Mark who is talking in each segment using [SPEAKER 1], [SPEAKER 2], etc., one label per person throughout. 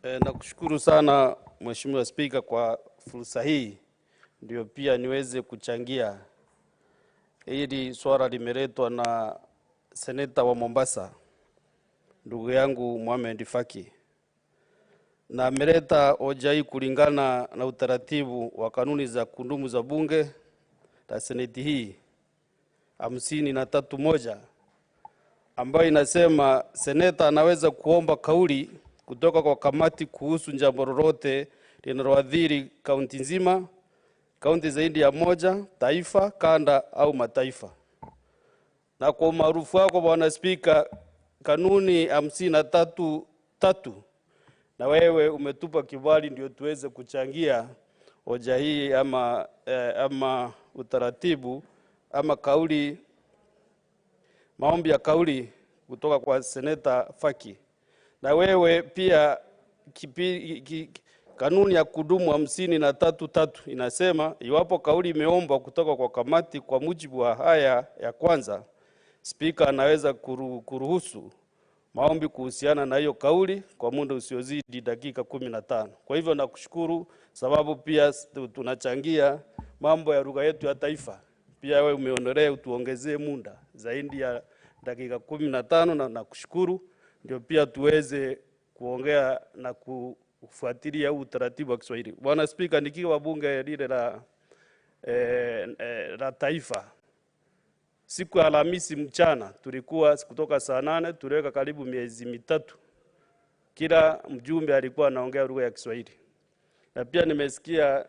[SPEAKER 1] Nakushukuru sana Mheshimiwa Spika kwa fursa hii, ndio pia niweze kuchangia. Hili swala limeletwa na seneta wa Mombasa, ndugu yangu Mohamed Faki, na ameleta hoja hii kulingana na utaratibu wa kanuni za kudumu za bunge la seneti hii 53(1) ambayo inasema seneta anaweza kuomba kauli kutoka kwa kamati kuhusu jambo lolote linaloathiri kaunti nzima, kaunti zaidi ya moja, taifa, kanda au mataifa. Na kwa umaarufu wako Bwana Spika, kanuni 53(3) na wewe umetupa kibali ndio tuweze kuchangia hoja hii ama utaratibu ama kauli, maombi ya kauli kutoka kwa seneta Faki. Na wewe pia kanuni ya kudumu 53(3) inasema iwapo kauli imeombwa kutoka kwa kamati kwa mujibu wa haya ya kwanza, Spika anaweza kuruhusu maombi kuhusiana na hiyo kauli kwa muda usiozidi dakika 15. Kwa hivyo nakushukuru sababu pia tunachangia mambo ya lugha yetu ya taifa. Pia wewe umeonelea utuongezee muda zaidi ya dakika 15 na nakushukuru, ndio pia tuweze kuongea na kufuatilia utaratibu wa Kiswahili. Bwana Spika, nikiwa bunge lile la taifa, siku ya Alhamisi mchana tulikuwa kutoka saa 8 tuliweka karibu miezi mitatu, kila mjumbe alikuwa anaongea lugha ya Kiswahili. Na pia nimesikia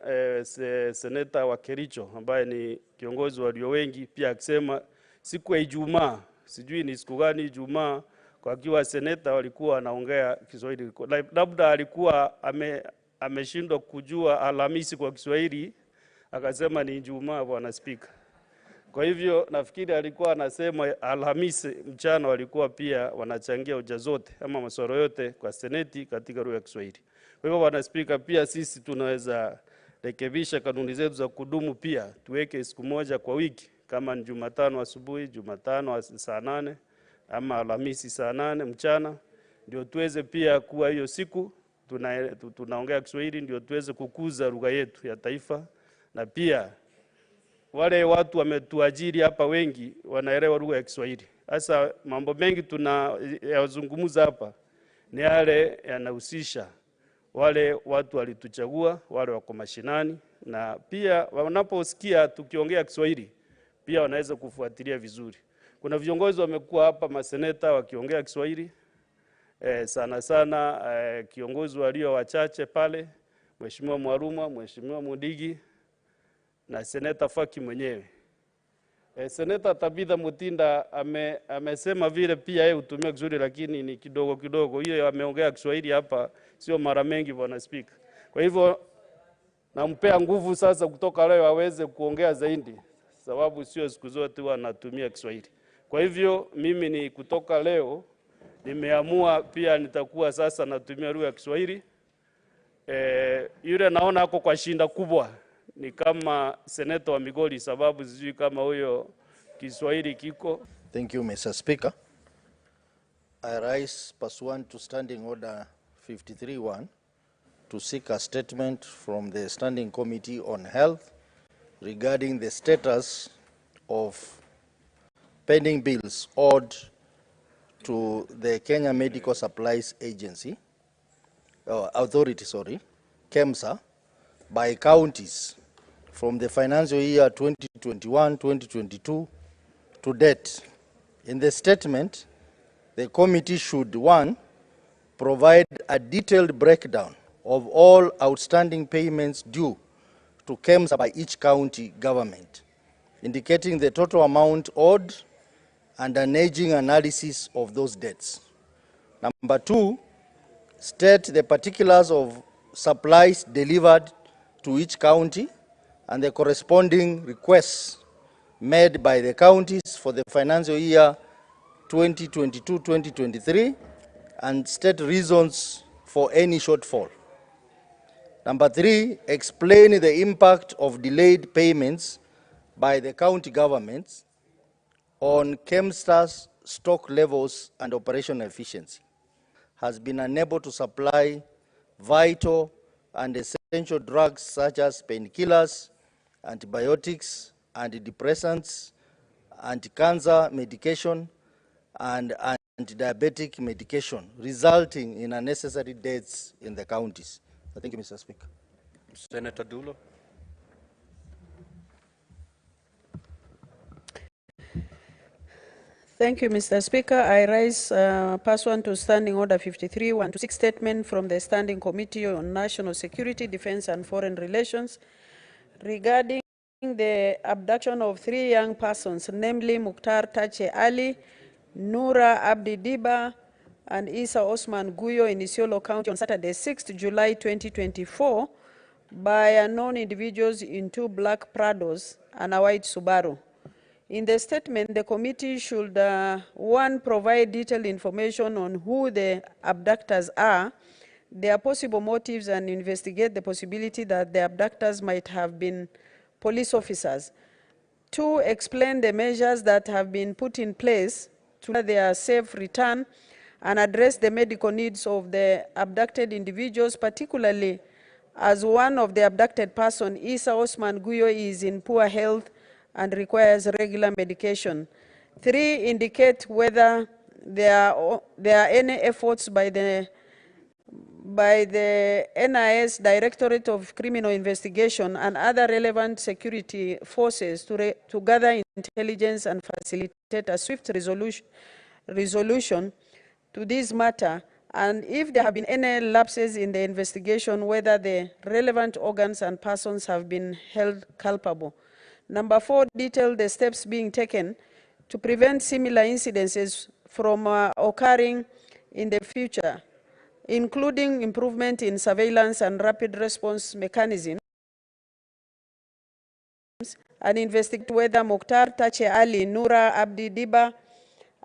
[SPEAKER 1] seneta wa Kericho ambaye ni kiongozi walio wengi pia akisema siku ya Ijumaa, sijui ni siku gani Ijumaa, kwa kiwa seneta walikuwa wanaongea Kiswahili. Labda alikuwa ameshindwa kujua Alhamisi kwa Kiswahili, akasema ni Ijumaa, Bwana Spika. Kwa hivyo nafikiri alikuwa anasema Alhamisi mchana walikuwa pia wanachangia hoja zote ama maswala yote kwa seneti katika lugha ya Kiswahili. Kwa hivyo Bwana Spika, pia sisi tunaweza rekebisha kanuni zetu za kudumu, pia tuweke siku moja kwa wiki, kama ni Jumatano asubuhi, Jumatano saa 8 ama Alhamisi saa 8 mchana, ndio tuweze pia kuwa hiyo siku tunaongea Kiswahili, ndio tuweze kukuza lugha yetu ya taifa. Na pia wale watu wametuajiri hapa wengi wanaelewa lugha ya Kiswahili. Sasa mambo mengi tunayazungumza hapa ni yale yanahusisha wale watu walituchagua, wale wako mashinani, na pia wanaposikia tukiongea Kiswahili pia wanaweza kufuatilia vizuri. Kuna viongozi wamekuwa hapa maseneta wakiongea Kiswahili, sana sana kiongozi walio wachache pale, Mheshimiwa Mwaruma, Mheshimiwa Mudigi na seneta Faki mwenyewe. Seneta Tabitha Mutinda amesema vile pia yeye hutumia Kiswahili, lakini ni kidogo kidogo. Hiyo ameongea Kiswahili hapa sio mara mengi, Bwana Spika. Kwa hivyo nampea nguvu sasa kutoka leo aweze kuongea zaidi, sababu sio siku zote wanatumia Kiswahili. Kwa hivyo mimi ni kutoka leo nimeamua pia nitakuwa sasa natumia lugha ya Kiswahili. Yule naona hako kwa shinda kubwa ni kama seneta wa Migori, sababu sijui kama huyo Kiswahili kiko.
[SPEAKER 2] Thank you, Mr. Speaker. I rise pursuant to Standing Order 53(1) to seek a statement from the Standing Committee on Health regarding the status of pending bills owed to the Kenya Medical Supplies Agency, Authority, KEMSA, by counties from the financial year 2021-2022 to date. In the statement, the committee should, 1, provide a detailed breakdown of all outstanding payments due to KEMSA by each county government, indicating the total amount owed and an aging analysis of those debts. Number 2, state the particulars of supplies delivered to each county and the corresponding requests made by the counties for the financial year 2022-2023 and state reasons for any shortfall. Number 3, explain the impact of delayed payments by the county governments on KEMSA's stock levels and operational efficiency. Has been unable to supply vital and essential drugs such as painkillers, antibiotics, antidepressants, anti-cancer medication, and anti-diabetic medication, resulting in unnecessary deaths in the counties. Thank you, Mr. Speaker.
[SPEAKER 3] Senator Dulo.
[SPEAKER 4] Thank you, Mr. Speaker. I rise pursuant to Standing Order 53-126 statement from the Standing Committee on National Security, Defense and Foreign Relations regarding the abduction of 3 young persons, namely Mukhtar Tache Ali, Noura Abdi Diba, and Isa Osman Guyo in Isiolo County on Saturday, 6th July 2024 by unknown individuals in 2 black Prados and a white Subaru. In the statement, the committee should, 1, provide detailed information on who the abductors are, their possible motives, and investigate the possibility that the abductors might have been police officers. 2, explain the measures that have been put in place to their safe return and address the medical needs of the abducted individuals, particularly as one of the abducted person, Isa Osman Guyo, is in poor health and requires regular medication. 3, indicate whether there are any efforts by the NIS Directorate of Criminal Investigation and other relevant security forces to gather intelligence and facilitate a swift resolution to this matter, and if there have been any lapses in the investigation, whether the relevant organs and persons have been held culpable. Number 4, detail the steps being taken to prevent similar incidences from occurring in the future, including improvement in surveillance and rapid response mechanisms, and investigate whether Mukhtar Tache Ali, Noura Abdi Diba,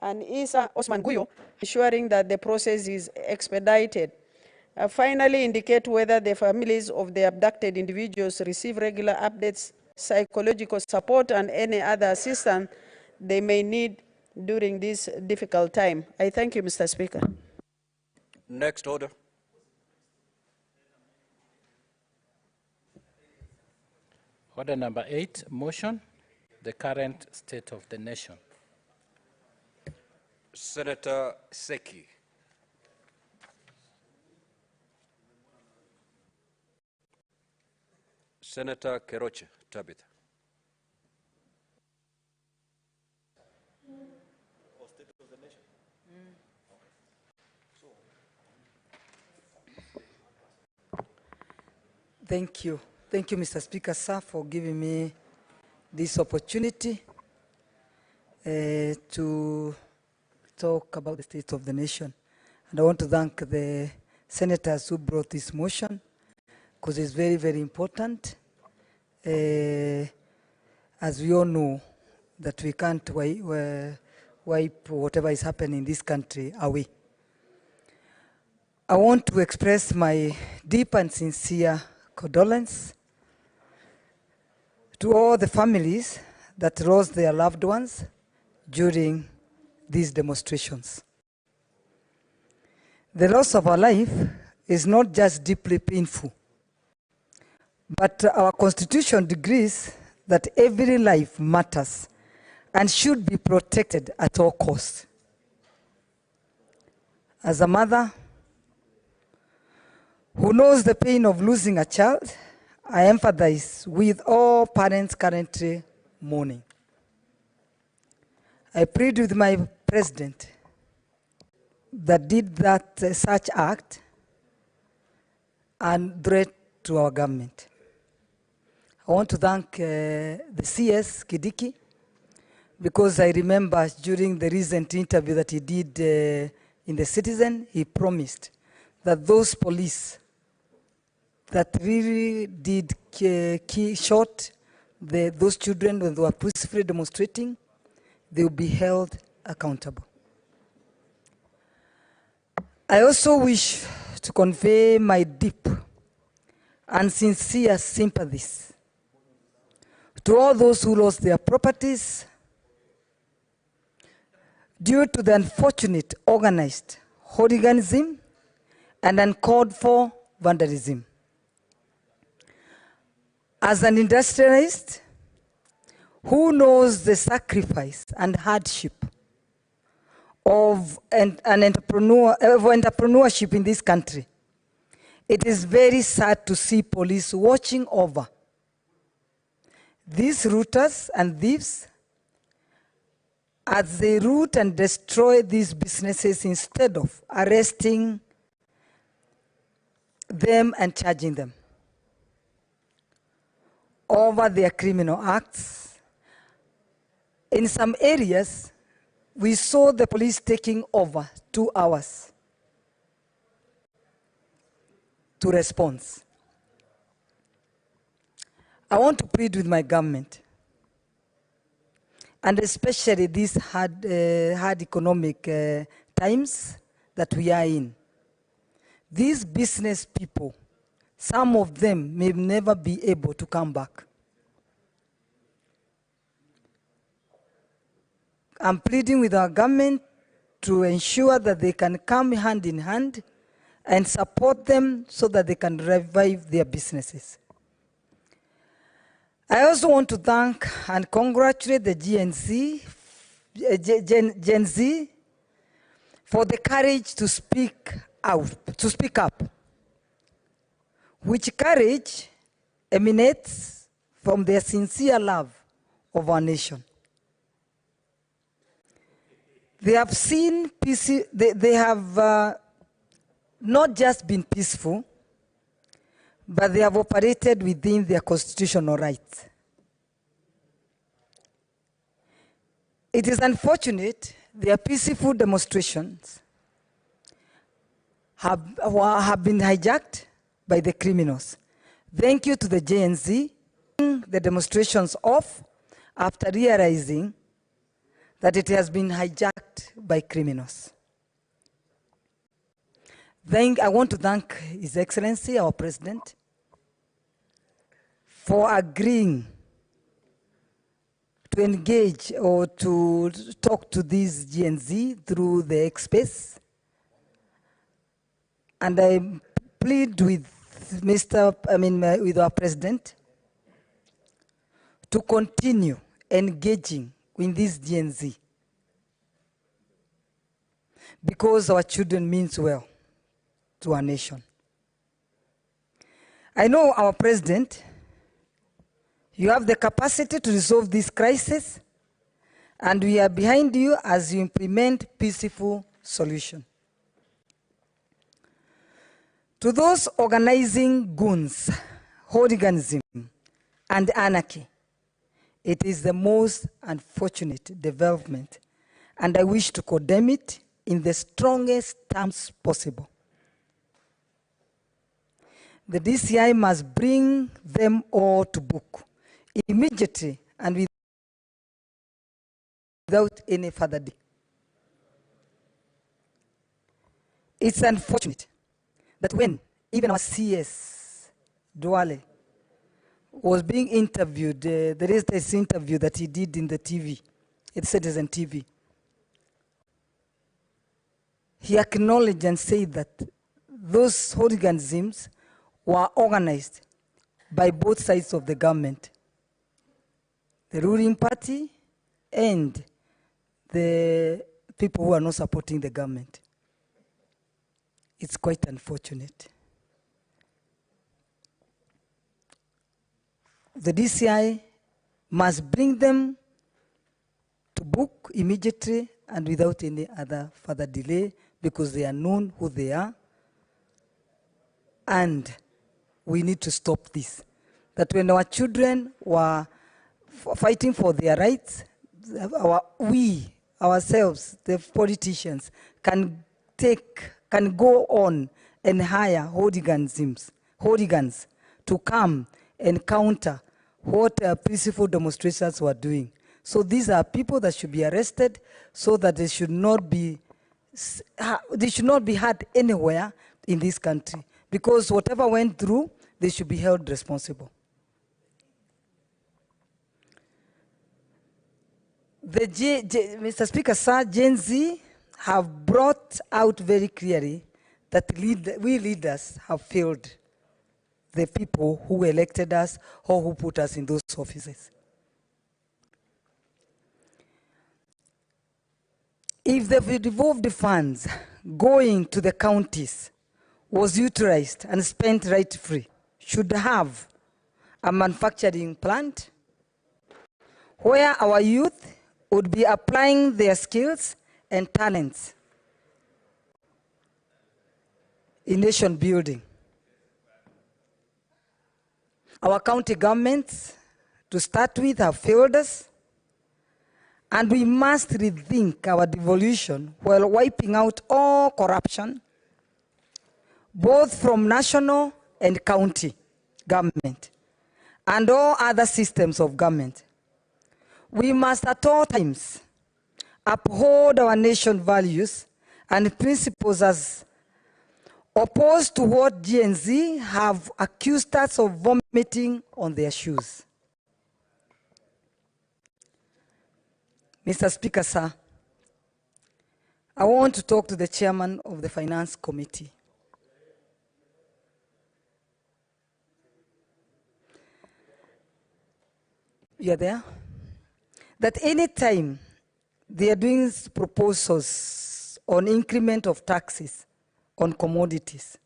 [SPEAKER 4] and Isa Osman Guyo, ensuring that the process is expedited. Finally, indicate whether the families of the abducted individuals receive regular updates, psychological support, and any other assistance they may need during this difficult time. I thank you, Mr. Speaker.
[SPEAKER 3] Next order.
[SPEAKER 5] Order number 8, motion, the current state of the nation.
[SPEAKER 3] Senator Seki. Senator Keroche Tabitha.
[SPEAKER 6] Thank you. Thank you, Mr. Speaker, sir, for giving me this opportunity to talk about the state of the nation. And I want to thank the senators who brought this motion, because it's very, very important. As we all know, that we can't wipe whatever is happening in this country away. I want to express my deep and sincere condolence to all the families that lost their loved ones during these demonstrations. The loss of our life is not just deeply painful, but our Constitution decrees that every life matters and should be protected at all costs. As a mother who knows the pain of losing a child, I empathize with all parents currently mourning. I plead with my president that did that such act and threat to our government. I want to thank the CS Kidiki, because I remember during the recent interview that he did in The Citizen, he promised that those police that really did shot those children when they were peacefully demonstrating, they will be held accountable. I also wish to convey my deep and sincere sympathies to all those who lost their properties due to the unfortunate organized hooliganism and uncalled for vandalism. As an industrialist who knows the sacrifice and hardship of entrepreneurship in this country, it is very sad to see police watching over these rooters and thieves as they root and destroy these businesses instead of arresting them and charging them over their criminal acts. In some areas, we saw the police taking over 2 hours to respond. I want to plead with my government, and especially these hard economic times that we are in. These business people, some of them may never be able to come back. I'm pleading with our government to ensure that they can come hand in hand and support them so that they can revive their businesses. I also want to thank and congratulate the Gen Z for the courage to speak up, which courage emanates from their sincere love of our nation. They have seen peace, they have not just been peaceful, but they have operated within their constitutional rights. It is unfortunate their peaceful demonstrations have been hijacked by the criminals. Thank you to the Gen Z, the demonstrations off after realizing that it has been hijacked by criminals. I want to thank His Excellency, our President, for agreeing to engage or to talk to these Gen Z through the X-Space. And I plead with with our President to continue engaging with this Gen Z, because our children means well to our nation. I know, our President, you have the capacity to resolve this crisis, and we are behind you as you implement peaceful solution. To those organizing goons, hooliganism, and anarchy, it is the most unfortunate development, and I wish to condemn it in the strongest terms possible. The DCI must bring them all to book immediately and without any further delay. It's unfortunate that when even our CS, Duale, was being interviewed, the latest interview that he did in the TV, it's Citizen TV, he acknowledged and said that those hooliganisms were organized by both sides of the government, the ruling party and the people who are not supporting the government. It's quite unfortunate. The DCI must bring them to book immediately and without any other further delay, because they are known who they are, and we need to stop this. That when our children were fighting for their rights, we ourselves, the politicians, can go on and hire hooligans to come and counter what peaceful demonstrations were doing. So these are people that should be arrested, so that they should not be heard anywhere in this country, because whatever went through, they should be held responsible. Mr. Speaker, sir, Gen Z have brought out very clearly that we leaders have failed the people who elected us or who put us in those offices. If the devolved funds going to the counties was utilized and spent right-free, should have a manufacturing plant where our youth would be applying their skills and talents in nation building. Our county governments, to start with, have failed us, and we must rethink our devolution while wiping out all corruption, both from national and county government, and all other systems of government. We must at all times uphold our nation values and principles as opposed to what Genz have accused us of vomiting on their shoes. Mr. Speaker, sir, I want to talk to the chairman of the Finance Committee. You are there? That any time they are doing proposals on increment of taxes on commodities,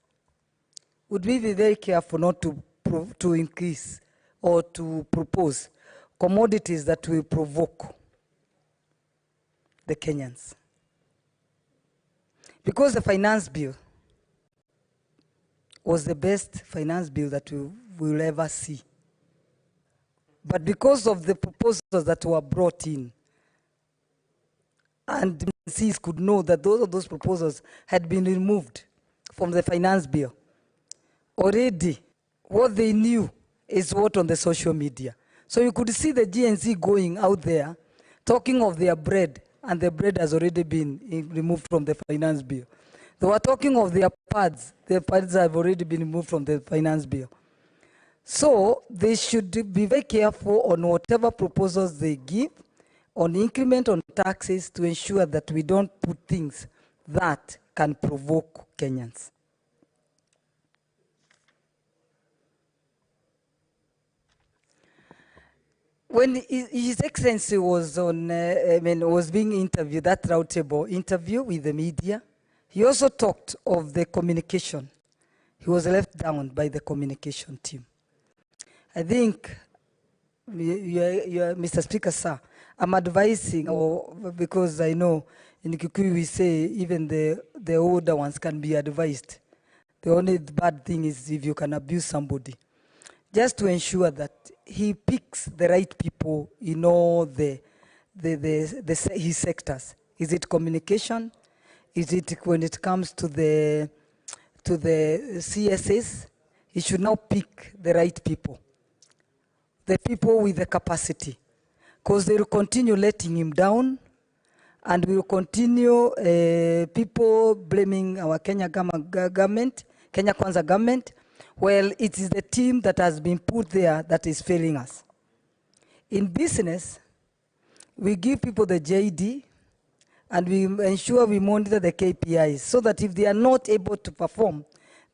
[SPEAKER 6] would we be very careful not to increase or to propose commodities that will provoke the Kenyans? Because the finance bill was the best finance bill that we will ever see. But because of the proposals that were brought in, and MCs could know that those proposals had been removed from the finance bill, already what they knew is what on the social media. So you could see the Genz going out there talking of their bread, and the bread has already been removed from the finance bill. They were talking of their pads have already been removed from the finance bill. So they should be very careful on whatever proposals they give on increment on taxes to ensure that we don't put things that can provoke Kenyans. When His Excellency was was being interviewed, that roundtable interview with the media, he also talked of the communication. He was left down by the communication team. I think, Mr. Speaker, sir, I'm advising, because I know in Kikuyu we say even the older ones can be advised. The only bad thing is if you can abuse somebody. Just to ensure that he picks the right people in all his sectors. Is it communication? Is it when it comes to the CSS? He should now pick the right people. The people with the capacity, because they will continue letting him down, and we will continue people blaming our Kenya government, Kenya Kwanza government. Well, it is the team that has been put there that is failing us. In business, we give people the JD, and we ensure we monitor the KPIs, so that if they are not able to perform,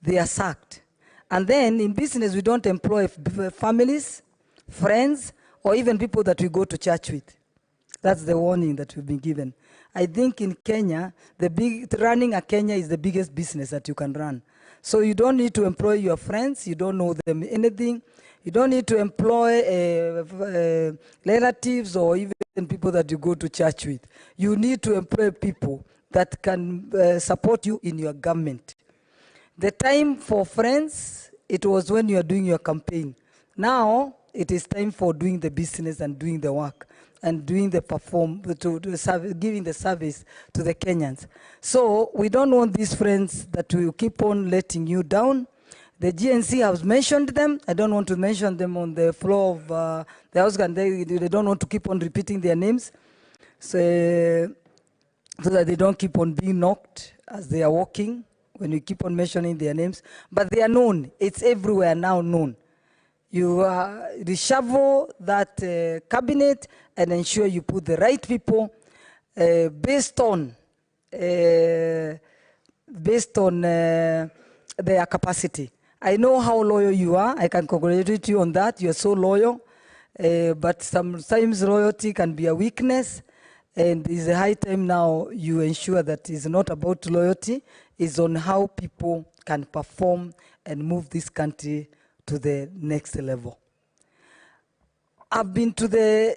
[SPEAKER 6] they are sacked. And then in business, we don't employ families, friends, or even people that we go to church with. That's the warning that we've been given. I think in Kenya, running a Kenya is the biggest business that you can run. So you don't need to employ your friends, you don't know them anything, you don't need to employ relatives or even people that you go to church with. You need to employ people that can support you in your government. The time for friends, it was when you are doing your campaign. Now, it is time for doing the business and doing the work and doing the giving the service to the Kenyans. So we don't want these friends that will keep on letting you down. The Genz has mentioned them. I don't want to mention them on the floor of the House, and they don't want to keep on repeating their names, so that they don't keep on being knocked as they are walking when we keep on mentioning their names. But they are known. It's everywhere now known. You reshuffle that cabinet and ensure you put the right people based on based on their capacity. I know how loyal you are. I can congratulate you on that. You're so loyal. But sometimes loyalty can be a weakness. And it's a high time now you ensure that it's not about loyalty. It's on how people can perform and move this country to the next level. I've been to the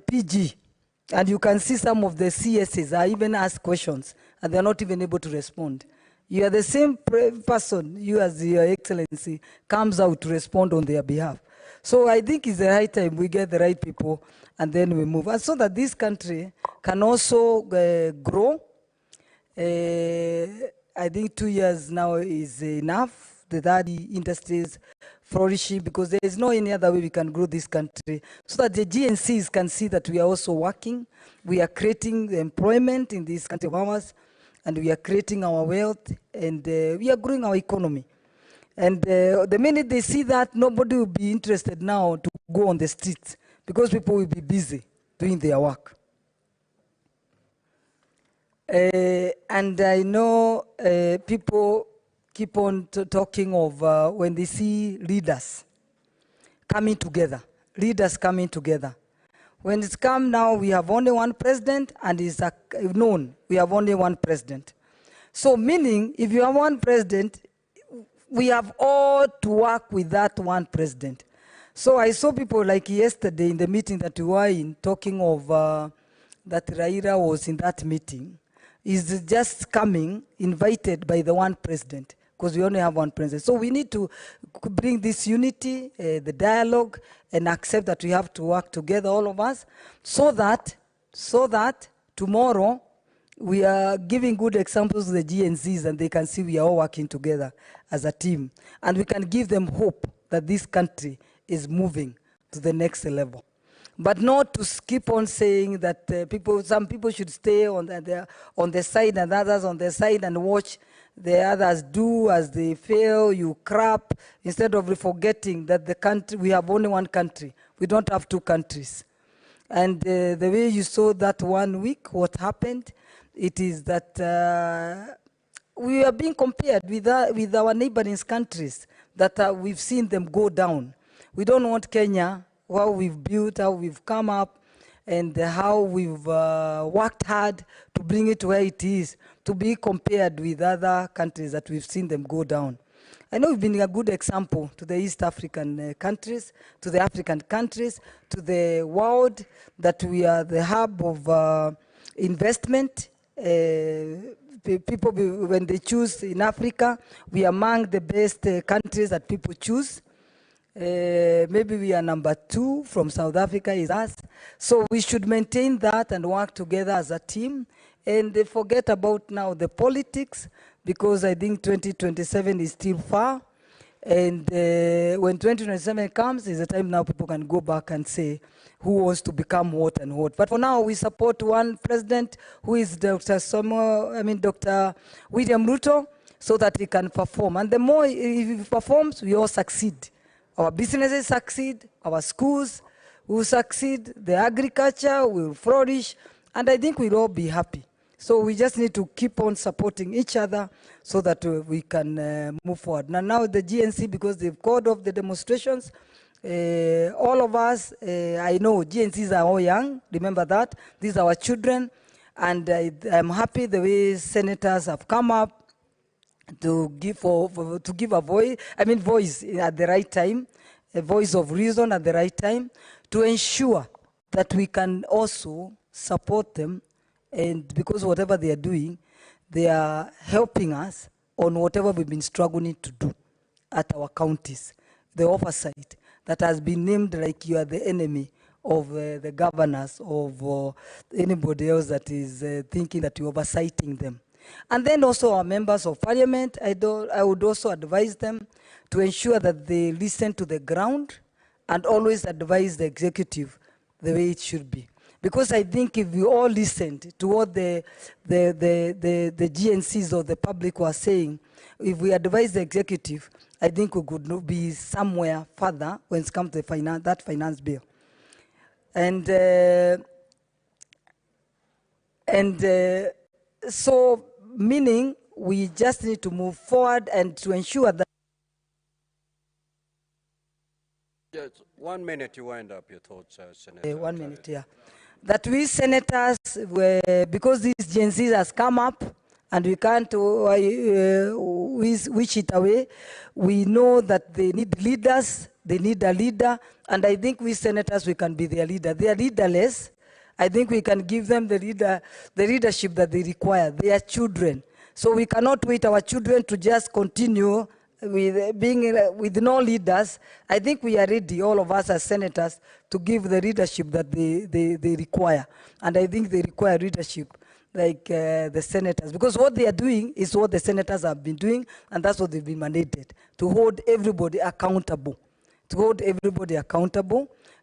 [SPEAKER 6] PG, and you can see some of the CSs. I even ask questions, and they're not even able to respond. You are the same person, you as Your Excellency, comes out to respond on their behalf. So I think it's the right time we get the right people, and then we move. And so that this country can also grow. I think 2 years now is enough. The third industry is flourishing because there is no any other way we can grow this country. So that the GNCs can see that we are also working. We are creating employment in this country of ours, and we are creating our wealth, and we are growing our economy. And the minute they see that, nobody will be interested now to go on the streets because people will be busy doing their work. And I know people keep on talking of when they see leaders coming together, When it's come now, we have only one president, and it's known we have only one president. So meaning, if you have one president, we have all to work with that one president. So I saw people like yesterday in the meeting that we were in, talking of that Raila was in that meeting. He's just coming, invited by the one president, because we only have one president. So we need to bring this unity, the dialogue, and accept that we have to work together, all of us, so that tomorrow we are giving good examples to the GNZs, and they can see we are all working together as a team. And we can give them hope that this country is moving to the next level. But not to keep on saying that some people should stay on the side and others on the side and watch the others do as they fail, you crap, instead of forgetting that the country, we have only one country. We don't have two countries. And the way you saw that 1 week, what happened, it is that we are being compared with our neighboring countries that we've seen them go down. We don't want Kenya, how we've built, how we've come up, and how we've worked hard to bring it to where it is, to be compared with other countries that we've seen them go down. I know we've been a good example to the East African countries, to the African countries, to the world, that we are the hub of investment. People, when they choose in Africa, we are among the best countries that people choose. Maybe we are number 2 from South Africa is us. So we should maintain that and work together as a team, and forget about now the politics, because I think 2027 is still far. And when 2027 comes, is the time now people can go back and say who wants to become what and what. But for now, we support one president who is Dr. William Ruto, so that he can perform. And the more he performs, we all succeed. Our businesses succeed, our schools will succeed, the agriculture will flourish, and I think we'll all be happy. So we just need to keep on supporting each other so that we can move forward. Now the GNC, because they've called off the demonstrations, all of us, I know GNCs are all young, remember that. These are our children, and I'm happy the way senators have come up to give a voice at the right time, a voice of reason at the right time, to ensure that we can also support them. And because whatever they are doing, they are helping us on whatever we've been struggling to do at our counties. The oversight that has been named like you are the enemy of the governors, of anybody else that is thinking that you're oversighting them. And then also our members of parliament, I would also advise them to ensure that they listen to the ground and always advise the executive the way it should be. Because I think if we all listened to what the GNCs or the public were saying, if we advise the executive, I think we could be somewhere further when it comes to that finance bill. And so meaning we just need to move forward and to ensure that
[SPEAKER 3] Just 1 minute, you wind up your thoughts, Senator.
[SPEAKER 6] 1 minute, yeah. That we senators, because these Gen Z has come up and we can't wish it away, we know that they need leaders, they need a leader, and I think we senators, we can be their leader. They are leaderless. I think we can give them the leadership that they require. They are children. So we cannot wait our children to just continue with being with no leaders. I think we are ready, all of us as senators, to give the leadership that they require. And I think they require leadership like the senators, because what they are doing is what the senators have been doing, and that's what they've been mandated, to hold everybody accountable,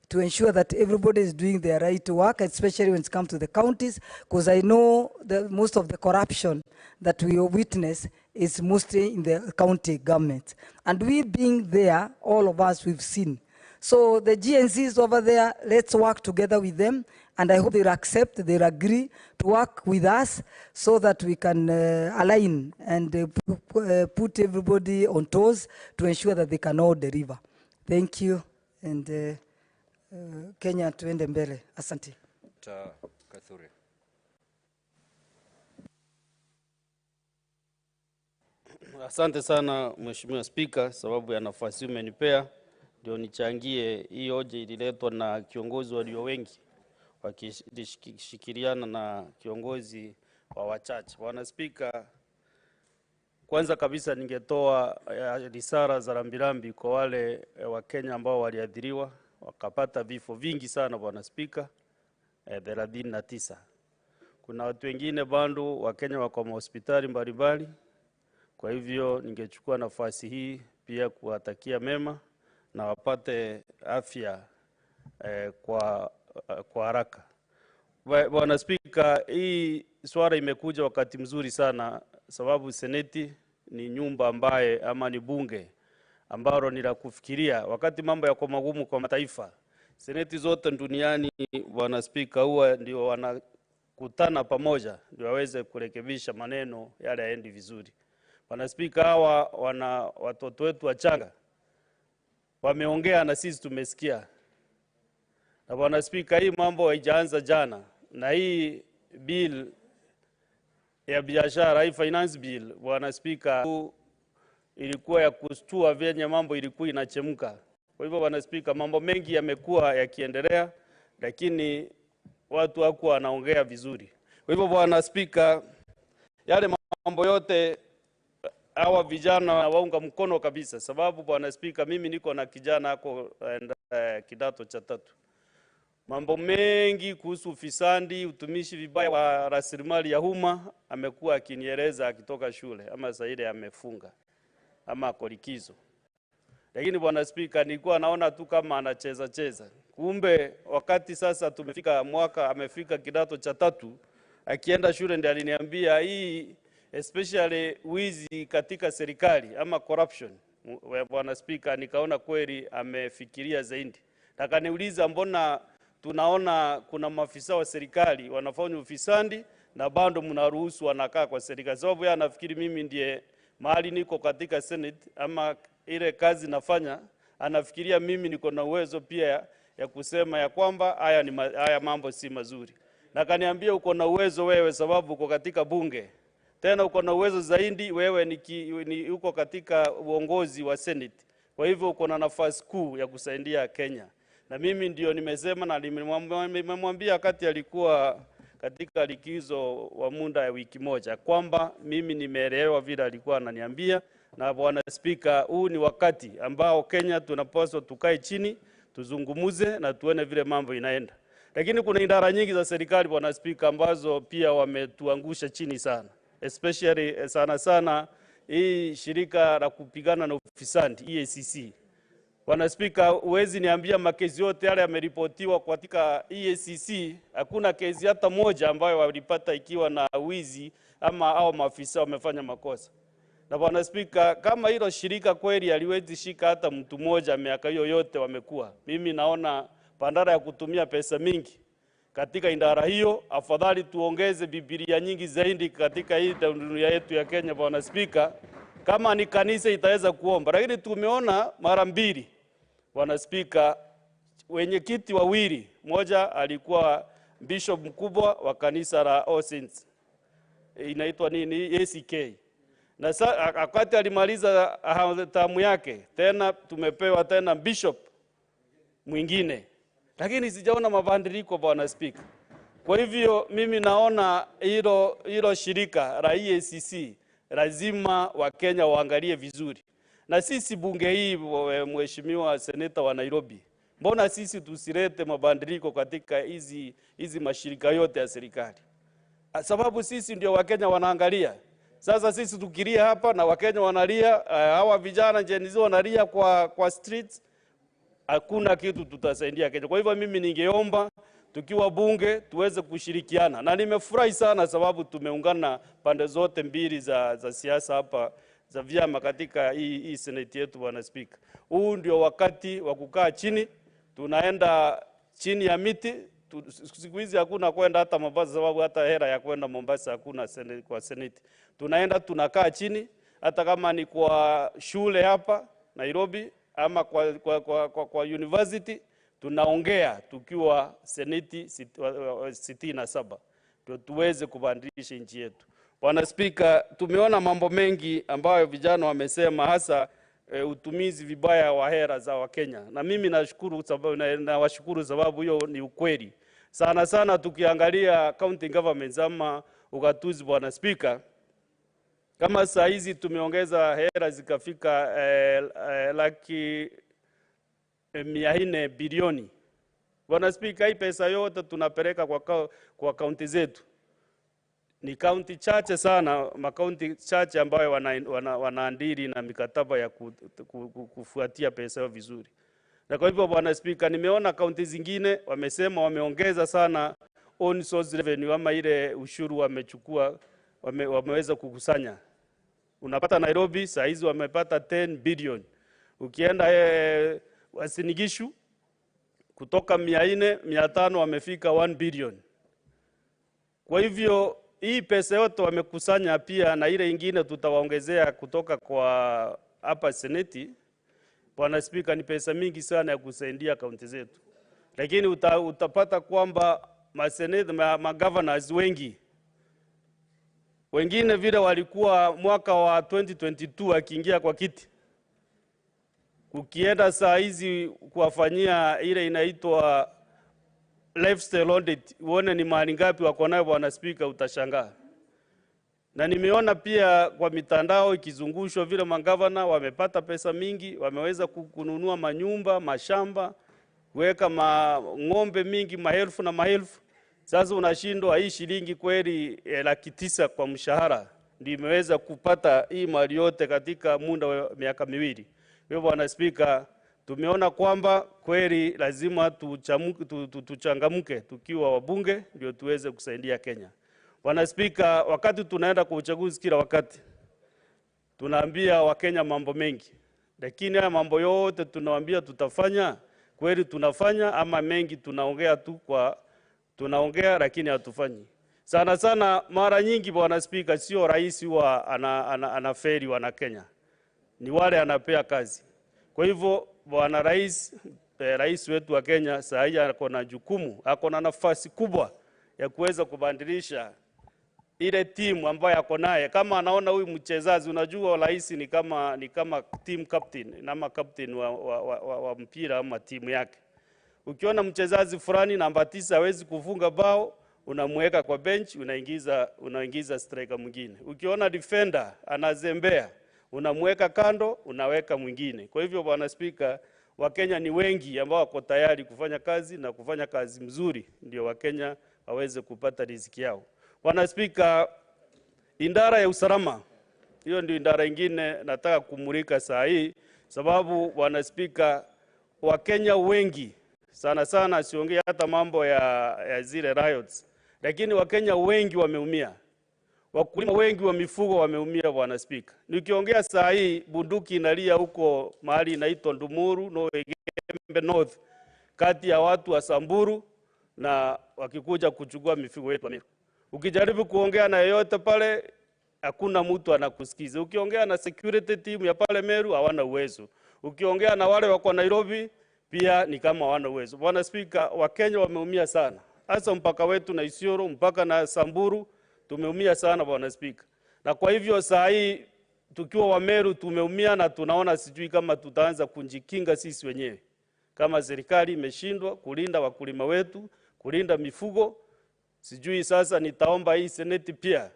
[SPEAKER 6] to ensure that everybody is doing their right work, especially when it comes to the counties, because I know that most of the corruption that we witness is mostly in the county government. And we being there, all of us, we've seen. So the GNCs over there, let's work together with them, and I hope they'll accept, they'll agree to work with us so that we can align and put everybody on toes to ensure that they can all deliver. Thank you, and Kenya tuende mbele. Asante.
[SPEAKER 3] Kathuri.
[SPEAKER 1] Asante sana Mheshimiwa Spika, sababu ya nafasi umenipea ndio nichangie. Hii hoja ililetwa na kiongozi walio wengi wakishikiliana na kiongozi wa wachache. Bwana Spika, kwanza kabisa ningetoa risala za rambirambi kwa wale wa Kenya ambao waliadhiriwa wakapata vifo vingi sana Bwana Spika, 39. Kuna watu wengine bado wa Kenya wako hospitali mbalimbali. Kwa hivyo ningechukua nafasi hii pia kuwatakia mema na wapate afya kwa haraka. Bwana Spika, hii swala imekuja wakati mzuri sana, sababu seneti ni nyumba ambaye ama ni bunge ambalo ni la kufikiria wakati mambo yako magumu kwa mataifa. Seneti zote duniani Bwana Spika huwa ndio wanakutana pamoja ndio waweze kurekebisha maneno yale yaendi vizuri. Bwana Spika, hawa wana watoto wetu wachanga wameongea na sisi tumesikia. Na Bwana Spika, hii mambo haijaanza jana, na hii bill ya biashara, hii finance bill Bwana Spika, ilikuwa ya kustua venye mambo ilikuwa inachemka. Kwa hivyo Bwana Spika, mambo mengi yamekuwa yakiendelea, lakini watu hawakuwa wanaongea vizuri. Kwa hivyo Bwana Spika, yale mambo yote hawa vijana waunga mkono kabisa, sababu Bwana Spika, mimi niko na kijana hako kidato cha 3. Mambo mengi kuhusu ufisadi, utumishi vibaya wa rasilimali ya umma amekuwa akinieleza akitoka shule, ama zaidi amefunga ama kolikizo. Lakini Bwana Spika, nilikuwa naona tu kama anacheza. Kumbe wakati sasa tumefika mwaka, amefika kidato cha 3, akienda shule ndiye aliniambia hii especially wizi katika serikali ama corruption. Bwana Spika, nikaona kweli amefikiria zaidi. Akaniuliza mbona tunaona kuna maafisa wa serikali wanafanya ufisadi na bado mnaruhusu wanakaa kwa serikali. Sababu yeye anafikiri mimi ndiye mahali niko katika Senate ama ile kazi nafanya, anafikiria mimi niko na uwezo pia ya kusema ya kwamba haya mambo si mazuri. Na kaniambia uko na uwezo wewe sababu uko katika bunge. Tena uko na uwezo zaidi wewe ni uko katika uongozi wa Senate. Kwa hivyo uko na nafasi kuu ya kusaidia Kenya. Na mimi ndio nimesema na nimemwambia wakati alikuwa katika likizo wa muda ya wiki moja kwamba mimi nimeelewa vile alikuwa ananiambia. Na Bwana Spika, huu ni wakati ambao Kenya tunapaswa tukae chini, tuzungumuze na tuone vile mambo inaenda. Lakini kuna idara nyingi za serikali Bwana Spika ambazo pia wametuangusha chini sana. Especially sana hii shirika la kupigana na ufisadi EACC. Bwana Spika, huwezi niambia makesi yote yale yameripotiwa katika EACC, hakuna kesi hata moja ambayo walipata ikiwa na wizi ama hao maafisa wamefanya makosa. Na Bwana Spika, kama hilo shirika kweli haliwezi shika hata mtu mmoja miaka hiyo yote wamekuwa, mimi naona bandara ya kutumia pesa mingi katika idara hiyo. Afadhali tuongeze Biblia nyingi zaidi katika hii dunia yetu ya Kenya, Bwana Spika, kama ni kanisa itaweza kuomba. Lakini tumeona mara mbili, Bwana Spika, wenyekiti wawili, moja alikuwa bishop mkubwa wa kanisa la All Saints, inaitwa nini, ACK, na wakati alimaliza tamu yake tena tumepewa tena bishop mwingine, lakini sijaona mabadiliko, Bwana Spika. Kwa hivyo mimi naona hilo shirika la EACC lazima Wakenya waangalie vizuri. Na sisi bunge hii, mheshimiwa seneta wa Nairobi, mbona sisi tusirete mabadiliko katika hizi mashirika yote ya serikali? Sababu sisi ndio Wakenya wanaangalia. Sasa sisi tukilia hapa na Wakenya wanalia, hawa vijana Genz wanalia kwa streets, hakuna kitu tutasaidia Kenya. Kwa hivyo mimi ningeomba tukiwa bunge tuweze kushirikiana, na nimefurahi sana sababu tumeungana pande zote mbili za siasa hapa za vyama katika hii senate yetu, Bwana Speaker. Huu ndio wakati wa kukaa chini, tunaenda chini ya miti. Siku hizi hakuna kwenda hata Mombasa sababu hata hera ya kwenda Mombasa hakuna kwa senate. Tunaenda tunakaa chini, hata kama ni kwa shule hapa Nairobi ama kwa university, tunaongea tukiwa seneti 67 ndio tuweze kubadilisha nchi yetu. Bwana Speaker, tumeona mambo mengi ambayo vijana wamesema, hasa utumizi vibaya wa hera za Wakenya, na mimi nashukuru sababu nawashukuru sababu hiyo ni ukweli. Sana sana tukiangalia county governments ama ugatuzi, Bwana Speaker, kama saa hizi tumeongeza hera zikafika laki 400 bilioni. Bwana Speaker, hii pesa yote tunapeleka kwa kaunti zetu. Ni kaunti chache sana, makaunti chache ambayo wanaandiri na mikataba ya kufuatia pesa vizuri. Na kwa hivyo, Bwana Speaker, nimeona kaunti zingine wamesema wameongeza sana on source revenue ama ile ushuru wamechukua, wameweza kukusanya. Unapata Nairobi saa hizi wamepata 10 billion. Ukienda Wasinigishu kutoka 400 500 wamefika 1 billion. Kwa hivyo hii pesa yote wamekusanya pia, na ile ingine tutawaongezea kutoka kwa hapa seneti. Bwana Speaker, ni pesa mingi sana ya kusaidia kaunti zetu. Lakini utapata kwamba magovernors wengine vile walikuwa mwaka wa 2022 akiingia kwa kiti, ukienda saa hizi kuwafanyia ile inaitwa lifestyle audit, uone ni mali ngapi wako nayo, Bwana Speaker, utashangaa. Na nimeona pia kwa mitandao ikizungushwa vile magavana wamepata pesa mingi, wameweza kununua manyumba, mashamba, kuweka ng'ombe mingi, maelfu na maelfu. Sasa unashindwa hii shilingi kweli 900,000 kwa mshahara ndio imeweza kupata hii mali yote katika muda wa miaka miwili. Hivyo Bwana Speaker, tumeona kwamba kweli lazima tuchangamke tukiwa wabunge ndio tuweze kusaidia Kenya. Bwana Speaker, wakati tunaenda kwa uchaguzi kila wakati tunaambia Wakenya mambo mengi, lakini haya mambo yote tunawaambia tutafanya, kweli tunafanya ama mengi tunaongea tu tunaongea lakini hatufanyi? Sana sana mara nyingi, Bwana Speaker, sio rais huwa anaferi wana Kenya, ni wale anapea kazi. Kwa hivyo Bwana rais wetu wa Kenya saa hii ako na jukumu, ako na nafasi kubwa ya kuweza kubadilisha ile timu ambayo ako naye. Kama anaona huyu mchezaji, unajua rais ni kama team captain ama captain wa mpira ama timu yake. Ukiona mchezaji fulani namba 9 hawezi kufunga bao, unamweka kwa bench, unaingiza striker mwingine. Ukiona defender anazembea, unamweka kando, unaweka mwingine. Kwa hivyo Bwana Speaker, Wakenya ni wengi ambao wako tayari kufanya kazi na kufanya kazi mzuri ndio Wakenya waweze kupata riziki yao. Bwana Speaker, idara ya usalama, hiyo ndio idara nyingine nataka kumulika saa hii, sababu Bwana Speaker, Wakenya wengi sana sana, siongea hata mambo ya zile riots, lakini Wakenya wengi wameumia. Wakulima wengi wa mifugo wameumia, Bwana Speaker. Nikiongea saa hii bunduki inalia huko mahali inaitwa Ndumuru North, kati ya watu wa Samburu na wakikuja kuchukua mifugo yetu Meru. Ukijaribu kuongea na yeyote pale, hakuna mtu anakusikiza. Ukiongea na security team ya pale Meru, hawana uwezo. Ukiongea na wale wako Nairobi, pia ni kama hawana uwezo. Bwana Speaker, Wakenya wameumia sana. Hasa mpaka wetu na Isiolo, mpaka na Samburu, tumeumia sana Bwana Speaker. Na kwa hivyo saa hii tukiwa wa Meru tumeumia, na tunaona sijui kama tutaanza kujikinga sisi wenyewe. Kama serikali imeshindwa kulinda wakulima wetu, kulinda mifugo, sijui sasa nitaomba hii seneti pia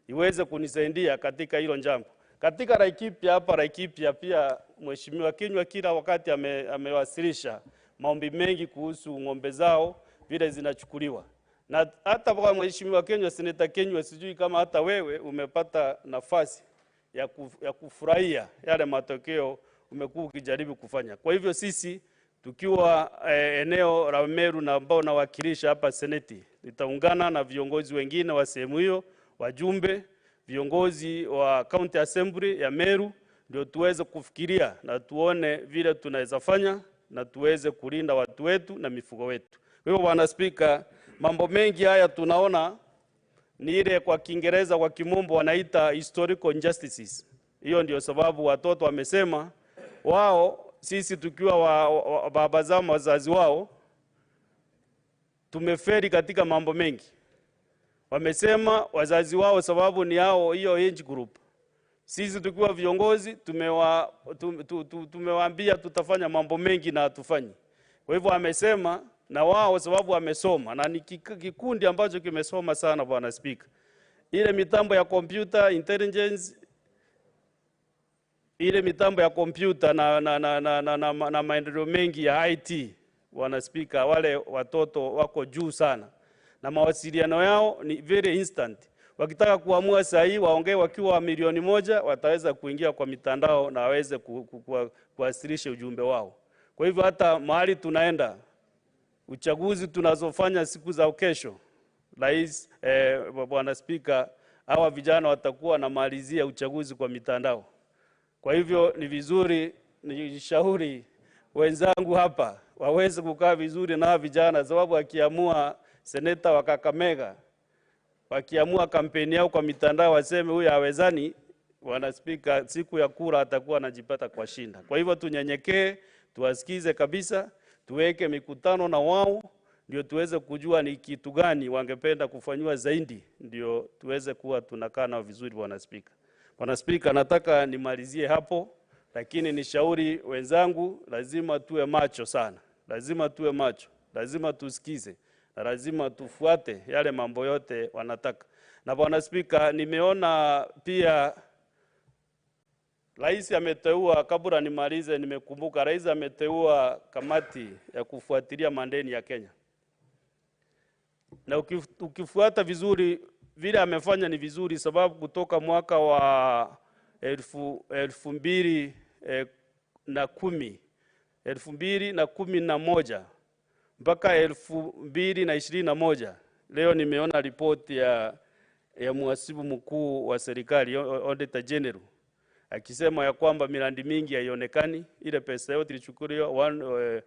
[SPEAKER 1] iweze kunisaidia katika hilo jambo. Katika Laikipia hapa Laikipia pia Mheshimiwa Kenywa kila wakati amewasilisha maombi mengi kuhusu ng'ombe zao vile zinachukuliwa. Na hata kwa Mheshimiwa Kenywa, Seneta Kenywa, sijui kama hata wewe umepata nafasi ya kufurahia yale matokeo umekuwa ukijaribu kufanya. Kwa hivyo sisi tukiwa eneo la Meru na ambao nawakilisha hapa seneti, nitaungana na viongozi wengine wa sehemu hiyo, wajumbe, viongozi wa County Assembly ya Meru, ndio tuweze kufikiria na tuone vile tunaweza fanya na tuweze kulinda watu wetu na mifugo wetu. Kwa hivyo Bwana Speaker, mambo mengi haya tunaona ni ile kwa Kiingereza kwa kimombo wanaita historical injustices. Hiyo ndio sababu watoto wamesema wao, sisi tukiwa baba zao wazazi wao, tumeferi katika mambo mengi. Wamesema wazazi wao sababu ni hao hiyo age group. Sisi tukiwa viongozi tumewaambia tutafanya mambo mengi na hatufanyi. Kwa hivyo wamesema na wao sababu wamesoma, na ni kikundi ambacho kimesoma sana Bwana Speaker. Ile mitambo ya computer intelligence, ile mitambo ya computer na maendeleo mengi ya IT Bwana Speaker, wale watoto wako juu sana. Na mawasiliano yao ni very instant. Wakitaka kuamua saa hii waongee wakiwa milioni 1, wataweza kuingia kwa mitandao na waweze kuwasilisha ujumbe wao. Kwa hivyo hata mahali tunaenda, uchaguzi tunazofanya siku za kesho, rais Bwana Speaker, hawa vijana watakuwa na malizia uchaguzi kwa mitandao. Kwa hivyo ni vizuri, ni shauri wenzangu hapa waweze kukaa vizuri na vijana, sababu akiamua seneta wa Kakamega, wakiamua kampeni yao kwa mitandao waseme huyu hawezani, Bwana Speaker, siku ya kura atakuwa anajipata kwa shinda. Kwa hivyo tunyenyekee, tuwasikize kabisa, tuweke mikutano na wao, ndio tuweze kujua ni kitu gani wangependa kufanywa zaidi, ndio tuweze kuwa tunakaa nao vizuri Bwana Speaker. Bwana Speaker, nataka nimalizie hapo, lakini nishauri wenzangu, lazima tuwe macho sana. Lazima tuwe macho, lazima tusikize, na lazima tufuate yale mambo yote wanataka. Na Bwana Speaker, nimeona pia rais ameteua, kabla nimalize nimekumbuka, rais ameteua kamati ya kufuatilia madeni ya Kenya. Na ukifuata vizuri vile amefanya ni vizuri, sababu kutoka mwaka wa 2011 mpaka 2021, leo nimeona ripoti ya mhasibu mkuu wa serikali, Auditor General, akisema ya kwamba miradi mingi haionekani. Ile pesa yote ilichukuliwa 1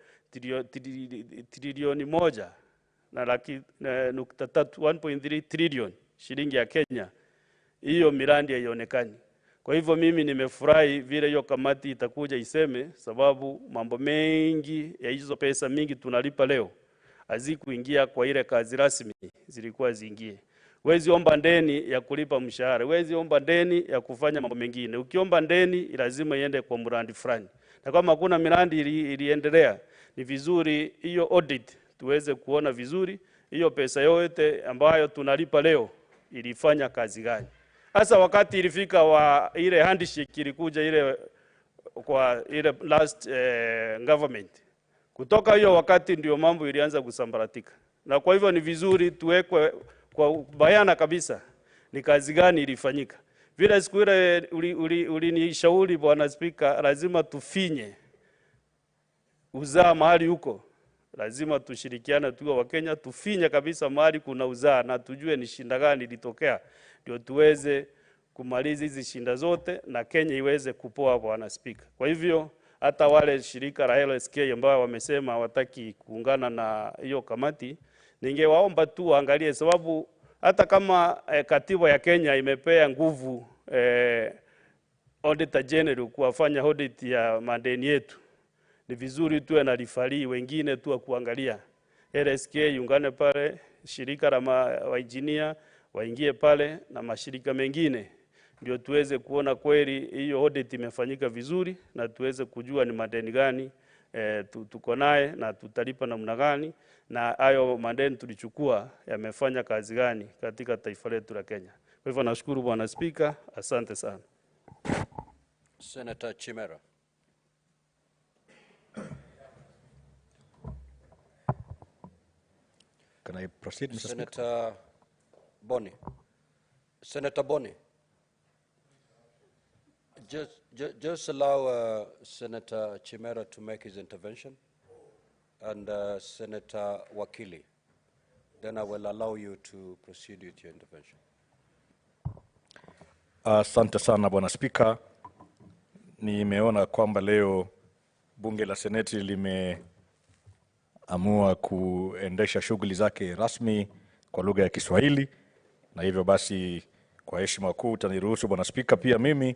[SPEAKER 1] trilioni 1.3 trillion shilingi ya Kenya, hiyo miradi haionekani. Kwa hivyo mimi nimefurahi vile hiyo kamati itakuja iseme, sababu mambo mengi ya hizo pesa mingi tunalipa leo hazikuingia kwa ile kazi rasmi zilikuwa ziingie. Wezi omba ndeni ya kulipa mshahara, wezi omba ndeni ya kufanya mambo mengine. Ukiomba ndeni lazima iende kwa mradi fulani. Na kama hakuna miradi iliendelea, ni vizuri hiyo audit tuweze kuona vizuri hiyo pesa yote ambayo tunalipa leo ilifanya kazi gani. Hasa wakati ilifika wa ile handshake ilikuja ile kwa ile last government. Kutoka hiyo wakati ndio mambo ilianza kusambaratika. Na kwa hivyo ni vizuri tuwekwe kwa bayana kabisa ni kazi gani ilifanyika. Vile siku ile ulinishauri Bwana Speaker, lazima tufinye uzaa mahali huko. Lazima tushirikiane tuwe wa Kenya, tufinye kabisa mahali kuna uzaa na tujue ni shinda gani ilitokea, ndio tuweze kumaliza hizi shinda zote na Kenya iweze kupoa Bwana Speaker. Kwa hivyo hata wale shirika la LSK ambao wamesema hawataki kuungana na hiyo kamati, Ningewaomba tu waangalie, sababu hata kama katiba ya Kenya imepea nguvu Auditor General kuwafanya audit ya madeni yetu, ni vizuri tuwe na rifari wengine tu kuangalia. LSK yungane pale, shirika la wainjinia waingie pale na mashirika mengine, ndio tuweze kuona kweli hiyo audit imefanyika vizuri na tuweze kujua ni madeni gani tuko naye na tutalipa namna gani, na hayo madeni tulichukua yamefanya kazi gani katika taifa letu la Kenya. Kwa hivyo nashukuru Bwana Speaker, asante sana.
[SPEAKER 3] Senator Chimera.
[SPEAKER 7] Can I proceed, Mr. Speaker?
[SPEAKER 3] Senator Boni. Senator Boni. Just allow Senator Chimera to make his intervention, and Senator Wakili. Then I will allow you to proceed with your intervention.
[SPEAKER 7] Asante sana Bwana Spika. Nimeona kwamba leo bunge la Seneti limeamua kuendesha shughuli zake rasmi kwa lugha ya Kiswahili, na hivyo basi kwa heshima kuu utaniruhusu Bwana Spika pia mimi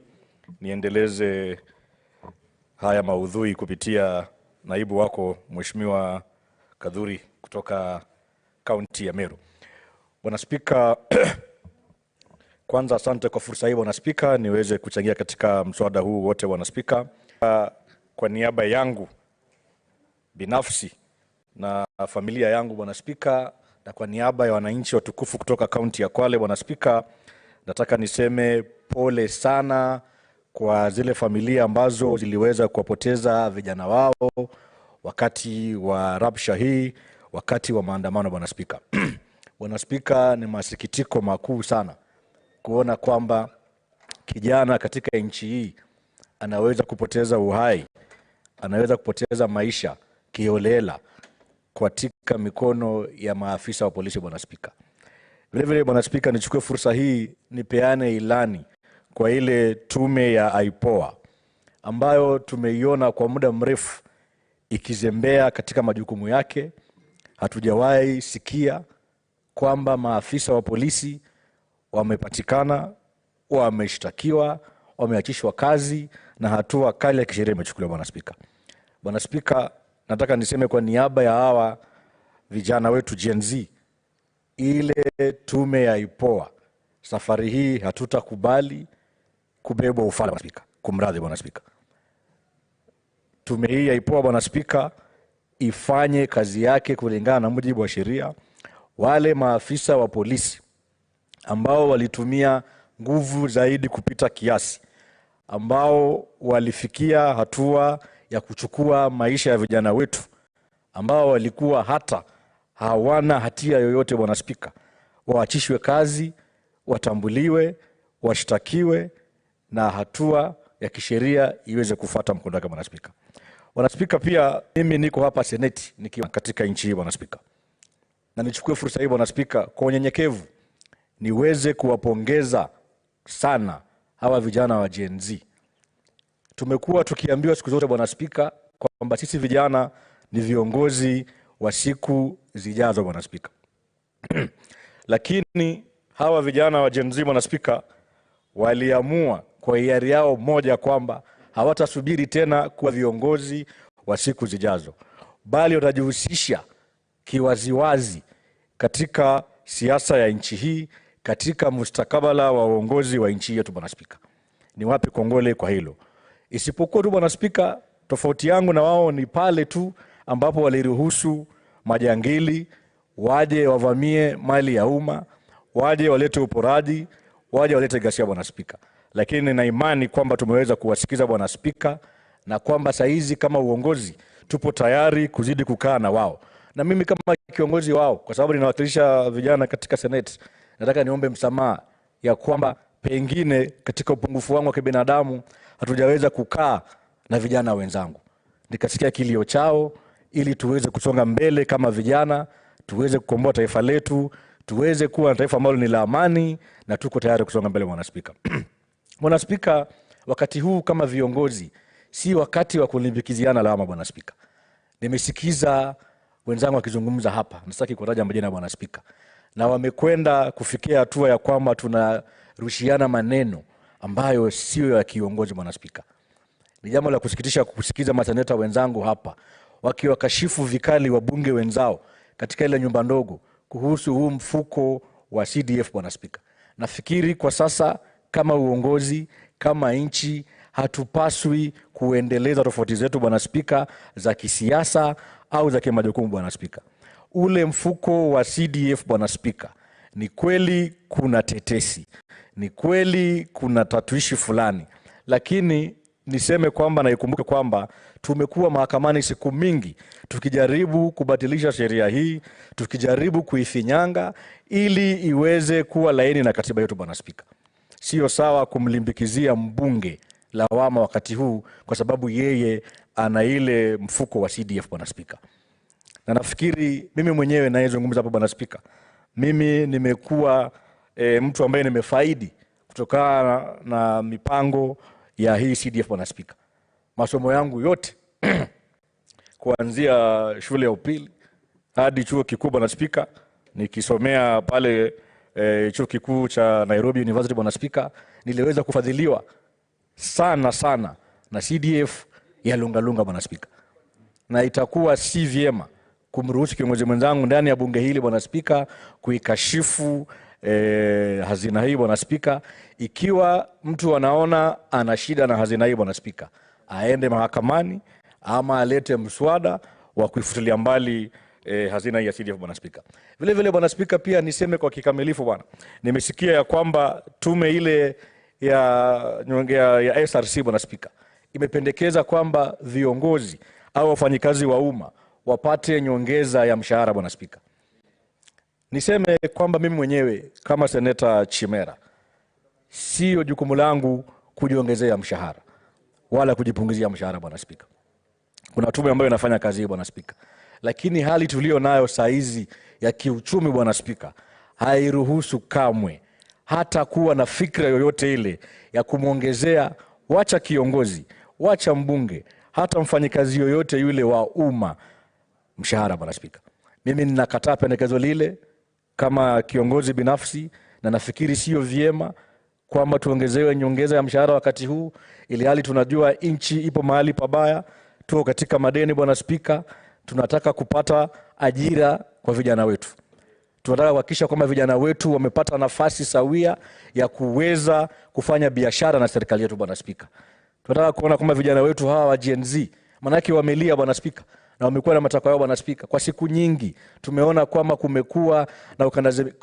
[SPEAKER 7] niendeleze haya maudhui kupitia naibu wako Mheshimiwa Kadhuri kutoka kaunti ya Meru. Bwana Spika, kwanza asante kwa fursa hii Bwana Spika niweze kuchangia katika mswada huu wote Bwana Spika. Kwa niaba yangu binafsi na familia yangu Bwana Spika, na kwa niaba ya wananchi watukufu kutoka kaunti ya Kwale Bwana Spika, nataka niseme pole sana kwa zile familia ambazo ziliweza kuwapoteza vijana wao wakati wa rabsha hii, wakati wa maandamano Bwana Spika. Bwana Spika, ni masikitiko makuu sana kuona kwamba kijana katika nchi hii anaweza kupoteza uhai, anaweza kupoteza maisha kiholela katika mikono ya maafisa wa polisi Bwana Spika. Vile vile Bwana Spika, nichukue fursa hii nipeane ilani kwa ile tume ya IPOA ambayo tumeiona kwa muda mrefu ikizembea katika majukumu yake. Hatujawahi sikia kwamba maafisa wa polisi wamepatikana, wameshtakiwa, wameachishwa kazi na hatua kali ya kisheria imechukuliwa Bwana Spika. Bwana Spika, nataka niseme kwa niaba ya hawa vijana wetu Genz, ile tume ya IPOA safari hii hatutakubali kubebwa ufala Bwana Spika. Kumradhi Bwana Spika. Tume hii ya IPOA Bwana Spika ifanye kazi yake kulingana na mujibu wa sheria. Wale maafisa wa polisi ambao walitumia nguvu zaidi kupita kiasi, ambao walifikia hatua ya kuchukua maisha ya vijana wetu, ambao walikuwa hata hawana hatia yoyote Bwana Spika, waachishwe kazi, watambuliwe, washtakiwe na hatua ya kisheria iweze kufuata mkondo wake Bwana Spika. Bwana Spika, pia mimi niko hapa Seneti nikiwa katika nchi hii Bwana Spika, na nichukue fursa hii Bwana Spika kwa unyenyekevu niweze kuwapongeza sana hawa vijana wa Genz. Tumekuwa tukiambiwa siku zote Bwana Spika kwamba sisi vijana ni viongozi wa siku zijazo Bwana Spika. Lakini hawa vijana wa Genz Bwana Spika waliamua kwa hiari yao moja kwamba hawatasubiri tena kuwa viongozi wa siku zijazo, bali watajihusisha kiwaziwazi katika siasa ya nchi hii, katika mustakabala wa uongozi wa nchi yetu Bwana Spika. Ni wapi kongole kwa hilo. Isipokuwa tu Bwana Spika, tofauti yangu na wao ni pale tu ambapo waliruhusu majangili waje wavamie mali ya umma, waje walete uporaji, waje walete ghasia Bwana Spika. Lakini nina imani kwamba tumeweza kuwasikiza Bwana Spika, na kwamba saizi kama uongozi tupo tayari kuzidi kukaa na wao. Na mimi kama kiongozi wao, kwa sababu ninawakilisha vijana katika Senate, nataka niombe msamaha ya kwamba pengine katika upungufu wangu wa kibinadamu hatujaweza kukaa na vijana wenzangu nikasikia kilio chao, ili tuweze kusonga mbele kama vijana, tuweze kukomboa taifa letu, tuweze kuwa na taifa ambalo ni la amani, na tuko tayari kusonga mbele Bwana Spika. Bwana Spika, wakati huu kama viongozi si wakati wa kulimbikiziana lawama Bwana Spika. Nimesikiza wenzangu wakizungumza hapa, nasitaki kutaja majina Bwana Spika, na wamekwenda kufikia hatua ya kwamba tunarushiana maneno ambayo sio ya kiongozi Bwana Spika. Ni jambo la kusikitisha kusikiza maseneta wenzangu hapa wakiwakashifu vikali wabunge wenzao katika ile nyumba ndogo kuhusu huu mfuko wa CDF Bwana Spika. Nafikiri kwa sasa kama uongozi, kama nchi, hatupaswi kuendeleza tofauti zetu Bwana Spika za kisiasa au za kimajukumu Bwana Spika. Ule mfuko wa CDF Bwana Spika, ni kweli kuna tetesi, ni kweli kuna tatuishi fulani, lakini niseme kwamba na ikumbuke kwamba tumekuwa mahakamani siku mingi tukijaribu kubatilisha sheria hii, tukijaribu kuifinyanga ili iweze kuwa laini na katiba yetu Bwana Spika. Sio sawa kumlimbikizia mbunge lawama wakati huu kwa sababu yeye ana ile mfuko wa CDF Bwana Spika. Na nafikiri mimi mwenyewe naezungumza hapo Bwana Spika, mimi nimekuwa mtu ambaye nimefaidi kutokana na mipango ya hii CDF Bwana Spika. Masomo yangu yote kuanzia shule ya upili hadi chuo kikuu Bwana Spika, nikisomea pale chuo kikuu cha Nairobi University Bwana Spika, niliweza kufadhiliwa sana na CDF ya Lungalunga Bwana Spika. Na itakuwa si vyema kumruhusu kiongozi mwenzangu ndani ya bunge hili Bwana Spika kuikashifu hazina hii Bwana Spika. Ikiwa mtu anaona ana shida na hazina hii Bwana Spika, aende mahakamani ama alete mswada wa kuifutilia mbali hazina hii ya CDF Bwana Spika. Vile vile Bwana Spika, pia niseme kwa kikamilifu bwana, nimesikia ya kwamba tume ile ya SRC Bwana Spika imependekeza kwamba viongozi au wafanyikazi wa umma wapate nyongeza ya mshahara Bwana Spika. Niseme kwamba mimi mwenyewe kama Seneta Chimera, sio jukumu langu kujiongezea mshahara wala kujipunguzia mshahara Bwana Spika. Kuna tume ambayo inafanya kazi hii Bwana Spika. Lakini hali tulio nayo saizi ya kiuchumi Bwana Spika hairuhusu kamwe hata kuwa na fikra yoyote ile ya kumuongezea, wacha kiongozi, wacha mbunge, hata mfanyikazi yoyote yule wa umma mshahara Bwana Spika. Mimi ninakataa pendekezo lile kama kiongozi binafsi, na nafikiri sio vyema kwamba tuongezewe nyongeza ya mshahara wakati huu, ili hali tunajua nchi ipo mahali pabaya, tuko katika madeni Bwana Spika. Tunataka kupata ajira kwa vijana wetu. Tunataka kuhakikisha kwamba vijana wetu wamepata nafasi sawia ya kuweza kufanya biashara na serikali yetu Bwana Spika. Tunataka kuona kwamba vijana wetu hawa wa Genz, manake wamelia Bwana Spika, na wamekuwa na matakwa yao Bwana Spika. Kwa siku nyingi tumeona kwamba kumekuwa na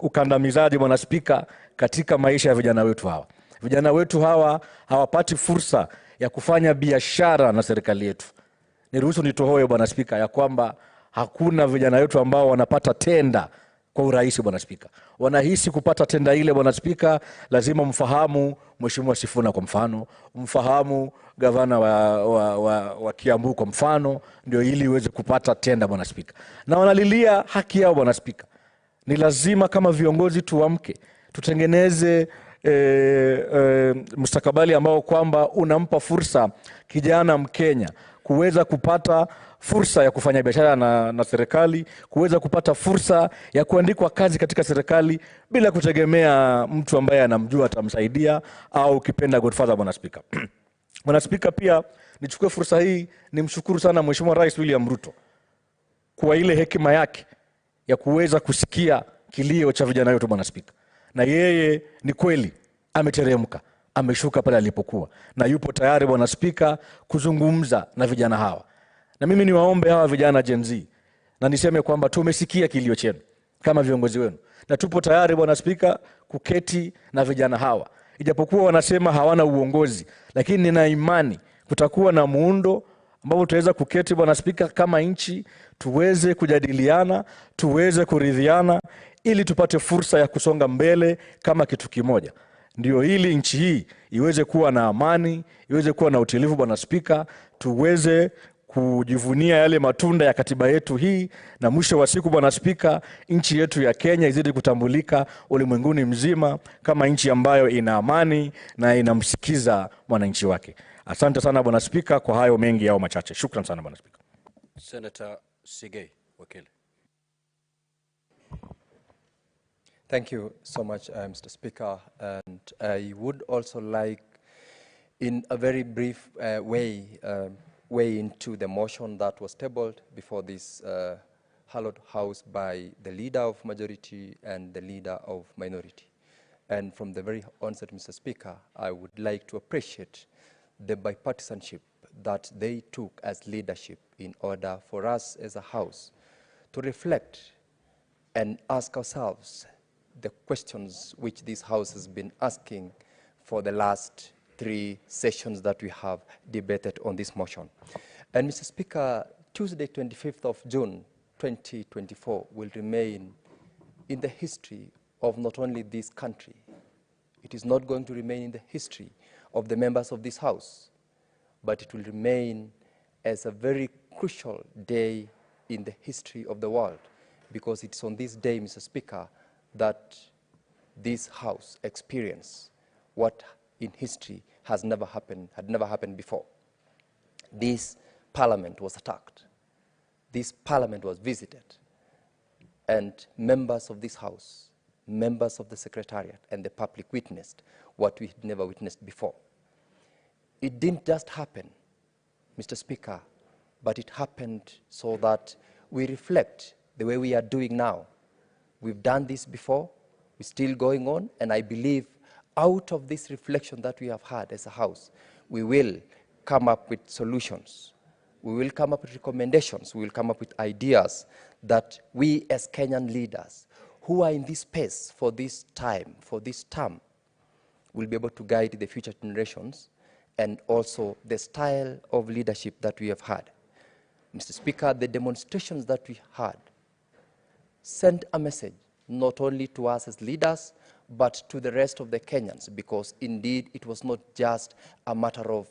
[SPEAKER 7] ukandamizaji Bwana Spika katika maisha ya vijana wetu hawa. Vijana wetu hawa hawapati fursa ya kufanya biashara na serikali yetu. Niruhusu nitohoe Bwana Spika ya kwamba hakuna vijana wetu ambao wanapata tenda kwa urahisi Bwana Spika. Wanahisi kupata tenda ile Bwana Spika, lazima mfahamu Mheshimiwa Sifuna kwa mfano, mfahamu gavana wa Kiambu kwa mfano, ndio ili uweze kupata tenda Bwana Spika. Na wanalilia haki yao Bwana Spika. Ni lazima kama viongozi tuamke, tutengeneze mustakabali ambao kwamba unampa fursa kijana Mkenya kuweza kupata fursa ya kufanya biashara na serikali, kuweza kupata fursa ya kuandikwa kazi katika serikali bila kutegemea mtu ambaye anamjua atamsaidia au kipenda godfather Bwana Spika. Bwana Spika, pia nichukue fursa hii nimshukuru sana Mheshimiwa Rais William Ruto kwa ile hekima yake ya kuweza kusikia kilio cha vijana wetu Bwana Spika. Na yeye ni kweli ameteremka, ameshuka pale alipokuwa, na yupo tayari Bwana Spika kuzungumza na vijana hawa. Na mimi niwaombe hawa vijana Genz, na niseme kwamba tumesikia kilio chenu kama viongozi wenu, na tupo tayari Bwana Spika kuketi na vijana hawa. Ijapokuwa wanasema hawana uongozi, lakini nina imani kutakuwa na muundo ambao tutaweza kuketi Bwana Spika kama nchi, tuweze kujadiliana, tuweze kuridhiana ili tupate fursa ya kusonga mbele kama kitu kimoja. Ndio ili nchi hii iweze kuwa na amani, iweze kuwa na utulivu Bwana Spika, tuweze kujivunia yale matunda ya katiba yetu hii, na mwisho wa siku Bwana Spika, nchi yetu ya Kenya izidi kutambulika ulimwenguni mzima kama nchi ambayo ina amani na inamsikiza mwananchi wake. Asante sana Bwana Spika kwa hayo mengi yao machache. Shukran sana Bwana Spika.
[SPEAKER 3] Senator Sigei. Wakili.
[SPEAKER 8] Thank you so much, Mr. Speaker. And I would also like, in a very brief way into the motion that was tabled before this hallowed house by the leader of majority and the leader of minority. And from the very onset, Mr. Speaker, I would like to appreciate the bipartisanship that they took as leadership in order for us as a house to reflect and ask ourselves the questions which this house has been asking for the last 3 sessions that we have debated on this motion. And Mr. Speaker, Tuesday, 25th of June, 2024 will remain in the history of not only this country, it is not going to remain in the history of the members of this house, but it will remain as a very crucial day in the history of the world, because it's on this day, Mr. Speaker, that this house experienced what in history had never happened before. This parliament was attacked. This parliament was visited. And members of this house, members of the secretariat and the public witnessed what we had never witnessed before. It didn't just happen, Mr. Speaker, but it happened so that we reflect the way we are doing now. We've done this before, we're still going on, and I believe out of this reflection that we have had as a house, we will come up with solutions. We will come up with recommendations. We will come up with ideas that we as Kenyan leaders who are in this space for this time, for this term, will be able to guide the future generations and also the style of leadership that we have had. Mr. Speaker, the demonstrations that we had sent a message not only to us as leaders, but to the rest of the Kenyans, because indeed it was not just a matter of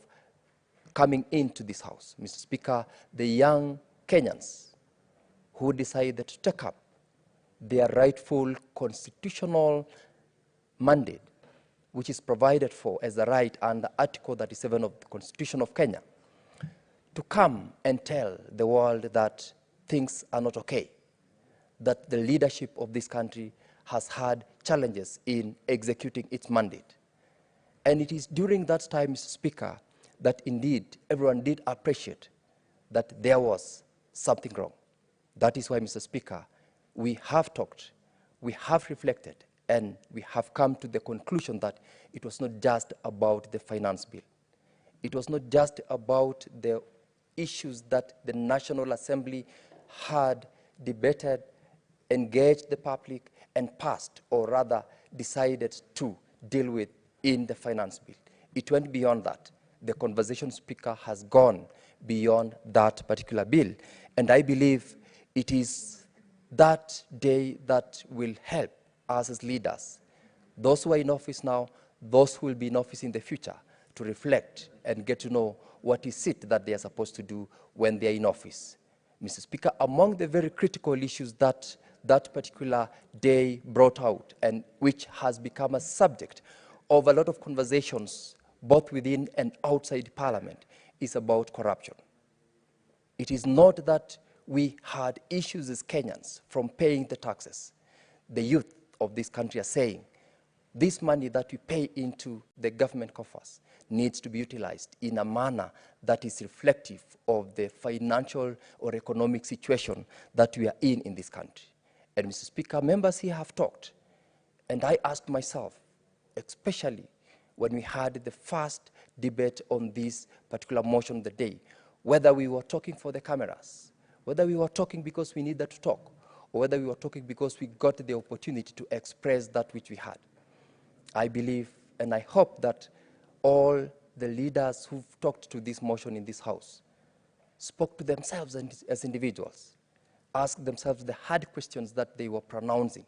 [SPEAKER 8] coming into this house. Mr. Speaker, the young Kenyans who decided to take up their rightful constitutional mandate, which is provided for as a right under Article 37 of the Constitution of Kenya, to come and tell the world that things are not okay, that the leadership of this country has had challenges in executing its mandate. And it is during that time, Mr. Speaker, that indeed everyone did appreciate that there was something wrong. That is why, Mr. Speaker, we have talked, we have reflected, and we have come to the conclusion that it was not just about the finance bill. It was not just about the issues that the National Assembly had debated, engaged the public, and passed, or rather decided to deal with in the finance bill. It went beyond that. The conversation, Speaker, has gone beyond that particular bill. And I believe it is that day that will help us as leaders, those who are in office now, those who will be in office in the future, to reflect and get to know what is it that they are supposed to do when they are in office. Mr. Speaker, among the very critical issues that that particular day brought out, and which has become a subject of a lot of conversations both within and outside Parliament, is about corruption. It is not that we had issues as Kenyans from paying the taxes. The youth of this country are saying, this money that we pay into the government coffers needs to be utilized in a manner that is reflective of the financial or economic situation that we are in this country. And Mr. Speaker, members here have talked, and I asked myself, especially when we had the first debate on this particular motion of the day, whether we were talking for the cameras, whether we were talking because we needed to talk, or whether we were talking because we got the opportunity to express that which we had. I believe and I hope that all the leaders who've talked to this motion in this house spoke to themselves as individuals, asked themselves the hard questions that they were pronouncing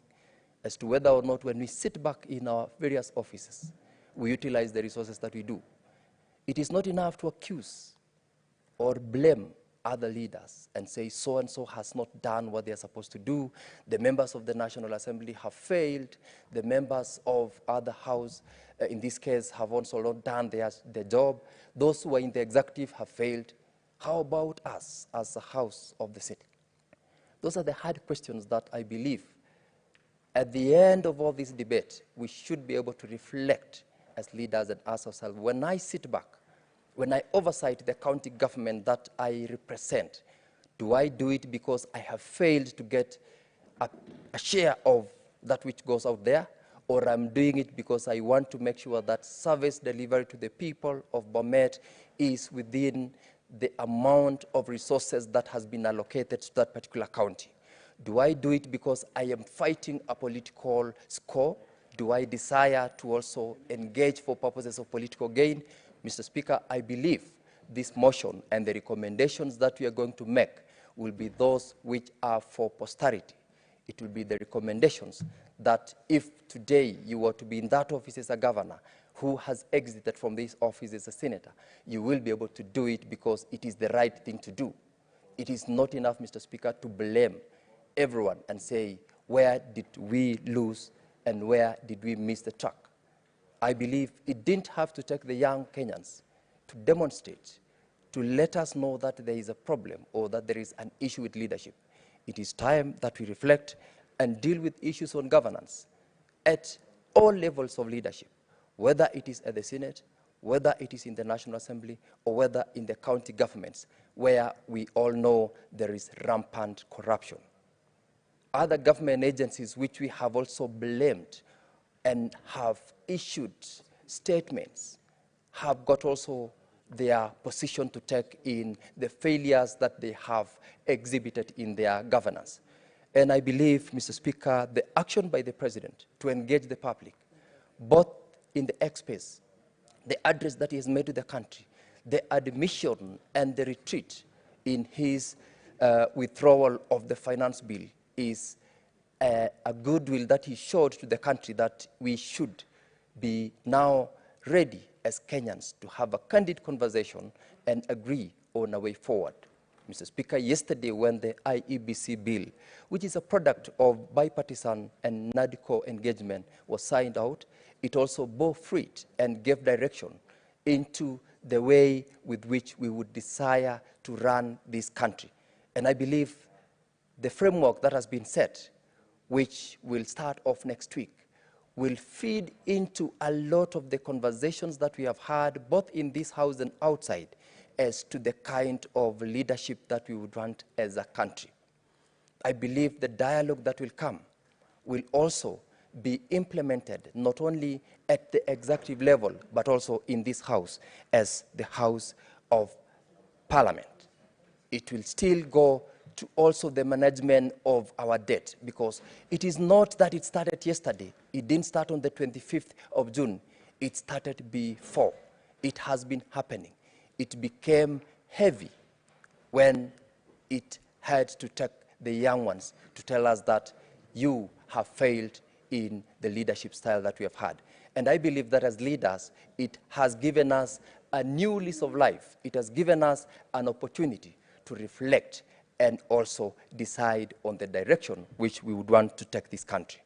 [SPEAKER 8] as to whether or not when we sit back in our various offices, we utilize the resources that we do. It is not enough to accuse or blame other leaders and say so-and-so has not done what they are supposed to do. The members of the National Assembly have failed. The members of other house, in this case, have also not done their job. Those who are in the executive have failed. How about us as a house of the city? Those are the hard questions that I believe at the end of all this debate, we should be able to reflect as leaders and ask ourselves, when I sit back, when I oversight the county government that I represent, do I do it because I have failed to get a share of that which goes out there, or I'm doing it because I want to make sure that service delivery to the people of Bomet is within the amount of resources that has been allocated to that particular county? Do I do it because I am fighting a political score? Do I desire to also engage for purposes of political gain? Mr. Speaker, I believe this motion and the recommendations that we are going to make will be those which are for posterity. It will be the recommendations that if today you were to be in that office as a governor who has exited from this office as a senator, you will be able to do it because it is the right thing to do. It is not enough, Mr. Speaker, to blame everyone and say, where did we lose and where did we miss the track? I believe it didn't have to take the young Kenyans to demonstrate, to let us know that there is a problem or that there is an issue with leadership. It is time that we reflect and deal with issues on governance at all levels of leadership, whether it is at the Senate, whether it is in the National Assembly, or whether in the county governments, where we all know there is rampant corruption. Other government agencies which we have also blamed and have issued statements have got also their position to take in the failures that they have exhibited in their governance. And I believe, Mr. Speaker, the action by the President to engage the public, both in the X-Space, the address that he has made to the country, the admission and the retreat in his withdrawal of the finance bill, is a goodwill that he showed to the country that we should be now ready as Kenyans to have a candid conversation and agree on a way forward. Mr. Speaker, yesterday when the IEBC bill, which is a product of bipartisan and NADCO engagement, was signed out, it also bore fruit and gave direction into the way with which we would desire to run this country. And I believe the framework that has been set, which will start off next week, will feed into a lot of the conversations that we have had, both in this house and outside, as to the kind of leadership that we would want as a country. I believe the dialogue that will come will also be implemented not only at the executive level, but also in this house as the House of Parliament. It will still go to also the management of our debt, because it is not that it started yesterday. It didn't start on the 25th of June. It started before. It has been happening. It became heavy when it had to take the young ones to tell us that you have failed in the leadership style that we have had. And I believe that as leaders, it has given us a new lease of life. It has given us an opportunity to reflect and also decide on the direction which we would want to take this country.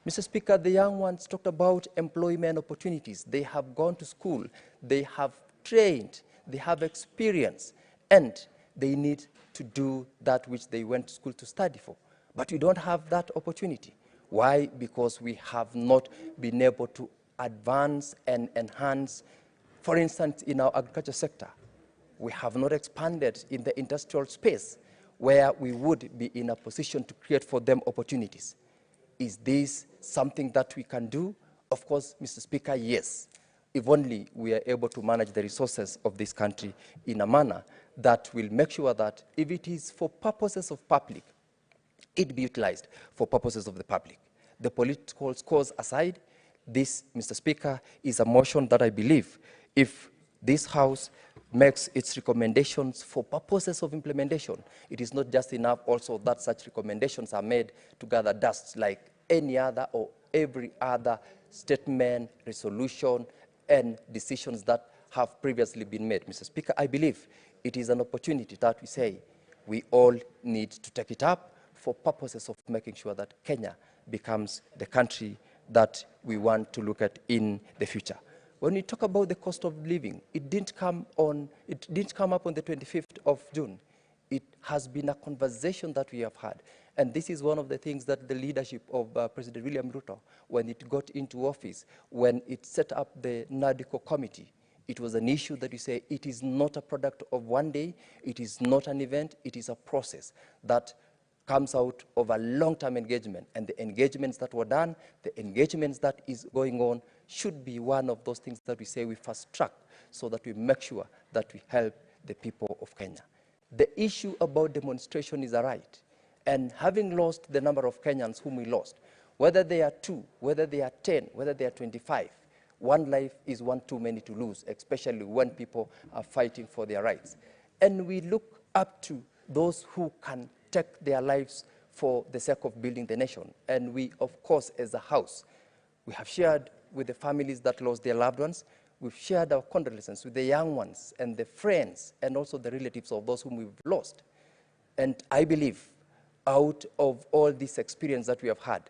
[SPEAKER 8] Mr. Speaker, the young ones talked about employment opportunities. They have gone to school, they have trained, they have experience, and they need to do that which they went to school to study for. But we don't have that opportunity. Why? Because we have not been able to advance and enhance, for instance, in our agriculture sector. We have not expanded in the industrial space where we would be in a position to create for them opportunities. Is this something that we can do? Of course, Mr. Speaker, yes. If only we are able to manage the resources of this country in a manner that will make sure that if it is for purposes of public, it be utilized for purposes of the public. The political scores aside, this, Mr. Speaker, is a motion that I believe, if this House makes its recommendations for purposes of implementation, it is not just enough also that such recommendations are made to gather dust like any other or every other statement, resolution, and decisions that have previously been made. Mr. Speaker, I believe it is an opportunity that we say we all need to take it up for purposes of making sure that Kenya becomes the country that we want to look at in the future. When we talk about the cost of living, it didn't come up on the 25th of June. It has been a conversation that we have had. And this is one of the things that the leadership of President William Ruto, when it got into office, when it set up the NADCO committee, it was an issue that we say it is not a product of one day, it is not an event, it is a process that comes out of a long-term engagement. And the engagements that were done, the engagements that is going on, should be one of those things that we say we fast track so that we make sure that we help the people of Kenya. The issue about demonstration is a right. And having lost the number of Kenyans whom we lost, whether they are 2, whether they are 10, whether they are 25, one life is one too many to lose, especially when people are fighting for their rights. And we look up to those who can take their lives for the sake of building the nation. And we, of course, as a house, we have shared with the families that lost their loved ones. We've shared our condolences with the young ones and the friends and also the relatives of those whom we've lost. And I believe out of all this experience that we have had,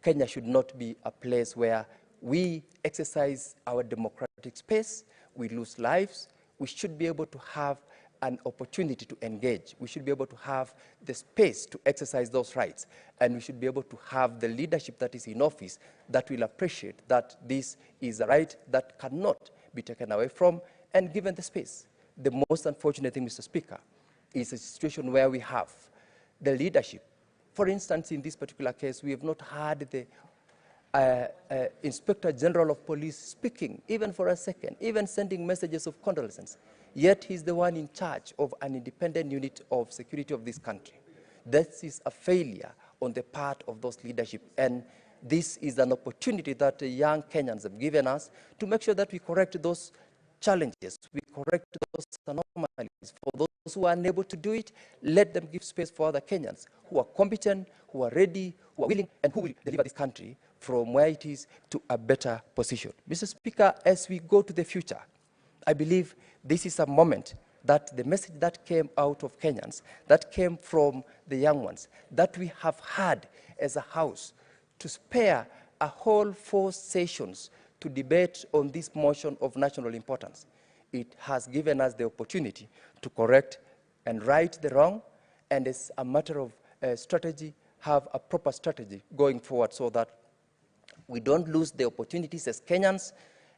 [SPEAKER 8] Kenya should not be a place where we exercise our democratic space, we lose lives. We should be able to have an opportunity to engage. We should be able to have the space to exercise those rights. And we should be able to have the leadership that is in office that will appreciate that this is a right that cannot be taken away from and given the space. The most unfortunate thing, Mr. Speaker, is a situation where we have the leadership. For instance, in this particular case, we have not had the Inspector General of Police speaking, even for a second, even sending messages of condolences. Yet he's the one in charge of an independent unit of security of this country. This is a failure on the part of those leadership. And this is an opportunity that the young Kenyans have given us to make sure that we correct those challenges, we correct those anomalies. For those who are unable to do it, let them give space for other Kenyans who are competent, who are ready, who are willing, and who will deliver this country from where it is to a better position. Mr. Speaker, as we go to the future, I believe this is a moment that the message that came out of Kenyans, that came from the young ones, that we have had as a house to spare a whole 4 sessions to debate on this motion of national importance. It has given us the opportunity to correct and right the wrong, and as a matter of strategy, have a proper strategy going forward so that we don't lose the opportunities as Kenyans,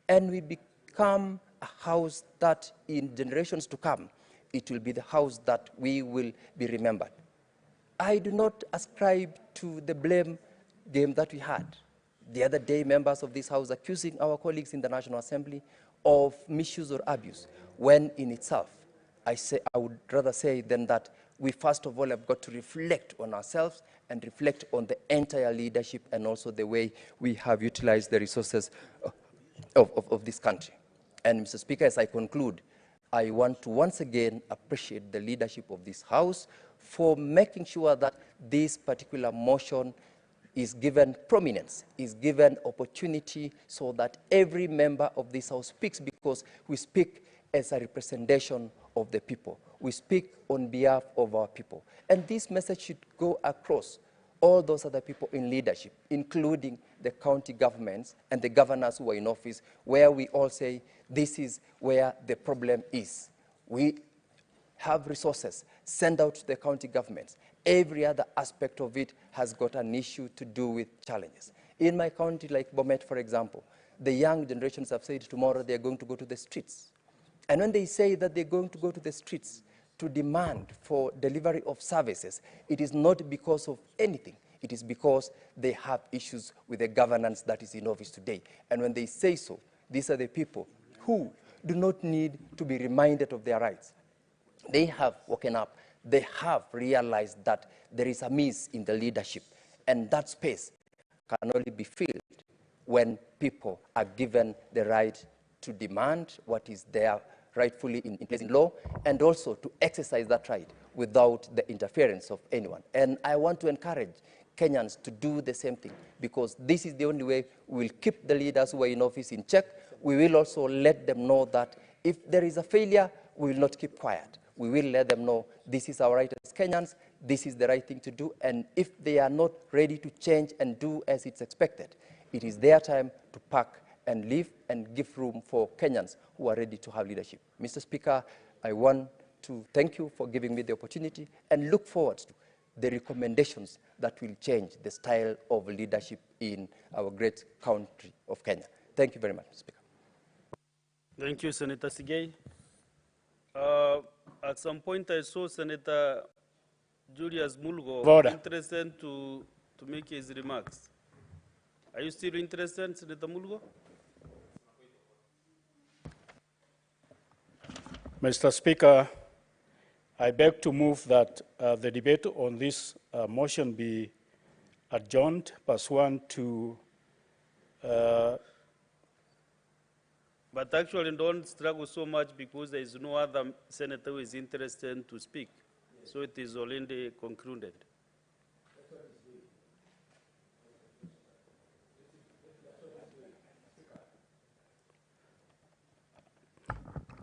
[SPEAKER 8] and we become a house that in generations to come, it will be the house that we will be remembered. I do not ascribe to the blame game that we had. The other day, members of this house accusing our colleagues in the National Assembly of misuse or abuse, when in itself, I would rather say than that we first of all have got to reflect on ourselves and reflect on the entire leadership and also the way we have utilized the resources of this country. And Mr. Speaker, as I conclude, I want to once again appreciate the leadership of this House for making sure that this particular motion is given prominence, is given opportunity so that every member of this House speaks, because we speak as a representation of the people. We speak on behalf of our people. And this message should go across all those other people in leadership, including the county governments and the governors who are in office, where we all say this is where the problem is. We have resources, send out to the county governments. Every other aspect of it has got an issue to do with challenges. In my county, like Bomet, for example, the young generations have said tomorrow they're going to go to the streets. And when they say that they're going to go to the streets to demand for delivery of services, it is not because of anything. It is because they have issues with the governance that is in office today. And when they say so, these are the people who do not need to be reminded of their rights. They have woken up. They have realized that there is a miss in the leadership. And that space can only be filled when people are given the right to demand what is there rightfully in place in law, and also to exercise that right without the interference of anyone. And I want to encourage Kenyans to do the same thing, because this is the only way we will keep the leaders who are in office in check. We will also let them know that if there is a failure, we will not keep quiet. We will let them know this is our right as Kenyans, this is the right thing to do, and if they are not ready to change and do as it's expected, it is their time to pack and leave and give room for Kenyans who are ready to have leadership. Mr. Speaker, I want to thank you for giving me the opportunity and look forward to the recommendations that will change the style of leadership in our great country of Kenya. Thank you very much, Mr. Speaker.
[SPEAKER 1] Thank you, Senator Sigei. At some point, I saw Senator Julius Mulgo interested to make his remarks. Are you still interested, Senator Mulgo?
[SPEAKER 9] Mr. Speaker, I beg to move that the debate on this motion be adjourned pursuant to.
[SPEAKER 1] But actually, don't struggle so much because there is no other senator who is interested to speak. So it is already concluded.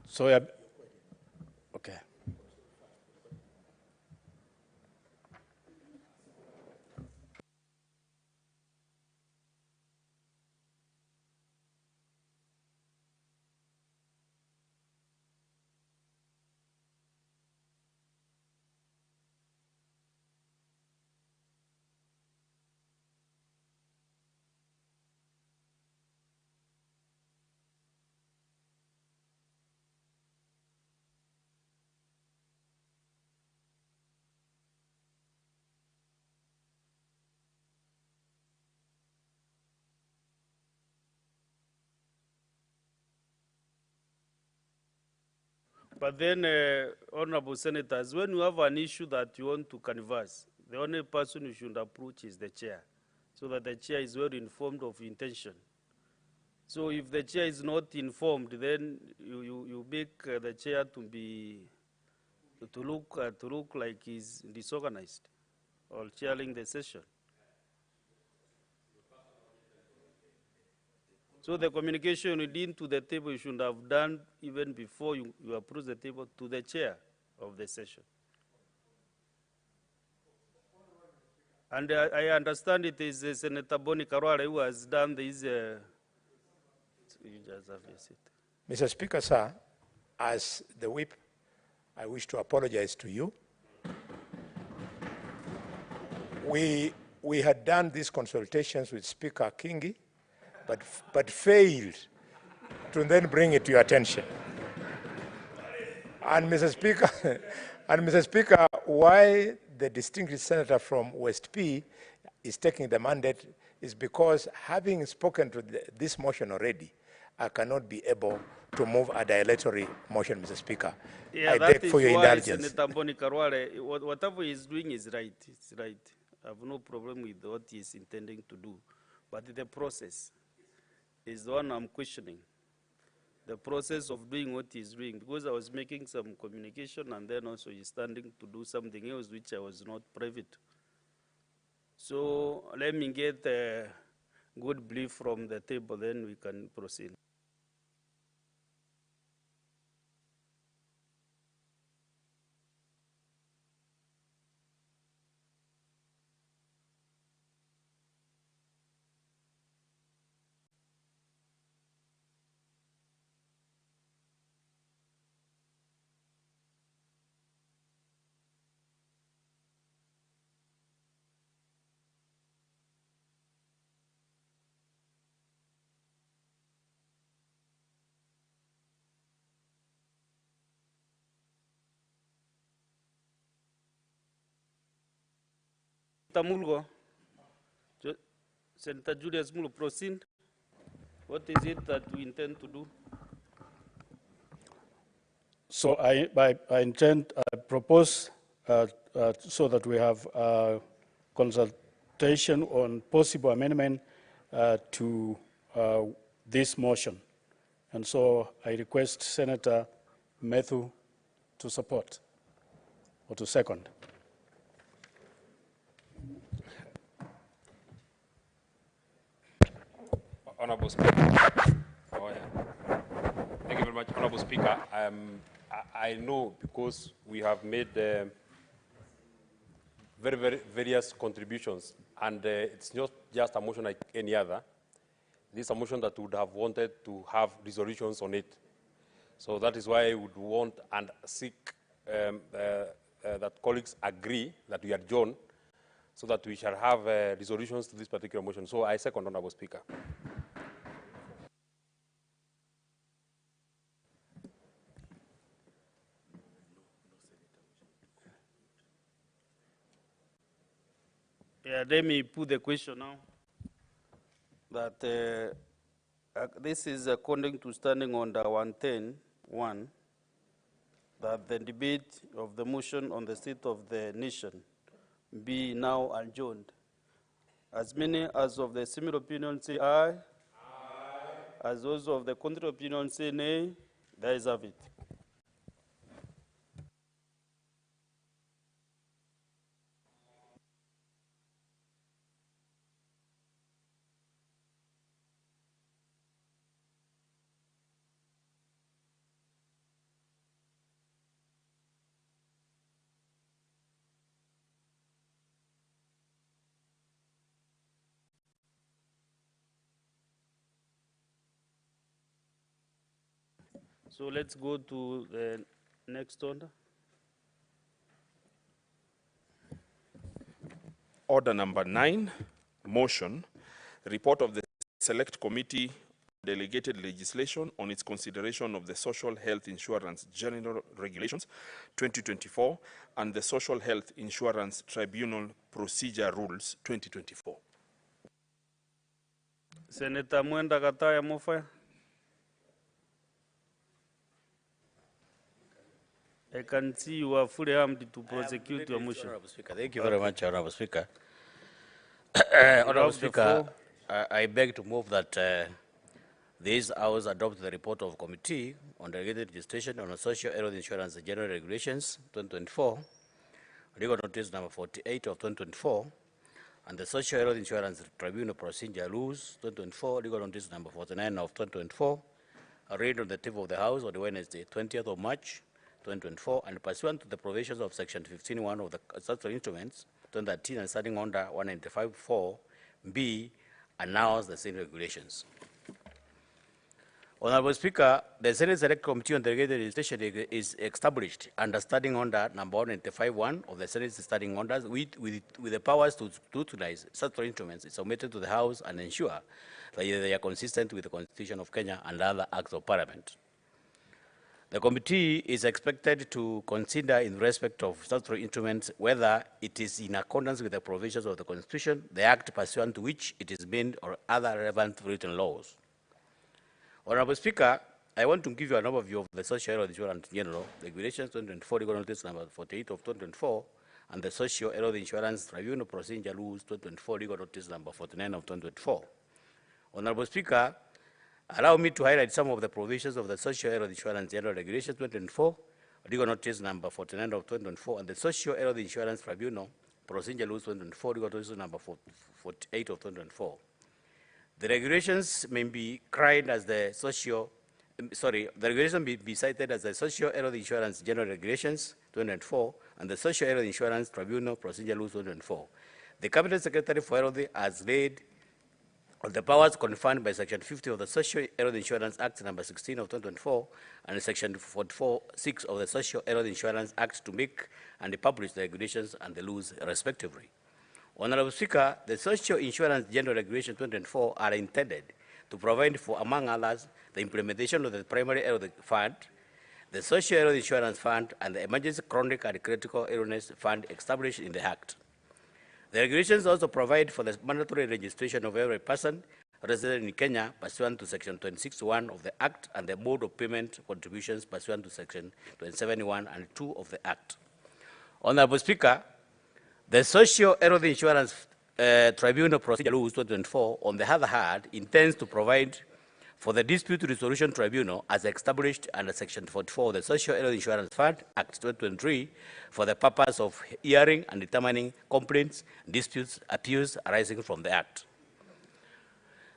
[SPEAKER 9] So, okay.
[SPEAKER 1] But then, Honorable Senators, when you have an issue that you want to canvass, the only person you should approach is the chair, so that the chair is well informed of intention. So if the chair is not informed, then you make the chair to look like he's disorganized or chairing the session. So the communication you lead to the table you should have done even before you approach the table to the chair of the session. And I understand it is Senator Boni Karwale who has done this. You just have your seat.
[SPEAKER 10] Mr. Speaker, sir, as the whip, I wish to apologize to you. We had done these consultations with Speaker Kingi, but failed to then bring it to your attention. And Mr. Speaker, why the distinguished senator from West P is taking the mandate is because, having spoken to this motion already, I cannot be able to move a dilatory motion, Mr. Speaker.
[SPEAKER 1] Yeah,
[SPEAKER 10] I
[SPEAKER 1] that
[SPEAKER 10] beg for your
[SPEAKER 1] is why
[SPEAKER 10] indulgence.
[SPEAKER 1] Senator Boni Karwale, whatever he's doing is right. It's right. I have no problem with what he's intending to do. But the process is the one I'm questioning. The process of doing what he's doing, because I was making some communication and then also he's standing to do something else which I was not privy to. So let me get a good brief from the table, then we can proceed. Mulgo, Senator Julius Mulgo, proceed. What is it that we intend to do?
[SPEAKER 9] So I propose so that we have consultation on possible amendment to this motion. And so I request Senator Methu to support or to second.
[SPEAKER 11] Honorable Speaker. Oh, yeah. Thank you very much, Honorable Speaker. I know because we have made various contributions, and it's not just a motion like any other. This is a motion that would have wanted to have resolutions on it. So that is why I would want and seek that colleagues agree that we adjourn so that we shall have resolutions to this particular motion. So I second, Honorable Speaker.
[SPEAKER 1] Yeah, let me put the question now. That this is according to Standing Order 110.1, that the debate of the motion on the state of the nation be now adjourned. As many as of the similar opinion say aye. Aye. As those of the contrary opinion say nay, the ayes have it. So let's go to the next order.
[SPEAKER 12] Order number 9, motion, report of the Select Committee on Delegated Legislation on its consideration of the Social Health Insurance General Regulations 2024 and the Social Health Insurance Tribunal Procedure Rules 2024.
[SPEAKER 1] Senator Mwenda Kataya Mofaya. I can see you are fully armed to prosecute your motion.
[SPEAKER 13] Thank you very much, Honorable Speaker. Honorable Speaker, I beg to move that this House adopt the report of Committee on Delegated Legislation on Social Health Insurance General Regulations 2024, Legal Notice number 48 of 2024, and the Social Health Insurance Tribunal Procedure Rules 2024, Legal Notice number 49 of 2024, read on the table of the House on Wednesday, 20th of March, 2024, and pursuant to the provisions of Section 15.1 of the Statutory Instruments 2013 and Standing Order 195.4b, announce the same regulations. Honorable Speaker, the Senate Select Committee on Delegated Legislation is established under Standing Order number 195.1 of the Senate Standing Orders with the powers to utilize statutory instruments submitted to the House and ensure that they are consistent with the Constitution of Kenya and other acts of Parliament. The committee is expected to consider in respect of statutory instruments whether it is in accordance with the provisions of the Constitution, the Act pursuant to which it is made, or other relevant written laws. Honorable Speaker, I want to give you an overview of the Social Health Insurance General Regulations 2024, Legal Notice number 48 of 2024, and the Social Health Insurance Tribunal Procedure Rules 2024, Legal Notice number 49 of 2024. Honorable Speaker, allow me to highlight some of the provisions of the Social Health Insurance General Regulations 2024, Legal Notice number 49 of 2024, and the Social Health Insurance Tribunal Procedure Rules 2024, Legal Notice number 48 of 2024. The regulations may be cried as the regulation may be cited as the Social Health Insurance General Regulations 2004 and the Social Health Insurance Tribunal Procedure Rules 2004. The Cabinet Secretary for Health has laid on the powers conferred by Section 50 of the Social Health Insurance Act number 16 of 2024 and Section 44(6) of the Social Health Insurance Act to make and publish the regulations and the laws respectively. Honorable Speaker, the Social Insurance General Regulations 2024 are intended to provide for, among others, the implementation of the Primary Health Fund, the Social Health Insurance Fund, and the Emergency Chronic and Critical Illness Fund established in the Act. The regulations also provide for the mandatory registration of every person resident in Kenya pursuant to Section 26(1) of the Act and the mode of payment contributions pursuant to Section 27(1) and 2 of the Act. Honorable Speaker, the Social Health Insurance Tribunal Procedure Rules 2024, on the other hand, intends to provide for the Dispute Resolution Tribunal as established under Section 44 of the Social Health Insurance Fund, Act 2023, for the purpose of hearing and determining complaints, disputes, appeals arising from the Act.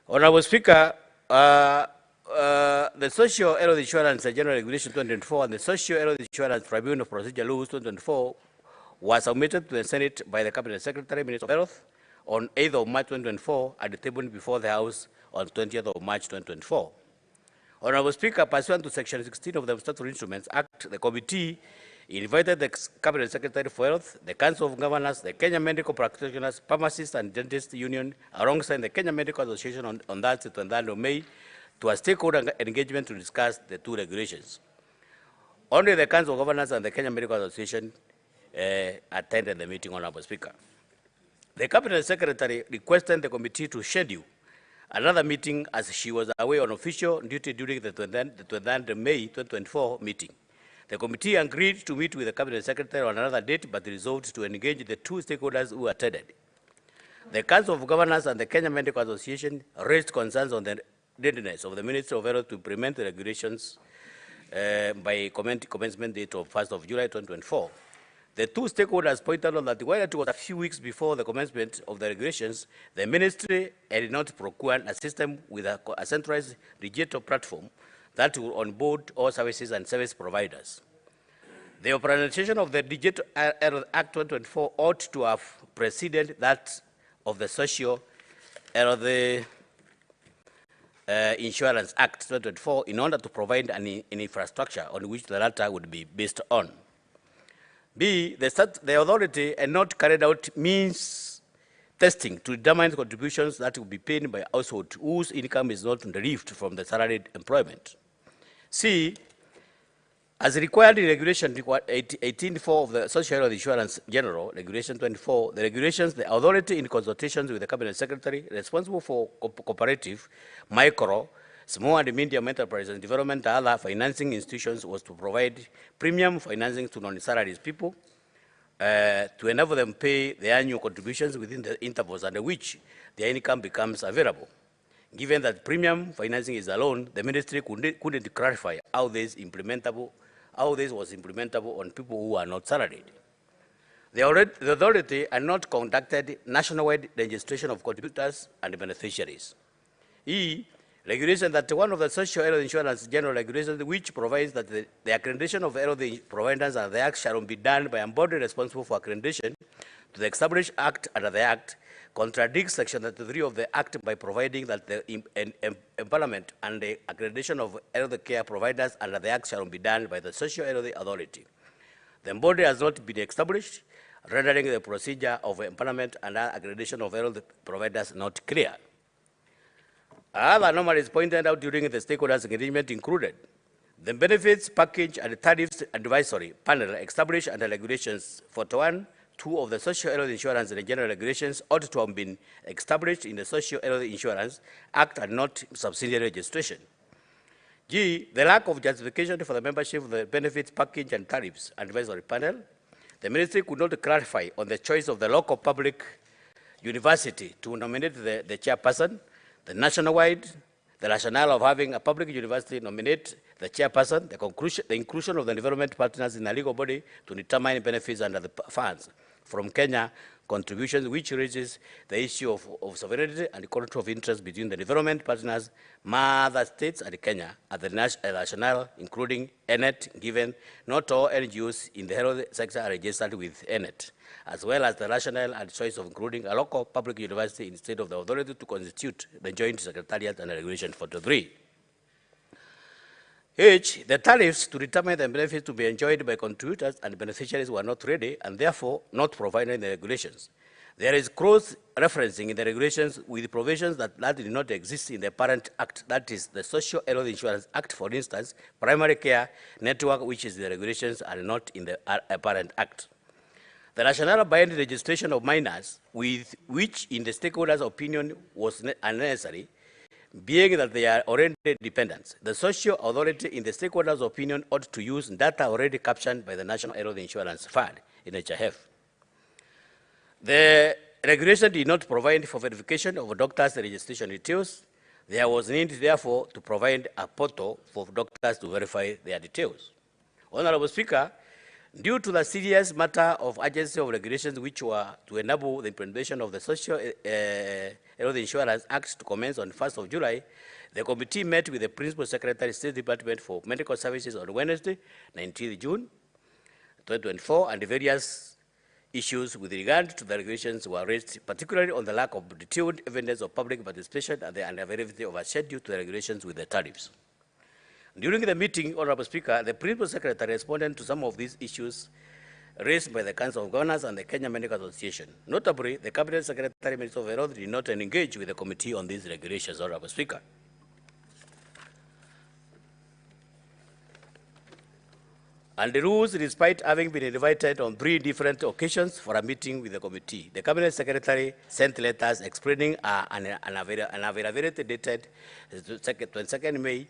[SPEAKER 13] Honorable Speaker, the Social Health Insurance General Regulation 2024 and the Social Health Insurance Tribunal Procedure Rules 2024 was submitted to the Senate by the Cabinet Secretary, Minister of Health, on 8th of March 2024 and tabled before the House on 20th of March 2024. Honorable Speaker, pursuant to Section 16 of the Statutory Instruments Act, the committee He invited the Cabinet Secretary for Health, the Council of Governors, the Kenya Medical Practitioners, Pharmacists and Dentists Union, alongside the Kenya Medical Association on that 23rd of May, to a stakeholder engagement to discuss the two regulations. Only the Council of Governors and the Kenya Medical Association attended the meeting, Honorable Speaker. The Cabinet Secretary requested the committee to schedule another meeting as she was away on official duty during the 23rd of May 2024 meeting. The committee agreed to meet with the Cabinet Secretary on another date, but resolved to engage the two stakeholders who attended. The Council of Governors and the Kenya Medical Association raised concerns on the readiness of the Ministry of Health to implement the regulations by commencement date of 1st of July 2024. The two stakeholders pointed out that while it was a few weeks before the commencement of the regulations, the ministry had not procured a system with a centralized digital platform that will onboard all services and service providers. The implementation of the Digital Act 2024 ought to have preceded that of the Social Health Insurance Act 2024 in order to provide an infrastructure on which the latter would be based on. B, the authority had not carried out means testing to determine contributions that will be paid by households whose income is not derived from the salaried employment. C, as required in Regulation 18.4 of the Social Health Insurance General, Regulation 24, the regulations, the authority in consultations with the Cabinet Secretary responsible for cooperative, micro, small and medium enterprises and development and other financing institutions was to provide premium financing to non-salaried people to enable them pay their annual contributions within the intervals under which their income becomes available. Given that premium financing is a loan, the ministry couldn't clarify how this was implementable on people who are not salaried. The authority had not conducted nationwide registration of contributors and beneficiaries. E, regulation that one of the Social Health Insurance General Regulations which provides that the accreditation of health providers and the Act shall be done by a body responsible for accreditation to the established Act under the Act contradicts Section 33 of the Act by providing that the empowerment and the accreditation of health care providers under the Act shall be done by the Social Health Authority. The body has not been established, rendering the procedure of empowerment and accreditation of health providers not clear. Other anomalies pointed out during the stakeholders' engagement included the benefits package and tariffs advisory panel established under regulations 41. 2 of the Social Health Insurance and General Regulations ought to have been established in the Social Health Insurance Act and not subsidiary registration. G, the lack of justification for the membership of the benefits package and tariffs advisory panel. The ministry could not clarify on the choice of the local public university to nominate the chairperson, the nationwide, the rationale of having a public university nominate the chairperson, the inclusion of the development partners in a legal body to determine benefits under the funds from Kenya contributions, which raises the issue of sovereignty and conflict of interest between the development partners, mother states, and Kenya, at the rationale, including ENET, given not all NGOs in the health sector are registered with ENET, as well as the rationale and choice of including a local public university instead of the authority to constitute the Joint Secretariat under Regulation 43. H, the tariffs to determine the benefits to be enjoyed by contributors and beneficiaries were not ready and therefore not provided in the regulations. There is cross-referencing in the regulations with provisions that did not exist in the parent act, that is the Social Health Insurance Act, for instance, primary care network, which is the regulations, are not in the parent act. The rationale behind the registration of minors, with which in the stakeholders' opinion was unnecessary, being that they are already dependents. The social authority in the stakeholders' opinion ought to use data already captured by the National Health Insurance Fund, NHIF. The regulation did not provide for verification of doctors' registration details. There was need, therefore, to provide a portal for doctors to verify their details. Honorable Speaker, due to the serious matter of urgency of regulations which were to enable the implementation of the Social Health Insurance Act to commence on 1st of July, the committee met with the Principal Secretary, State Department for Medical Services on Wednesday, 19th June 2024, and various issues with regard to the regulations were raised, particularly on the lack of detailed evidence of public participation and the unavailability of a schedule to the regulations with the tariffs. During the meeting, Honorable Speaker, the Principal Secretary responded to some of these issues raised by the Council of Governors and the Kenya Medical Association. Notably, the Cabinet Secretary, Minister of Health, did not engage with the committee on these regulations, Honorable Speaker. And the rules, despite having been invited on 3 different occasions for a meeting with the committee, the Cabinet Secretary sent letters explaining an availability dated 22nd May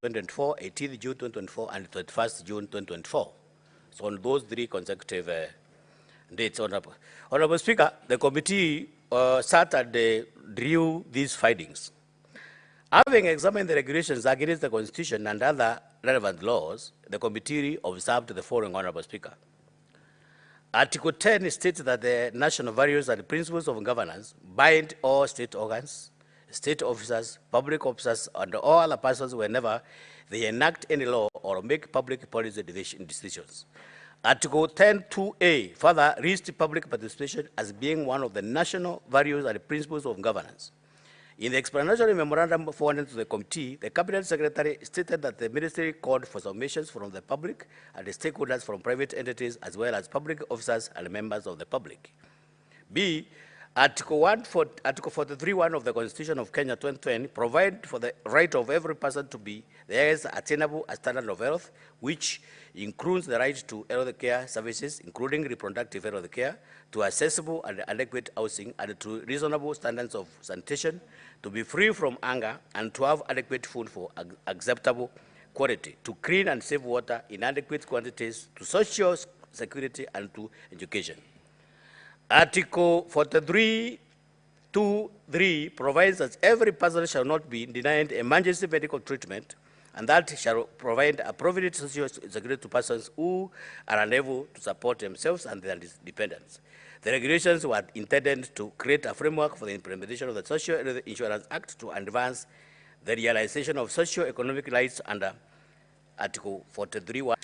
[SPEAKER 13] 2024, 18th June 2024, and 21st June 2024. So on those 3 consecutive dates, Honorable Speaker, the committee sat and drew these findings. Having examined the regulations against the Constitution and other relevant laws, the committee observed the following, Honorable Speaker. Article 10 states that the national values and principles of governance bind all state organs, state officers, public officers, and all other persons whenever they enact any law or make public policy decisions. Article 10(2)(a) further lists public participation as being one of the national values and principles of governance. In the explanatory memorandum forwarded to the committee, the Cabinet Secretary stated that the ministry called for submissions from the public and the stakeholders from private entities as well as public officers and members of the public. B. Article 43(1) of the Constitution of Kenya 2020 provides for the right of every person to be the highest attainable standard of health, which includes the right to health care services, including reproductive health care, to accessible and adequate housing, and to reasonable standards of sanitation, to be free from hunger, and to have adequate food for acceptable quality, to clean and safe water in adequate quantities, to social security, and to education. Article 43(2)(3) provides that every person shall not be denied emergency medical treatment, and that shall provide a provident social security to persons who are unable to support themselves and their dependents. The regulations were intended to create a framework for the implementation of the Social Insurance Act to advance the realization of socio-economic rights under Article 43(1).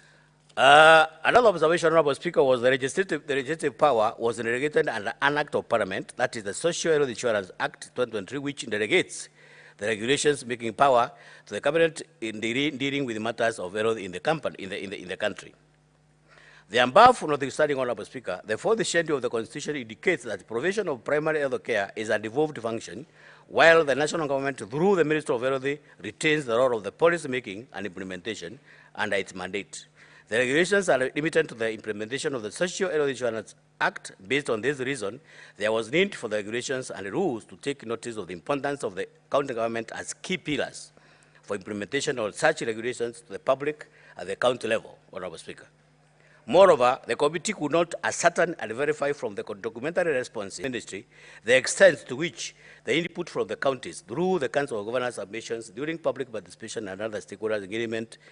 [SPEAKER 13] Another observation, Honorable Speaker, was the legislative power was delegated under an Act of Parliament, that is the Social Health Insurance Act 2023, which delegates the regulations making power to the Cabinet in dealing with matters of health in the country. The above, notwithstanding, Honorable Speaker, the 4th schedule of the Constitution indicates that provision of primary health care is a devolved function, while the national government, through the Ministry of Health, retains the role of the policy making and implementation under its mandate. The regulations are limited to the implementation of the Social Health Insurance Act. Based on this reason, there was need for the regulations and rules to take notice of the importance of the county government as key pillars for implementation of such regulations to the public at the county level, Honorable Speaker. Moreover, the committee could not ascertain and verify from the documentary response in the industry the extent to which the input from the counties through the Council of Governors submissions during public participation and other stakeholders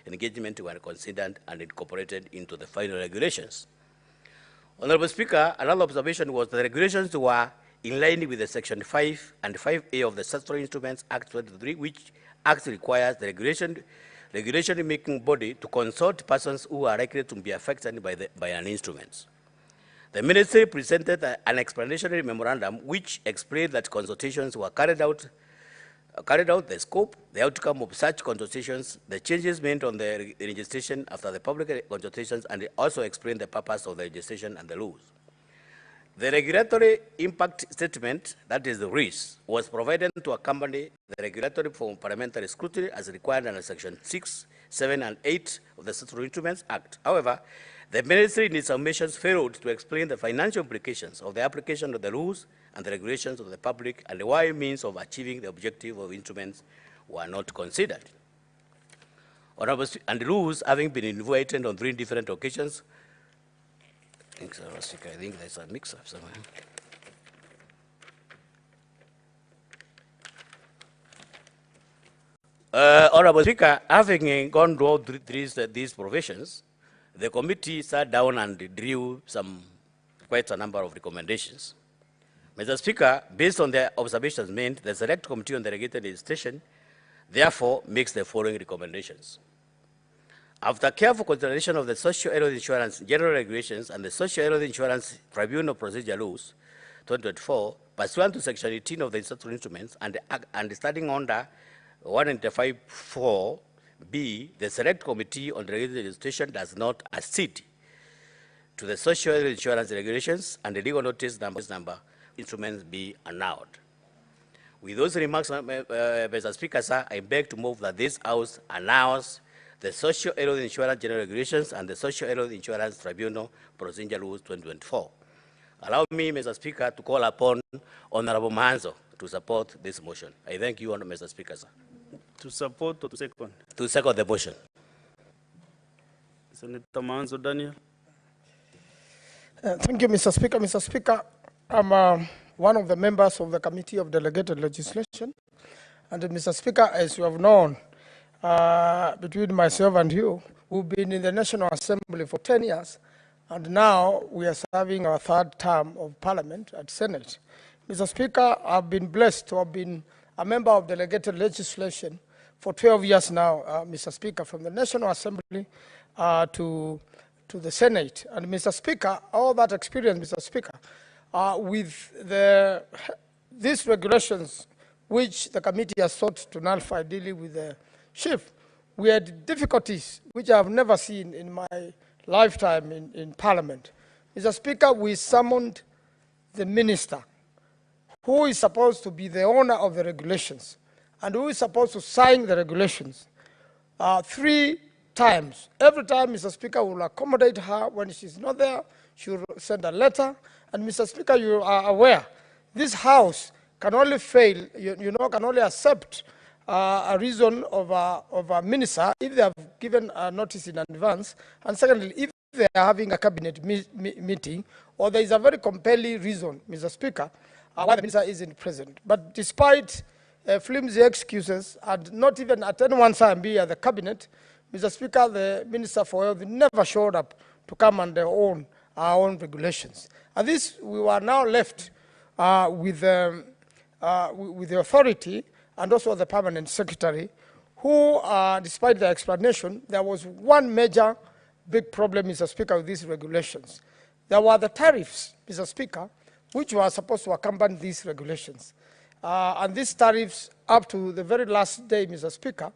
[SPEAKER 13] engagement were considered and incorporated into the final regulations. Honorable Speaker, another observation was that the regulations were in line with the Section 5 and 5A of the Statutory Instruments Act 23, which Act requires the regulation-making body to consult persons who are likely to be affected by an instrument. The ministry presented an explanatory memorandum which explained that consultations were carried out, the scope, the outcome of such consultations, the changes made on the registration after the public consultations, and also explained the purpose of the registration and the rules. The regulatory impact statement, that is the RIS, was provided to accompany the regulatory for parliamentary scrutiny as required under Section 6, 7, and 8 of the Statutory Instruments Act. However, the ministry in its submissions failed to explain the financial implications of the application of the rules and the regulations of the public and why means of achieving the objective of instruments were not considered. And the rules having been invited on 3 different occasions, I think there's a mix-up somewhere. Honorable Speaker, having gone through these provisions, the committee sat down and drew quite a number of recommendations. Mr. Speaker, based on the observations made, the Select Committee on Delegated Legislation therefore makes the following recommendations. After careful consideration of the Social Health Insurance General Regulations and the Social Health Insurance Tribunal Procedure Rules 2024, pursuant to Section 18 of the Statutory Instruments and starting under 195(4), B, the Select Committee on Delegated Legislation does not accede to the social insurance regulations, and the legal notice number instruments be annulled. With those remarks, Mr. Speaker, sir, I beg to move that this House announce the Social Health Insurance General Regulations and the Social Health Insurance Tribunal Procedure Rules 2024. Allow me, Mr. Speaker, to call upon Honorable Manzo to support this motion. I thank you, Mr. Speaker, sir.
[SPEAKER 1] To support or to second?
[SPEAKER 13] To second the motion.
[SPEAKER 1] Senator Manzo Daniel.
[SPEAKER 14] Thank you, Mr. Speaker. Mr. Speaker, I'm one of the members of the Committee of Delegated Legislation. And Mr. Speaker, as you have known, between myself and you, we've been in the National Assembly for 10 years, and now we are serving our third term of Parliament at Senate. Mr. Speaker, I've been blessed to have been a member of delegated legislation for 12 years now, Mr. Speaker, from the National Assembly to the Senate. And Mr. Speaker, all that experience, Mr. Speaker, with these regulations which the committee has sought to nullify dealing with the shift, we had difficulties which I have never seen in my lifetime in Parliament. Mr. Speaker, we summoned the minister who is supposed to be the owner of the regulations and who is supposed to sign the regulations 3 times. Every time, Mr. Speaker, will accommodate her. When she's not there, she will send a letter. And Mr. Speaker, you are aware, this House can only fail, can only accept a reason of a minister if they have given a notice in advance. And secondly, if they are having a cabinet meeting, or there is a very compelling reason, Mr. Speaker, why the minister isn't present. But despite flimsy excuses and not even at any one time be at the cabinet, Mr. Speaker, the Minister for Health never showed up to come and own our own regulations. And this, we were now left with the authority and also the permanent secretary, who, despite the explanation, there was one major big problem, Mr. Speaker, with these regulations. There were the tariffs, Mr. Speaker, which were supposed to accompany these regulations. And these tariffs, up to the very last day, Mr. Speaker,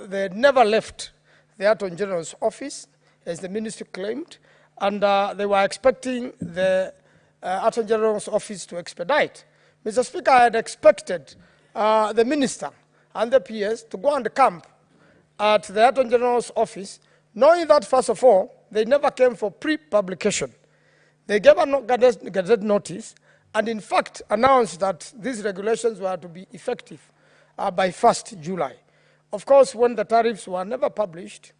[SPEAKER 14] they never left the Attorney General's office, as the ministry claimed, and they were expecting the Attorney General's office to expedite. Mr. Speaker, I had expected the minister and the PS to go and camp at the Attorney General's office, knowing that, first of all, they never came for pre-publication. They gave a gazette notice and, in fact, announced that these regulations were to be effective by 1st July. Of course, when the tariffs were never published,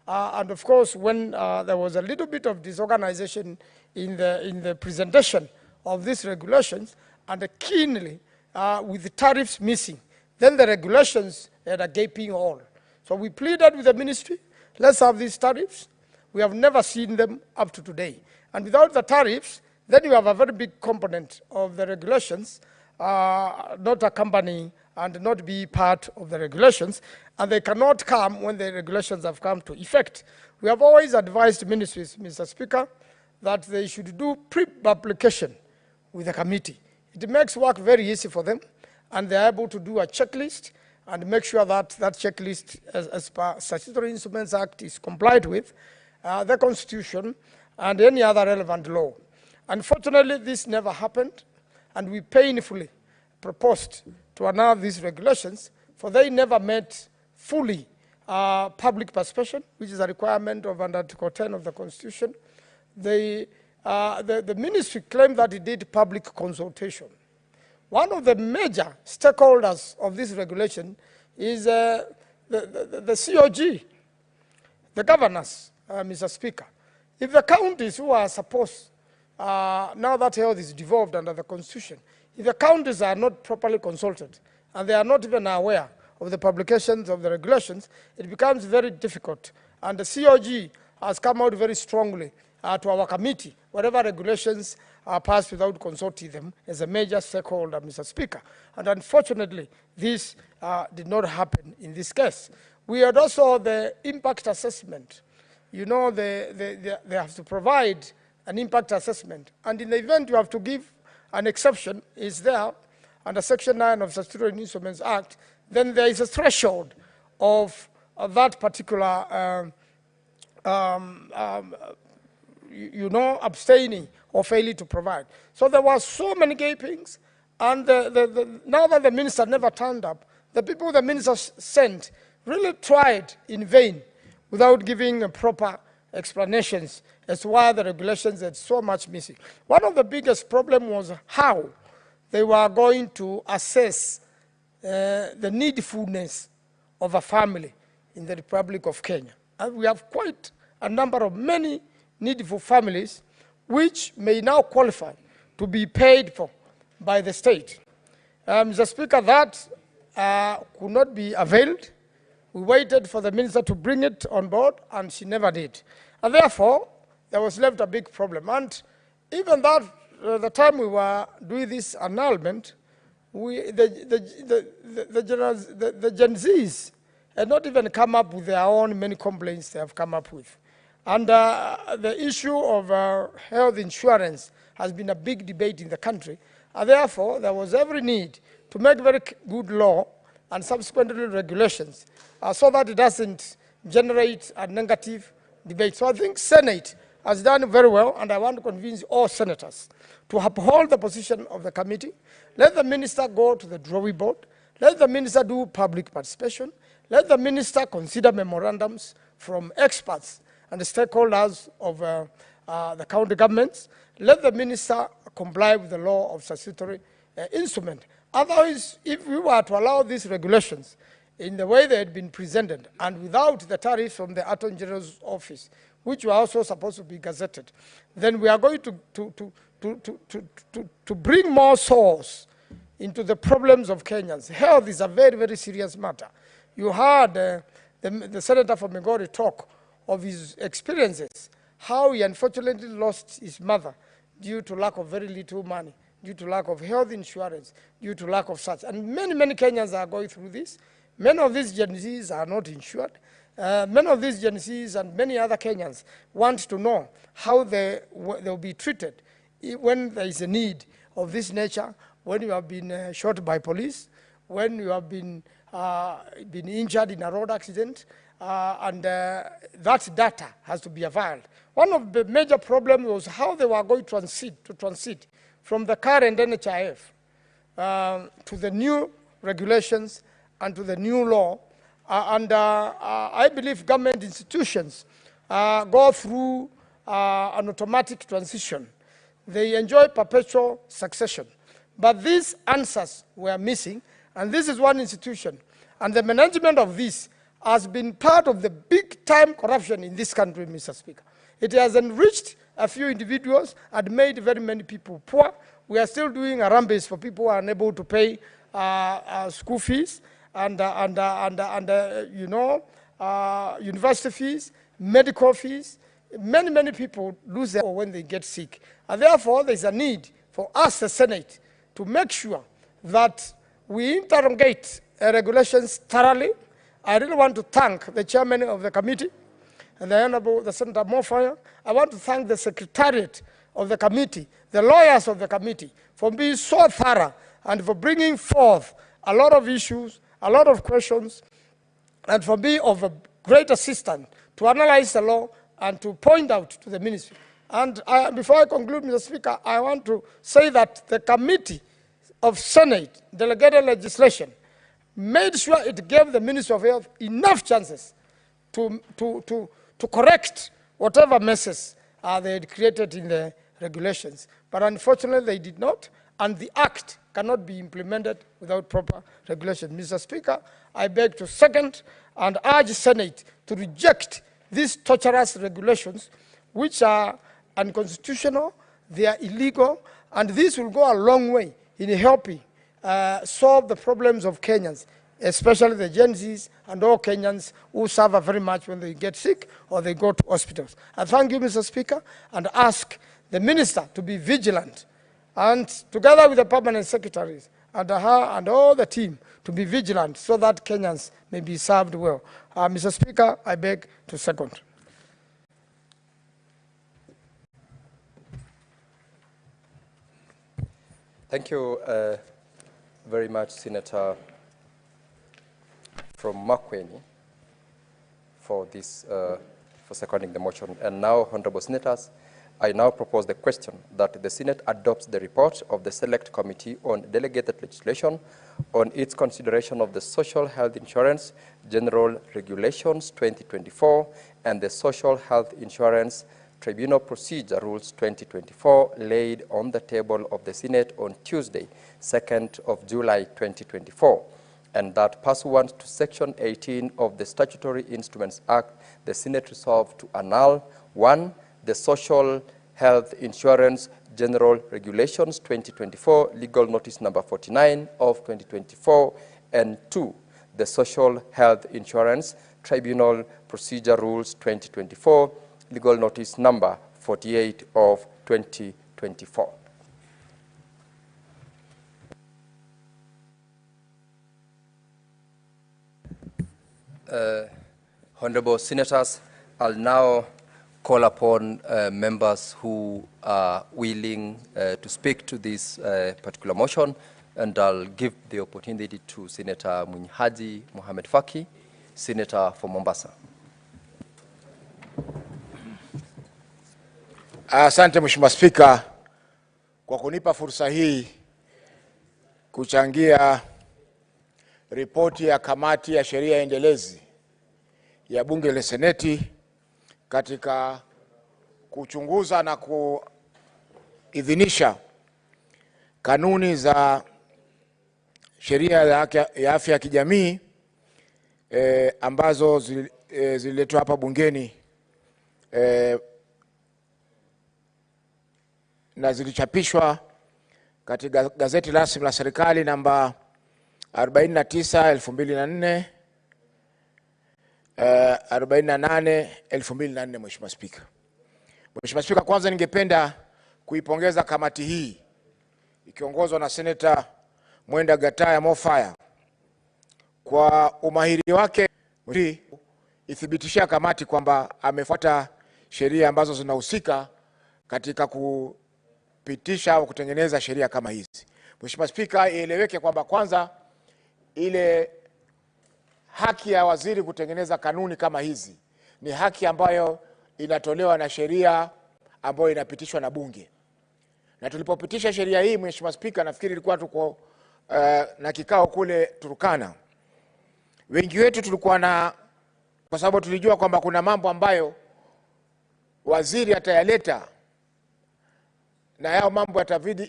[SPEAKER 14] and of course, when there was a little bit of disorganization in the presentation of these regulations, and keenly with the tariffs missing, then the regulations had a gaping hole. So we pleaded with the ministry, let's have these tariffs. We have never seen them up to today. And without the tariffs, then you have a very big component of the regulations not accompanying and not be part of the regulations, and they cannot come when the regulations have come to effect. We have always advised ministries, Mr. Speaker, that they should do pre-publication with the committee. It makes work very easy for them, and they're able to do a checklist and make sure that that checklist, as per Statutory Instruments Act, is complied with, the Constitution, and any other relevant law. Unfortunately, this never happened, and we painfully proposed to annul these regulations, for they never met fully public participation, which is a requirement of under Article 10 of the Constitution. The ministry claimed that it did public consultation. One of the major stakeholders of this regulation is the COG, the governors, Mr. Speaker. If the counties who are supposed, now that health is devolved under the Constitution, if the counties are not properly consulted and they are not even aware of the publications of the regulations, it becomes very difficult. And the COG has come out very strongly to our committee, whatever regulations are passed without consulting them as a major stakeholder, Mr. Speaker. And unfortunately, this did not happen in this case. We had also the impact assessment. You know, they have to provide an impact assessment. And in the event you have to give an exception, is there under Section 9 of the Statutory Instruments Act, then there is a threshold of that particular abstaining or failing to provide. So there were so many gapings, and now that the minister never turned up, the people the minister sent really tried in vain without giving proper explanations as to why the regulations had so much missing. One of the biggest problems was how they were going to assess the needfulness of a family in the Republic of Kenya. And we have quite a number of many needful families which may now qualify to be paid for by the state. Mr. Speaker, that could not be availed. We waited for the minister to bring it on board, and she never did. And therefore, there was left a big problem. And even that, the time we were doing this annulment, the Gen Zs had not even come up with their own many complaints they have come up with. And the issue of health insurance has been a big debate in the country. And therefore, there was every need to make very good law and subsequently regulations so that it doesn't generate a negative debate. So I think Senate has done very well, and I want to convince all senators to uphold the position of the committee. Let the minister go to the drawing board. Let the minister do public participation. Let the minister consider memorandums from experts and the stakeholders of the county governments. Let the minister comply with the law of statutory instrument. Otherwise, if we were to allow these regulations in the way they had been presented and without the tariffs from the Attorney General's office, which were also supposed to be gazetted, then we are going to bring more sores into the problems of Kenyans. Health is a very, very serious matter. You heard the senator from Migori talk of his experiences, how he unfortunately lost his mother due to lack of very little money, due to lack of health insurance, due to lack of such. And many, many Kenyans are going through this. Many of these Gen Zs are not insured. Many of these Gen Zs and many other Kenyans want to know how they'll be treated when there is a need of this nature, when you have been shot by police, when you have been injured in a road accident, and that data has to be availed. One of the major problems was how they were going to transit from the current NHIF to the new regulations and to the new law. I believe government institutions go through an automatic transition. They enjoy perpetual succession. But these answers were missing, and this is one institution. And the management of this has been part of the big-time corruption in this country, Mr. Speaker. It has enriched a few individuals and made very many people poor. We are still doing a rampage for people who are unable to pay school fees and university fees, medical fees. Many, many people lose their when they get sick. And therefore, there's a need for us, the Senate, to make sure that we interrogate regulations thoroughly. I really want to thank the chairman of the committee and the Honorable Senator Mofaya. I want to thank the secretariat of the committee, the lawyers of the committee, for being so thorough and for bringing forth a lot of issues, a lot of questions, and for being of a great assistance to analyze the law and to point out to the ministry. And before I conclude, Mr. Speaker, I want to say that the Committee of Senate Delegated Legislation made sure it gave the Ministry of Health enough chances to correct whatever messes they had created in the regulations. But unfortunately, they did not, and the Act cannot be implemented without proper regulation. Mr. Speaker, I beg to second and urge Senate to reject these torturous regulations, which are unconstitutional, they are illegal, and this will go a long way in helping solve the problems of Kenyans, especially the Gen Zs and all Kenyans who suffer very much when they get sick or they go to hospitals. I thank you, Mr. Speaker, and ask the Minister to be vigilant, and together with the permanent secretaries and her and all the team to be vigilant so that Kenyans may be served well. Mr. Speaker, I beg to second.
[SPEAKER 8] Thank you very much, Senator from Makueni. for this, for seconding the motion. And now, Honorable Senators, I now propose the question that the Senate adopts the report of the Select Committee on Delegated Legislation on its consideration of the Social Health Insurance General Regulations 2024 and the Social Health Insurance Tribunal Procedure Rules 2024 laid on the table of the Senate on Tuesday, 2nd of July 2024, and that pursuant to Section 18 of the Statutory Instruments Act, the Senate resolved to annul 1. The Social Health Insurance General Regulations 2024, legal notice number 49 of 2024, and 2. The Social Health Insurance Tribunal Procedure Rules 2024, legal notice number 48 of 2024. Honorable Senators, I'll now call upon members who are willing to speak to this particular motion, and I'll give the opportunity to Senator Munhaji Mohamed Faki, Senator for Mombasa.
[SPEAKER 10] Asante Mheshimiwa Spika kwa kunipa fursa hii kuchangia ripoti ya kamati ya sheria endelezi ya bunge la Seneti katika kuchunguza na kuidhinisha kanuni za sheria ya afya ya kijamii ambazo zililetwa hapa bungeni na zilichapishwa katika gazeti rasmi la serikali namba 49/2004 48/2004. Mheshimiwa Spika. Mheshimiwa Spika, kwanza ningependa kuipongeza kamati hii ikiongozwa na Senator Mwenda Gataya Mofaya kwa umahiri wake ithibitishia kamati kwamba amefuata sheria ambazo zinahusika katika kupitisha au kutengeneza sheria kama hizi. Mheshimiwa Spika, ieleweke kwamba kwanza ile haki ya waziri kutengeneza kanuni kama hizi ni haki ambayo inatolewa na sheria ambayo inapitishwa na bunge. Na tulipopitisha sheria hii, Mheshimiwa Spika, nafikiri ilikuwa tuko na kikao kule Turkana. Wengi wetu tulikuwa kwa sababu tulijua kwamba kuna mambo ambayo waziri atayaleta na yao mambo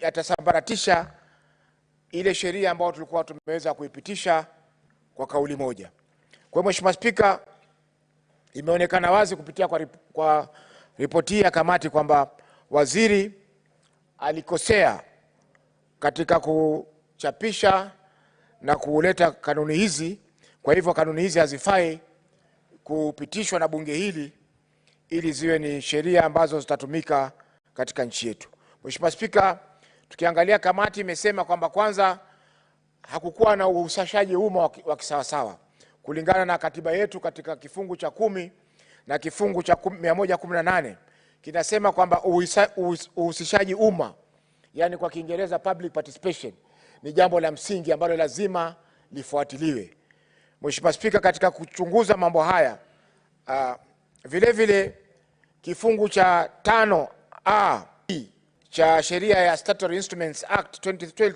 [SPEAKER 10] yatasambaratisha ile sheria ambayo tulikuwa tumeweza kuipitisha kwa kauli moja. Kwa Mheshimiwa Spika, imeonekana wazi kupitia kwa ripoti ya kamati kwamba waziri alikosea katika kuchapisha na kuleta kanuni hizi. Kwa hivyo kanuni hizi hazifai kupitishwa na bunge hili ili ziwe ni sheria ambazo zitatumika katika nchi yetu. Mheshimiwa Spika, tukiangalia kamati imesema kwamba kwanza hakukuwa na uhusishaji umma wa kisawasawa. Kulingana na katiba yetu katika kifungu cha 10 na kifungu cha 118 kinasema kwamba uhusishaji umma, yani kwa Kiingereza public participation, ni jambo la msingi ambalo lazima lifuatiliwe. Mheshimiwa Spika, katika kuchunguza mambo haya vile vile kifungu cha 5A cha sheria ya Statutory Instruments Act 2012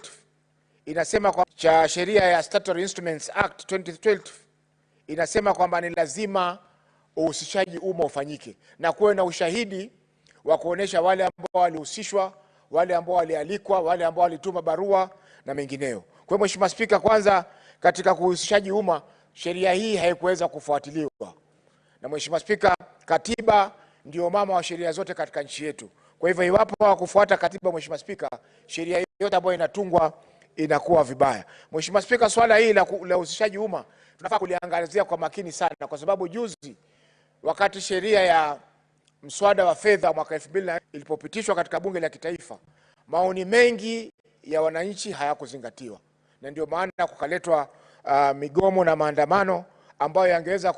[SPEAKER 10] inasema kwamba ni lazima uhusishaji umma ufanyike na kuwe na ushahidi wa kuonesha wale ambao walihusishwa, wale ambao walialikwa, wale ambao walituma barua na mengineo. Kwa Mheshimiwa Spika, kwanza katika kuhusishaji umma sheria hii haikuweza kufuatiliwa. Na Mheshimiwa Spika, katiba ndio mama wa sheria zote katika nchi yetu. Kwa hivyo iwapo hawakufuata katiba, Mheshimiwa Spika, sheria yote ambayo inatungwa inakuwa vibaya. Mheshimiwa Spika, swala hili la uhusishaji umma tunafaa kuliangazia kwa makini sana, kwa sababu juzi wakati sheria ya mswada wa fedha mwaka 2000 ilipopitishwa katika bunge la kitaifa, maoni mengi ya wananchi hayakuzingatiwa, na ndio maana kukaletwa migomo na maandamano ambayo yangeweza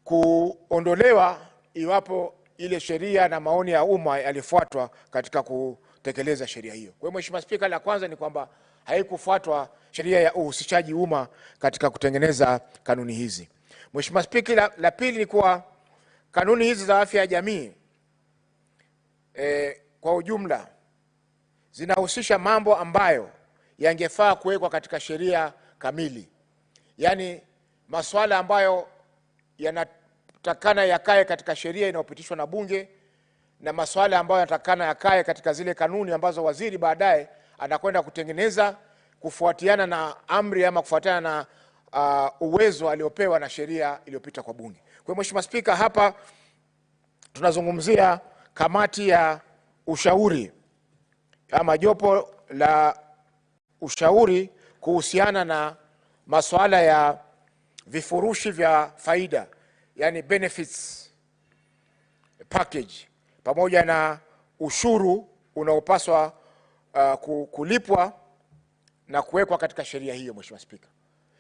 [SPEAKER 10] kuondolewa iwapo ile sheria na maoni ya umma yalifuatwa katika kutekeleza sheria hiyo. Kwa hiyo Mheshimiwa Spika, la kwanza ni kwamba haikufuatwa sheria ya uhusishaji umma katika kutengeneza kanuni hizi. Mheshimiwa Spika, la pili ni kuwa kanuni hizi za afya ya jamii kwa ujumla zinahusisha mambo ambayo yangefaa kuwekwa katika sheria kamili. Yaani masuala ambayo yanatakana yakae katika sheria inayopitishwa na bunge na masuala ambayo yanatakana yakae katika zile kanuni ambazo waziri baadaye anakwenda kutengeneza kufuatiana na amri ama kufuatiana na uwezo aliopewa na sheria iliyopita kwa bunge. Kwa hiyo Mheshimiwa Spika, hapa tunazungumzia kamati ya ushauri ama jopo la ushauri kuhusiana na masuala ya vifurushi vya faida, yani benefits package, pamoja na ushuru unaopaswa kulipwa na kuwekwa katika sheria hiyo. Mheshimiwa Spika,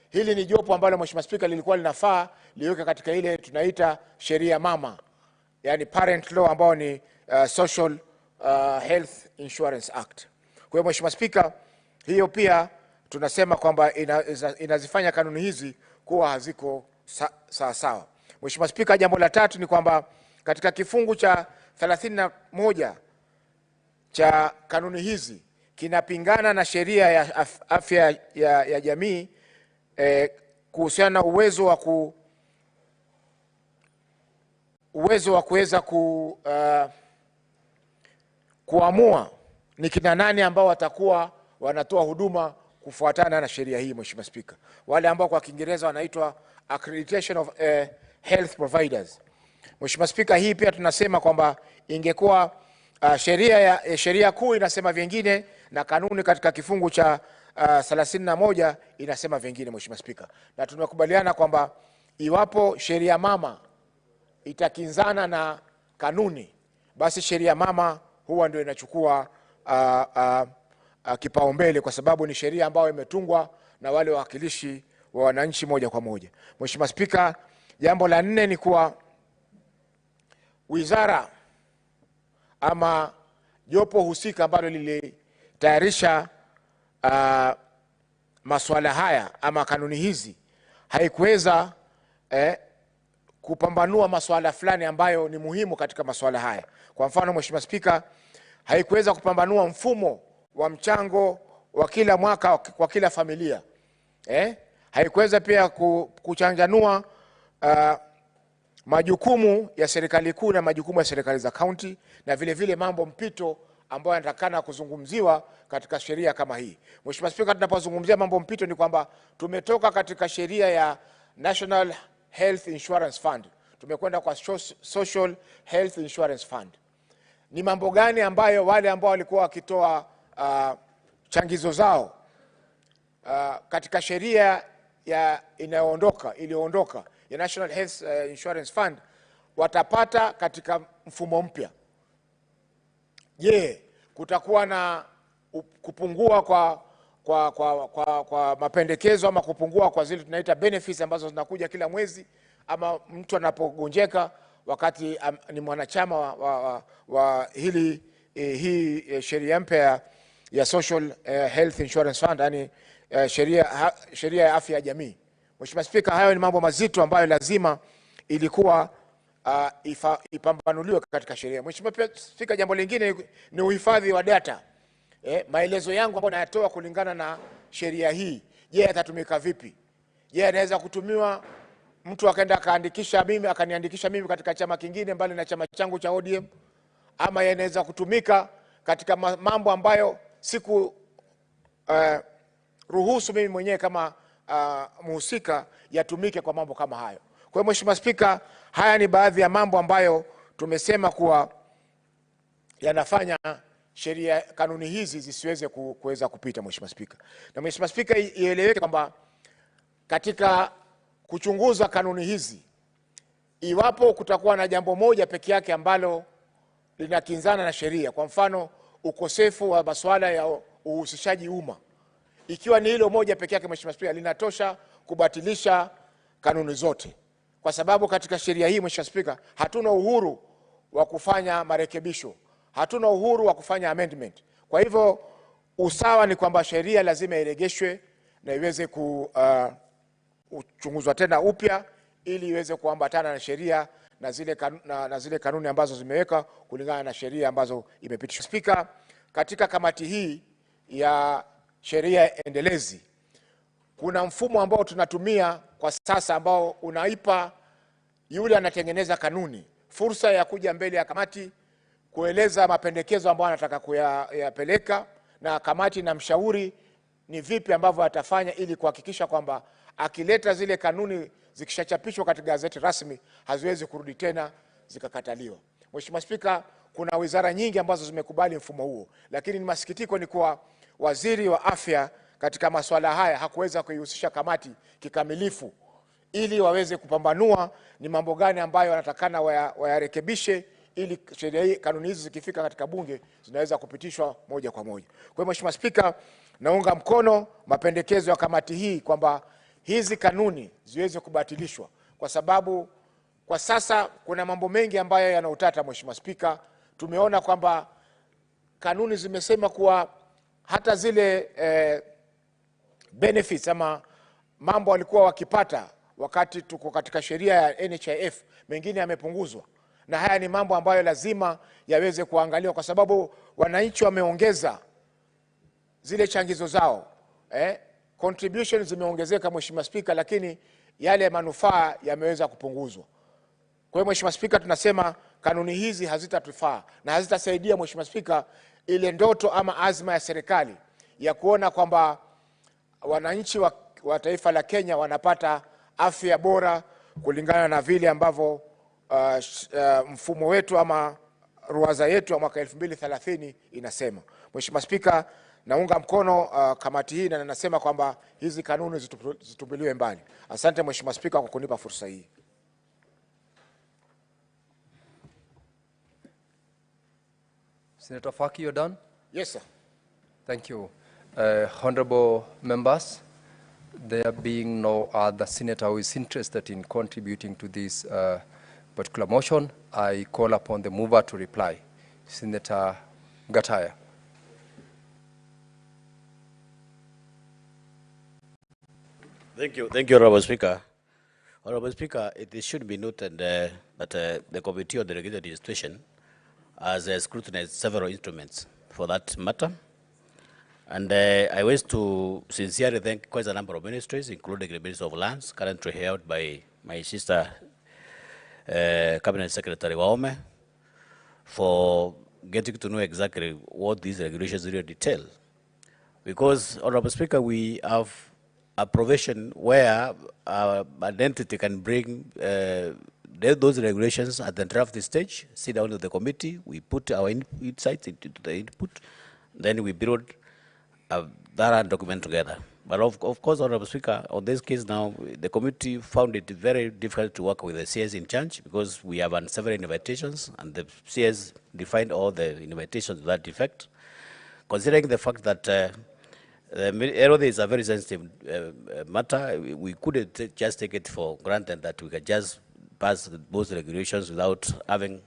[SPEAKER 10] hili ni jopo ambalo Mheshimiwa Spika lilikuwa linafaa liweke katika ile tunaita sheria mama, yani parent law, ambao ni Social Health Insurance Act. Kwa hiyo Mheshimiwa Spika, hiyo pia tunasema kwamba inazifanya kanuni hizi kuwa haziko sawa. Mheshimiwa Spika, jambo la tatu ni kwamba katika kifungu cha 31 cha kanuni hizi kinapingana na sheria ya afya ya jamii kuhusiana na uwezo wa kuweza kuamua ni kina nani ambao watakuwa wanatoa huduma kufuatana na sheria hii. Mheshimiwa Spika, wale ambao kwa Kiingereza wanaitwa accreditation of health providers. Mheshimiwa Spika, hii pia tunasema kwamba ingekuwa sheria kuu inasema vingine na kanuni katika kifungu cha 31 inasema vingine. Mheshimiwa Spika, na tumekubaliana kwamba iwapo sheria mama itakinzana na kanuni, basi sheria mama huwa ndio inachukua kipaumbele, kwa sababu ni sheria ambayo imetungwa na wale wawakilishi wa wananchi moja kwa moja. Mheshimiwa Spika, jambo la 4 ni kuwa wizara ama jopo husika ambalo lilitayarisha masuala haya ama kanuni hizi haikuweza kupambanua masuala fulani ambayo ni muhimu katika masuala haya. Kwa mfano Mheshimiwa Spika, haikuweza kupambanua mfumo wa mchango wa kila mwaka kwa kila familia. Haikuweza pia kuchanganua majukumu ya serikali kuu na majukumu ya serikali za kaunti, na vile vile mambo mpito ambayo yanatakana kuzungumziwa katika sheria kama hii. Mheshimiwa Spika, tunapozungumzia mambo mpito ni kwamba tumetoka katika sheria ya National Health Insurance Fund, tumekwenda kwa Social Health Insurance Fund. Ni mambo gani ambayo wale ambao walikuwa wakitoa changizo zao katika sheria iliyoondoka ya National Health Insurance Fund watapata katika mfumo mpya? Je, kutakuwa na kupungua kwa mapendekezo ama kupungua kwa zile tunaita benefits ambazo zinakuja kila mwezi, ama mtu anapogonjeka wakati ni mwanachama wa hii sheria mpya ya Social Health Insurance Fund, yani sheria ya afya ya jamii? Mheshimiwa Spika, hayo ni mambo mazito ambayo lazima ilikuwa ipambanuliwe katika sheria. Mheshimiwa Spika, jambo lingine ni uhifadhi wa data. Maelezo yangu ambayo nayatoa kulingana na sheria hii, je, yatatumika vipi? Je, anaweza kutumiwa mtu akaenda akaniandikisha mimi katika chama kingine mbali na chama changu cha ODM, ama yanaweza kutumika katika mambo ambayo siku ruhusu mimi mwenyewe kama mhusika yatumike kwa mambo kama hayo? Kwa hiyo Mheshimiwa Spika, haya ni baadhi ya mambo ambayo tumesema kuwa yanafanya kanuni hizi zisiweze kuweza kupita. Mheshimiwa Spika, na Mheshimiwa Spika, ieleweke kwamba katika kuchunguza kanuni hizi, iwapo kutakuwa na jambo moja peke yake ambalo linakinzana na sheria, kwa mfano ukosefu wa masuala ya uhusishaji umma, ikiwa ni hilo moja peke yake, Mheshimiwa Spika, linatosha kubatilisha kanuni zote, kwa sababu katika sheria hii Mheshimiwa Spika, hatuna uhuru wa kufanya marekebisho, hatuna uhuru wa kufanya amendment. Kwa hivyo usawa ni kwamba sheria lazima iregeshwe na iweze kuchunguzwa tena upya ili iweze kuambatana na sheria na zile kanuni ambazo zimeweka kulingana na sheria ambazo imepitishwa. Spika, katika kamati hii ya sheria endelezi kuna mfumo ambao tunatumia kwa sasa ambao unaipa yule anatengeneza kanuni fursa ya kuja mbele ya kamati kueleza mapendekezo ambayo anataka kuyapeleka, na kamati na mshauri ni vipi ambavyo atafanya ili kuhakikisha kwamba akileta zile kanuni zikishachapishwa katika gazeti rasmi haziwezi kurudi tena zikakataliwa. Mheshimiwa Spika, kuna wizara nyingi ambazo zimekubali mfumo huo, lakini ni masikitiko ni kuwa waziri wa afya katika masuala haya hakuweza kuihusisha kamati kikamilifu ili waweze kupambanua ni mambo gani ambayo wanatakana wayarekebishe ili sheria hii, kanuni hizi zikifika katika bunge zinaweza kupitishwa moja kwa moja. Kwa hiyo Mheshimiwa Spika, naunga mkono mapendekezo ya kamati hii kwamba hizi kanuni ziweze kubatilishwa kwa sababu kwa sasa kuna mambo mengi ambayo yanautata. Mheshimiwa Spika, tumeona kwamba kanuni zimesema kuwa hata zile benefits ama mambo walikuwa wakipata wakati tuko katika sheria ya NHIF mengine yamepunguzwa, na haya ni mambo ambayo lazima yaweze kuangaliwa kwa sababu wananchi wameongeza zile changizo zao, contributions zimeongezeka Mheshimiwa Spika, lakini yale manufaa yameweza kupunguzwa. Kwa hiyo Mheshimiwa Spika, tunasema kanuni hizi hazitatufaa na hazitasaidia Mheshimiwa Spika ile ndoto ama azma ya serikali ya kuona kwamba wananchi wa taifa la Kenya wanapata afya bora kulingana na vile ambavyo mfumo wetu ama ruwaza yetu ya mwaka 2030 inasema. Mheshimiwa Spika, naunga mkono kamati hii na nasema kwamba hizi kanuni zitupiliwe mbali. Asante Mheshimiwa Spika kwa kunipa fursa hii.
[SPEAKER 8] Senator Faki, you're done?
[SPEAKER 10] Yes, sir.
[SPEAKER 8] Thank you. Honorable members, there being no other senator who is interested in contributing to this particular motion, I call upon the mover to reply. Senator Gataya.
[SPEAKER 13] Thank you, Honorable Speaker. Honorable Speaker, it should be noted that the Committee on Delegated Legislation has scrutinized several instruments for that matter. And I wish to sincerely thank quite a number of ministries, including the Ministry of Lands, currently held by my sister, Cabinet Secretary Waume, for getting to know exactly what these regulations really detail. Because, Honorable Speaker, we have a provision where an entity can bring those regulations at the draft stage, sit down with the committee, we put our insights into the input, then we build that document together. But of course, Honorable Speaker, on this case now, the committee found it very difficult to work with the CS in charge because we have several invitations and the CS defined all the invitations to that effect. Considering the fact that error is a very sensitive matter, we couldn't just take it for granted that we could just pass those regulations without having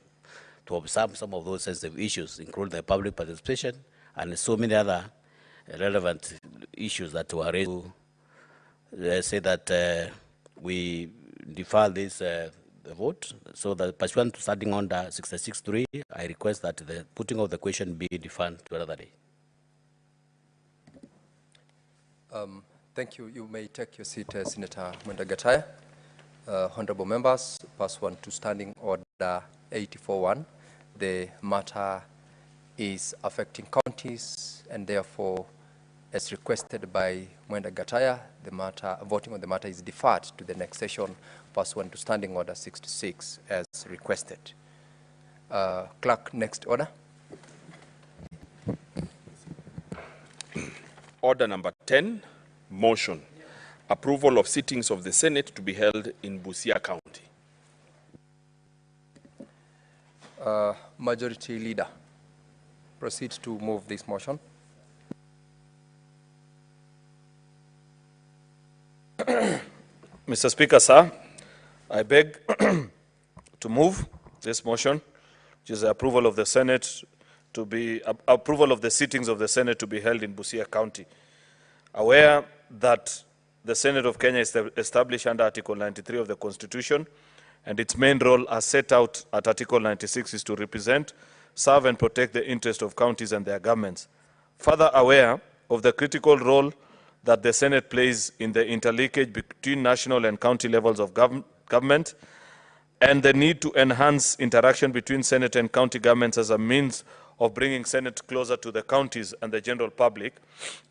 [SPEAKER 13] to observe some of those sensitive issues, including the public participation and so many other relevant issues that were raised. Say that we defer this the vote, so that pursuant to Standing Order 66.3, I request that the putting of the question be deferred to another day.
[SPEAKER 8] Thank you. You may take your seat, Senator Gataya. Honorable members, pursuant to Standing Order 84.1, the matter is affecting counties, and therefore, as requested by Mwenda Gataya, the voting on the matter is deferred to the next session, pursuant to Standing Order 66, as requested. Clerk, next order.
[SPEAKER 12] Order number 10, motion. Approval of sittings of the Senate to be held in Busia County.
[SPEAKER 8] Majority Leader, proceed to move this motion.
[SPEAKER 7] Mr. Speaker, sir, I beg to move this motion, which is the approval of the Senate approval of the sittings of the Senate to be held in Busia County. Aware that the Senate of Kenya is established under Article 93 of the Constitution, and its main role as set out at Article 96 is to represent, serve and protect the interest of counties and their governments. Further aware of the critical role that the Senate plays in the interlinkage between national and county levels of government, and the need to enhance interaction between Senate and county governments as a means of bringing Senate closer to the counties and the general public,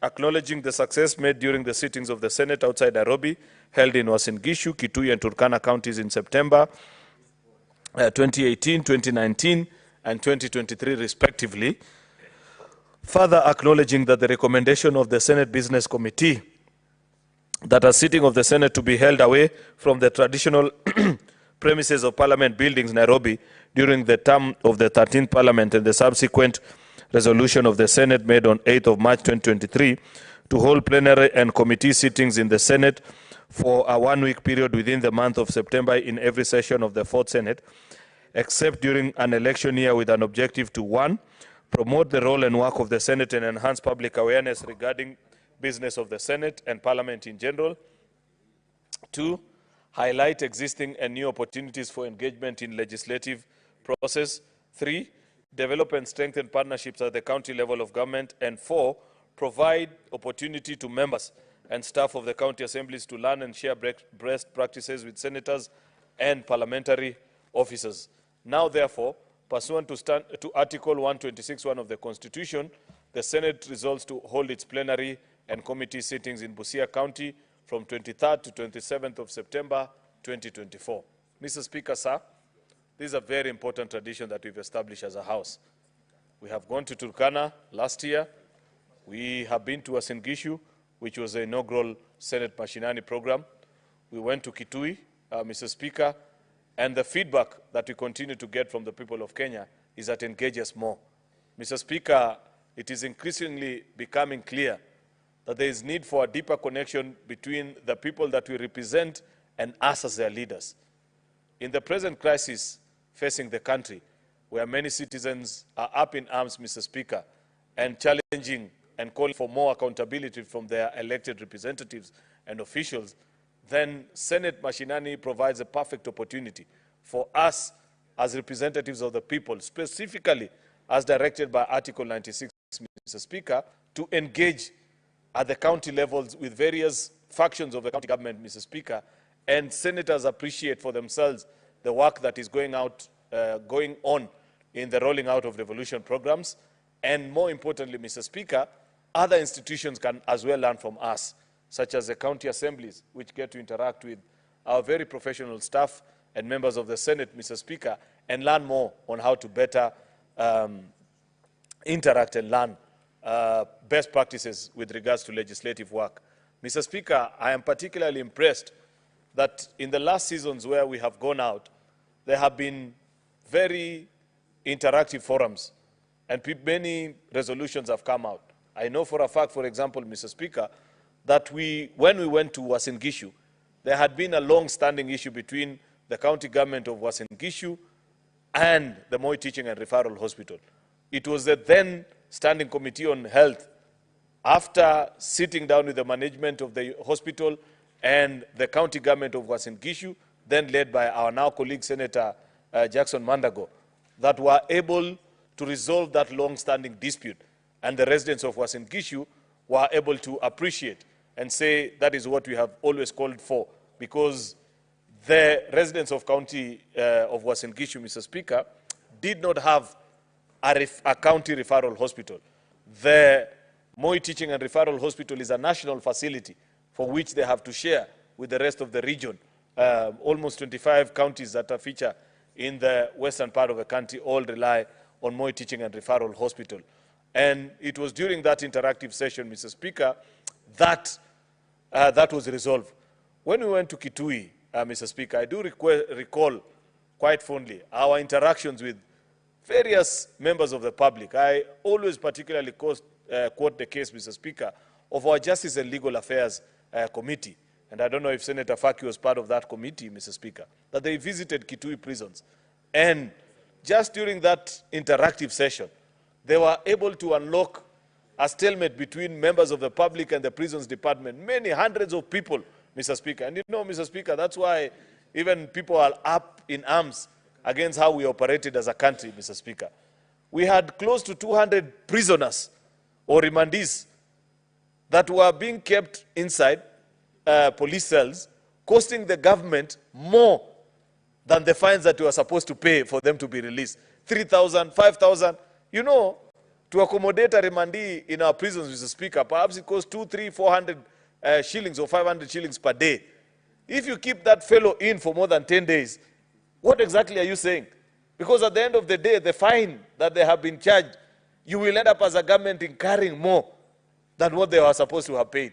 [SPEAKER 7] acknowledging the success made during the sittings of the Senate outside Nairobi, held in Uasin Gishu, Kitui and Turkana counties in September 2018, 2019 and 2023 respectively. Further acknowledging that the recommendation of the Senate Business Committee that a sitting of the Senate to be held away from the traditional premises of Parliament buildings, Nairobi, during the term of the 13th Parliament and the subsequent resolution of the Senate made on 8th of March 2023 to hold plenary and committee sittings in the Senate for a one-week period within the month of September in every session of the 4th Senate, except during an election year, with an objective to 1, promote the role and work of the Senate and enhance public awareness regarding business of the Senate and Parliament in general. 2, highlight existing and new opportunities for engagement in legislative process. 3, develop and strengthen partnerships at the county level of government. And 4, provide opportunity to members and staff of the county assemblies to learn and share best practices with senators and parliamentary officers. Now, therefore, pursuant to Article 126(1) of the Constitution, the Senate resolves to hold its plenary and committee sittings in Busia County from 23rd to 27th of September 2024. Mr. Speaker, sir, this is a very important tradition that we've established as a House. We have gone to Turkana last year. We have been to Uasin Gishu, which was the inaugural Senate Mashinani program. We went to Kitui, Mr. Speaker, and the feedback that we continue to get from the people of Kenya is that engages more. Mr. Speaker, it is increasingly becoming clear that there is need for a deeper connection between the people that we represent and us as their leaders. In the present crisis facing the country, where many citizens are up in arms, Mr. Speaker, and challenging and calling for more accountability from their elected representatives and officials, then Senate Mashinani provides a perfect opportunity for us as representatives of the people, specifically as directed by Article 96, Mr. Speaker, to engage at the county levels with various factions of the county government, Mr. Speaker, and senators appreciate for themselves the work that is going on in the rolling out of devolution programs. And more importantly, Mr. Speaker, other institutions can as well learn from us, such as the county assemblies, which get to interact with our very professional staff and members of the Senate, Mr. Speaker, and learn more on how to better interact and learn best practices with regards to legislative work. Mr. Speaker, I am particularly impressed that in the last seasons where we have gone out, there have been very interactive forums and many resolutions have come out. I know for a fact, for example, Mr. Speaker, that when we went to Uasin Gishu, there had been a long-standing issue between the county government of Uasin Gishu and the Moi Teaching and Referral Hospital. It was the then Standing Committee on Health, after sitting down with the management of the hospital and the county government of Uasin Gishu, then led by our now colleague Senator Jackson Mandago, that were able to resolve that long-standing dispute. And the residents of Uasin Gishu were able to appreciate and say that is what we have always called for, because the residents of county of Uasin Gishu, Mr. Speaker, did not have a county referral hospital. The Moi Teaching and Referral Hospital is a national facility for which they have to share with the rest of the region. Almost 25 counties that are featured in the western part of the country all rely on Moi Teaching and Referral Hospital. And it was during that interactive session, Mr. Speaker, that that was resolved. When we went to Kitui, Mr. Speaker, I do recall quite fondly our interactions with various members of the public. I always particularly quote the case, Mr. Speaker, of our Justice and Legal Affairs Committee. And I don't know if Senator Faki was part of that committee, Mr. Speaker, that they visited Kitui prisons. And just during that interactive session, they were able to unlock
[SPEAKER 15] a stalemate between members of the public and the prisons department. Many hundreds of people, Mr. Speaker. And you know, Mr. Speaker, that's why even people are up in arms against how we operated as a country, Mr. Speaker. We had close to 200 prisoners or remandees that were being kept inside police cells, costing the government more than the fines that we were supposed to pay for them to be released. 3,000, 5,000. You know, to accommodate a remandee in our prisons, Mr. Speaker, perhaps it costs 200, 300, 400 shillings or 500 shillings per day. If you keep that fellow in for more than 10 days, what exactly are you saying? Because at the end of the day, the fine that they have been charged, you will end up as a government incurring more than what they were supposed to have paid.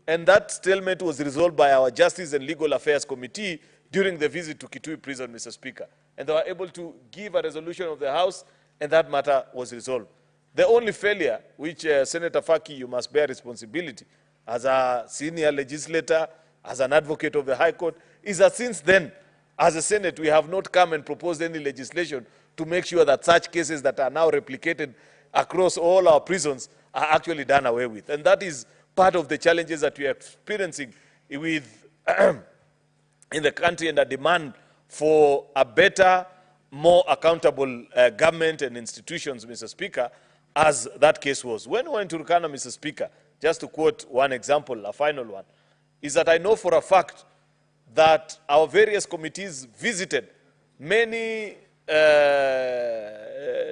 [SPEAKER 15] And that stalemate was resolved by our Justice and Legal Affairs Committee during the visit to Kitui Prison, Mr. Speaker. And they were able to give a resolution of the House, and that matter was resolved. The only failure, which Senator Faki, you must bear responsibility, as a senior legislator, as an advocate of the High Court, is that since then, as a Senate, we have not come and proposed any legislation to make sure that such cases that are now replicated across all our prisons are actually done away with. And that is part of the challenges that we are experiencing with in the country, and a demand for a better, more accountable government and institutions, Mr. Speaker, as that case was. When we went to Turkana, Mr. Speaker, just to quote one example, a final one, is that I know for a fact that our various committees visited many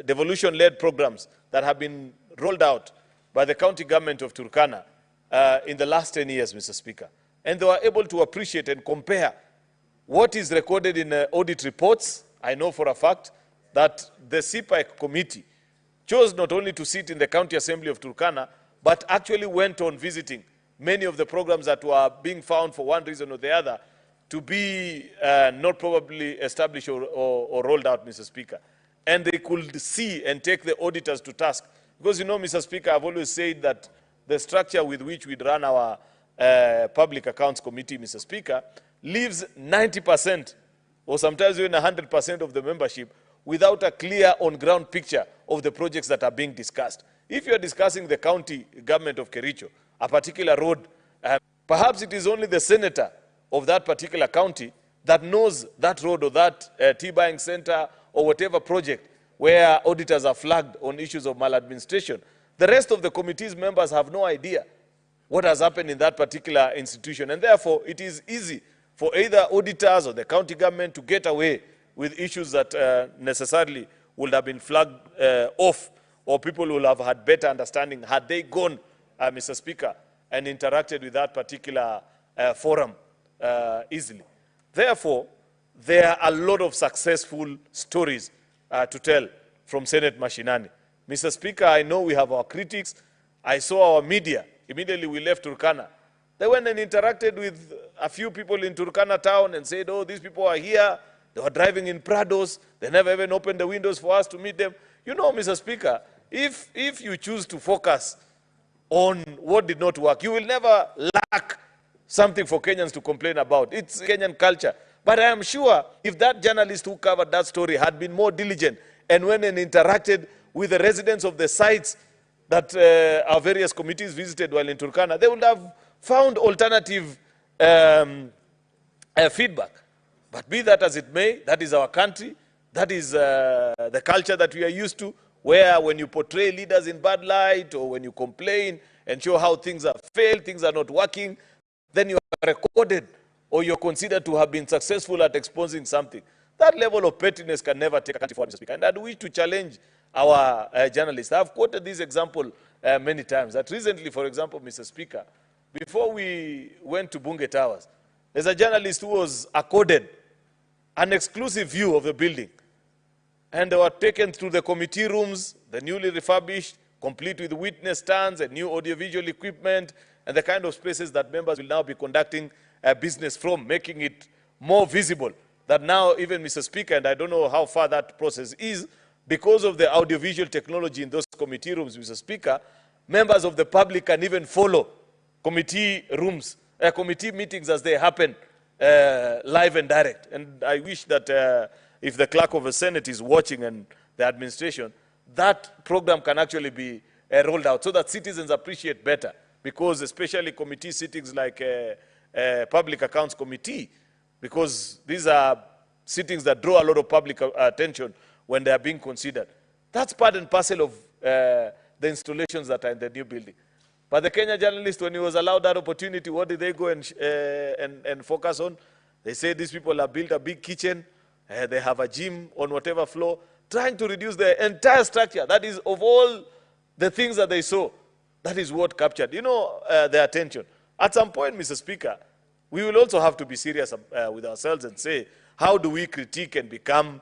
[SPEAKER 15] devolution-led programs that have been rolled out by the county government of Turkana in the last 10 years, Mr. Speaker. And they were able to appreciate and compare what is recorded in audit reports. I know for a fact that the CPIC committee chose not only to sit in the County Assembly of Turkana, but actually went on visiting many of the programs that were being found for one reason or the other to be not probably established or rolled out, Mr. Speaker. And they could see and take the auditors to task. Because, you know, Mr. Speaker, I've always said that the structure with which we run our Public Accounts Committee, Mr. Speaker, leaves 90% or sometimes even 100% of the membership without a clear on-ground picture of the projects that are being discussed. If you're discussing the county government of Kericho, a particular road, perhaps it is only the senator of that particular county that knows that road or that tea-buying center or whatever project where auditors are flagged on issues of maladministration. The rest of the committee's members have no idea what has happened in that particular institution. And therefore, it is easy for either auditors or the county government to get away with issues that necessarily would have been flagged off, or people will have had better understanding had they gone, Mr. Speaker, and interacted with that particular forum easily. Therefore, there are a lot of successful stories to tell from Senate Mashinani. Mr. Speaker, I know we have our critics. I saw our media. Immediately we left Turkana. They went and interacted with a few people in Turkana town and said, oh, these people are here. They were driving in Prados. They never even opened the windows for us to meet them. You know, Mr. Speaker, if you choose to focus on what did not work, you will never lack something for Kenyans to complain about. It's Kenyan culture. But I am sure if that journalist who covered that story had been more diligent and went and interacted with the residents of the sites that our various committees visited while in Turkana, they would have found alternative feedback. But be that as it may, that is our country. That is the culture that we are used to, where when you portray leaders in bad light or when you complain and show how things have failed, things are not working, then you are recorded or you're considered to have been successful at exposing something. That level of pettiness can never take a country forward, Mr. Speaker. And I wish to challenge our journalists. I've quoted this example many times. That recently, for example, Mr. Speaker, before we went to Bunge Towers, there's a journalist who was accorded an exclusive view of the building. And they were taken through the committee rooms, the newly refurbished, complete with witness stands and new audiovisual equipment, and the kind of spaces that members will now be conducting business from, making it more visible. That now, even Mr. Speaker, and I don't know how far that process is, because of the audiovisual technology in those committee rooms, Mr. Speaker, members of the public can even follow committee rooms, committee meetings as they happen live and direct. And I wish that if the clerk of the Senate is watching and the administration, that program can actually be rolled out so that citizens appreciate better. Because especially committee sittings like Public Accounts Committee, because these are sittings that draw a lot of public attention when they are being considered. That's part and parcel of the installations that are in the new building. But the Kenya journalist, when he was allowed that opportunity, what did they go and focus on? They say these people have built a big kitchen, they have a gym on whatever floor, trying to reduce the entire structure. That is, of all the things that they saw, that is what captured, their attention. At some point, Mr. Speaker, we will also have to be serious with ourselves and say, how do we critique and become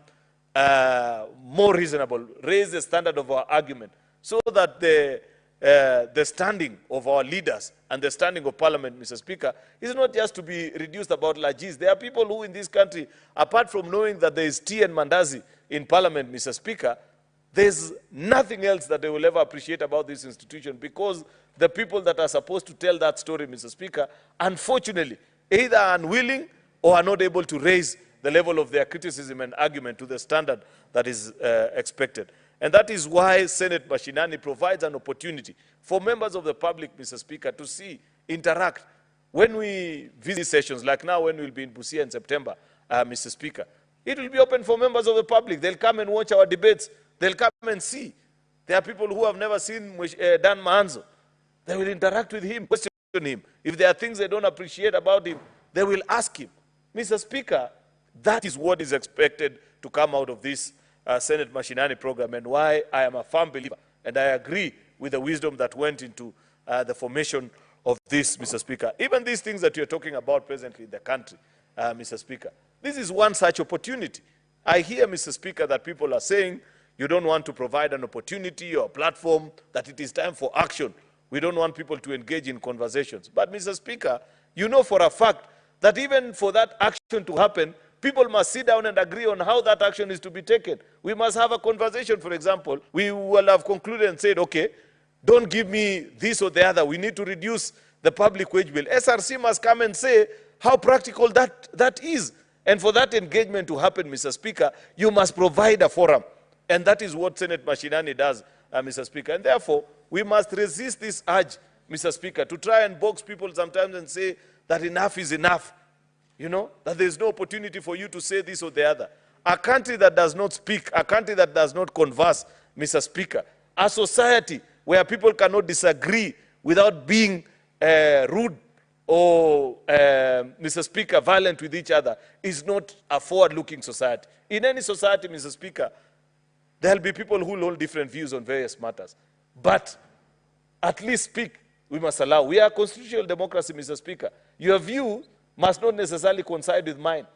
[SPEAKER 15] more reasonable, raise the standard of our argument, so that the standing of our leaders and the standing of Parliament, Mr. Speaker, is not just to be reduced about lajis. There are people who in this country, apart from knowing that there is tea and mandazi in Parliament, Mr. Speaker, there's nothing else that they will ever appreciate about this institution, because the people that are supposed to tell that story, Mr. Speaker, unfortunately, either are unwilling or are not able to raise the level of their criticism and argument to the standard that is expected. And that is why Senate Mashinani provides an opportunity for members of the public, Mr. Speaker, to see, interact. When we visit sessions, like now when we'll be in Busia in September, Mr. Speaker, it will be open for members of the public. They'll come and watch our debates. They'll come and see. There are people who have never seen Dan Maanzo. They will interact with him, question him. If there are things they don't appreciate about him, they will ask him. Mr. Speaker, that is what is expected to come out of this Senate Mashinani program, and why I am a firm believer, and I agree with the wisdom that went into the formation of this, Mr. Speaker. Even these things that you're talking about presently in the country, Mr. Speaker, this is one such opportunity. I hear, Mr. Speaker, that people are saying you don't want to provide an opportunity or a platform, that it is time for action. We don't want people to engage in conversations. But, Mr. Speaker, you know for a fact that even for that action to happen, people must sit down and agree on how that action is to be taken. We must have a conversation, for example. We will have concluded and said, okay, don't give me this or the other. We need to reduce the public wage bill. SRC must come and say how practical that is. And for that engagement to happen, Mr. Speaker, you must provide a forum. And that is what Senate Mashinani does, Mr. Speaker. And therefore, we must resist this urge, Mr. Speaker, to try and box people sometimes and say that enough is enough. That there's no opportunity for you to say this or the other. A country that does not speak, a country that does not converse, Mr. Speaker, a society where people cannot disagree without being rude or, Mr. Speaker, violent with each other, is not a forward-looking society. In any society, Mr. Speaker, there will be people who hold different views on various matters. But at least speak, we must allow. We are a constitutional democracy, Mr. Speaker. Your view must not necessarily coincide with mine.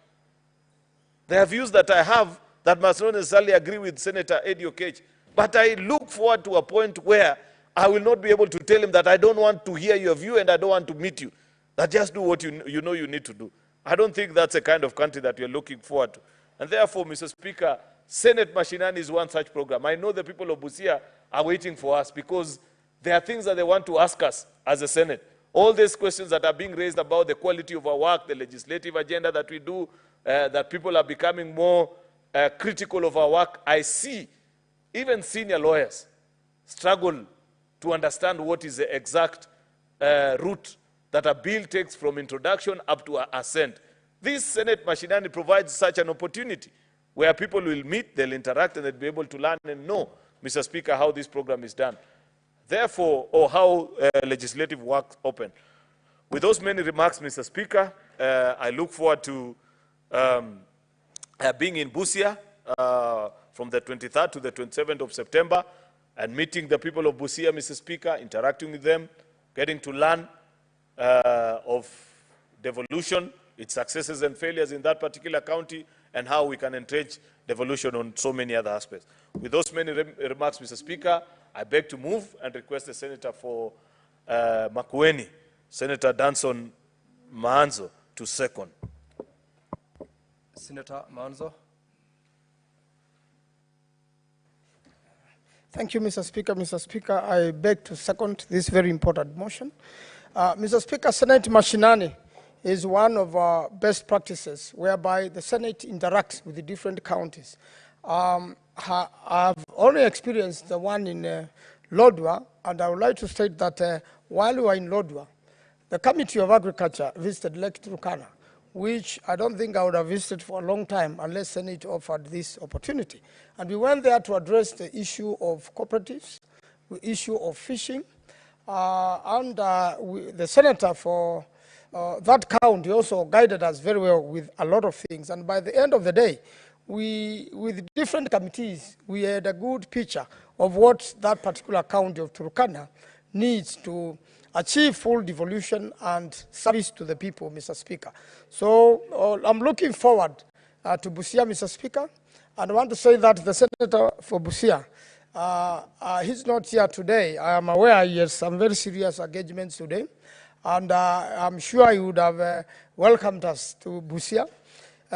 [SPEAKER 15] There are views that I have that must not necessarily agree with Senator Eddie Okech. But I look forward to a point where I will not be able to tell him that I don't want to hear your view and I don't want to meet you. That just do what you know you need to do. I don't think that's a kind of country that you're looking forward to. And therefore, Mr. Speaker, Senate Mashinani is one such program. I know the people of Busia are waiting for us because there are things that they want to ask us as a Senate. All these questions that are being raised about the quality of our work, the legislative agenda that we do, that people are becoming more critical of our work. I see even senior lawyers struggle to understand what is the exact route that a bill takes from introduction up to assent. This Senate Mashinani provides such an opportunity where people will meet, they'll interact, and they'll be able to learn and know, Mr. Speaker, how this program is done. Therefore, or how legislative work open. With those many remarks, Mr. Speaker, I look forward to being in Busia from the 23rd to the 27th of September and meeting the people of Busia, Mr. Speaker, interacting with them, getting to learn of devolution, its successes and failures in that particular county, and how we can encourage devolution on so many other aspects. With those many remarks, Mr. Speaker, I beg to move and request the Senator for Makueni, Senator Danson Maanzo, to second.
[SPEAKER 8] Senator Maanzo.
[SPEAKER 14] Thank you, Mr. Speaker. Mr. Speaker, I beg to second this very important motion. Mr. Speaker, Senate Mashinani is one of our best practices whereby the Senate interacts with the different counties. I've only experienced the one in Lodwar, and I would like to state that while we were in Lodwar, the Committee of Agriculture visited Lake Turkana, which I don't think I would have visited for a long time unless Senate offered this opportunity. And we went there to address the issue of cooperatives, the issue of fishing, the senator for that county also guided us very well with a lot of things. And by the end of the day, with different committees, we had a good picture of what that particular county of Turkana needs to achieve full devolution and service to the people, Mr. Speaker. So I'm looking forward to Busia, Mr. Speaker, and I want to say that the senator for Busia, he's not here today. I am aware he has some very serious engagements today, and I'm sure he would have welcomed us to Busia.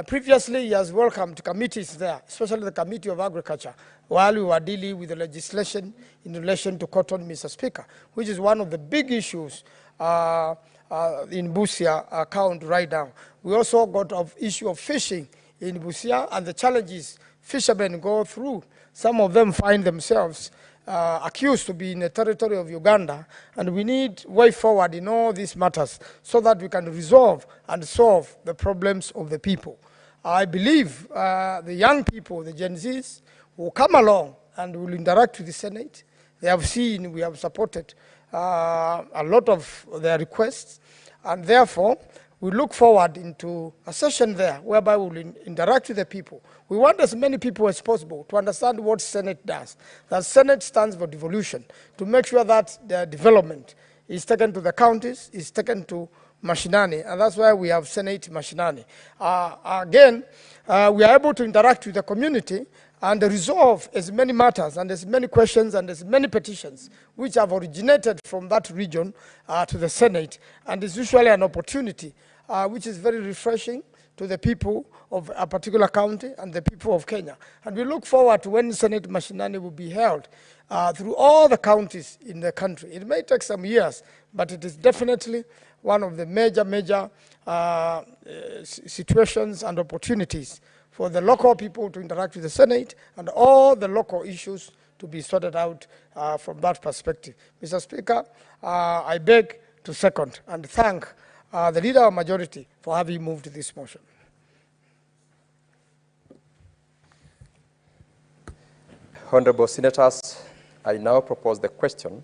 [SPEAKER 14] Previously, he has welcomed committees there, especially the Committee of Agriculture, while we were dealing with the legislation in relation to cotton, Mr. Speaker, which is one of the big issues in Busia county right now. We also got an issue of fishing in Busia and the challenges fishermen go through. Some of them find themselves accused to be in the territory of Uganda, and we need way forward in all these matters so that we can resolve and solve the problems of the people. I believe the young people, the Gen Zs, will come along and will interact with the Senate. They have seen, we have supported a lot of their requests, and therefore we look forward into a session there whereby we will interact with the people. We want as many people as possible to understand what Senate does. That Senate stands for devolution, to make sure that the development is taken to the counties, is taken to Mashinani, and that's why we have Senate Mashinani. Again, we are able to interact with the community and resolve as many matters and as many questions and as many petitions which have originated from that region to the Senate, and it's usually an opportunity which is very refreshing to the people of a particular county and the people of Kenya. And we look forward to when Senate Mashinani will be held through all the counties in the country. It may take some years, but it is definitely one of the major situations and opportunities for the local people to interact with the Senate and all the local issues to be sorted out from that perspective. Mr. Speaker, I beg to second and thank the Leader of Majority for having moved this motion.
[SPEAKER 8] Honorable Senators, I now propose the question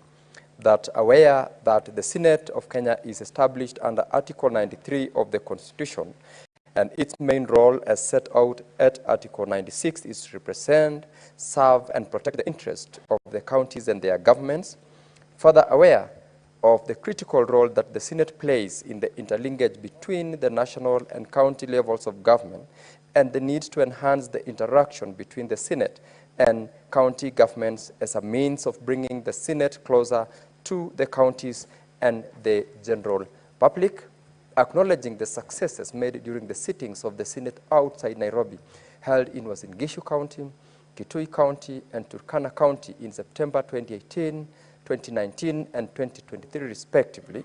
[SPEAKER 8] that aware that the Senate of Kenya is established under Article 93 of the Constitution, and its main role as set out at Article 96 is to represent, serve, and protect the interests of the counties and their governments. Further aware of the critical role that the Senate plays in the interlinkage between the national and county levels of government, and the need to enhance the interaction between the Senate and county governments as a means of bringing the Senate closer to the counties and the general public, acknowledging the successes made during the sittings of the Senate outside Nairobi, held in Uasin Gishu County, Kitui County, and Turkana County in September 2018, 2019, and 2023 respectively,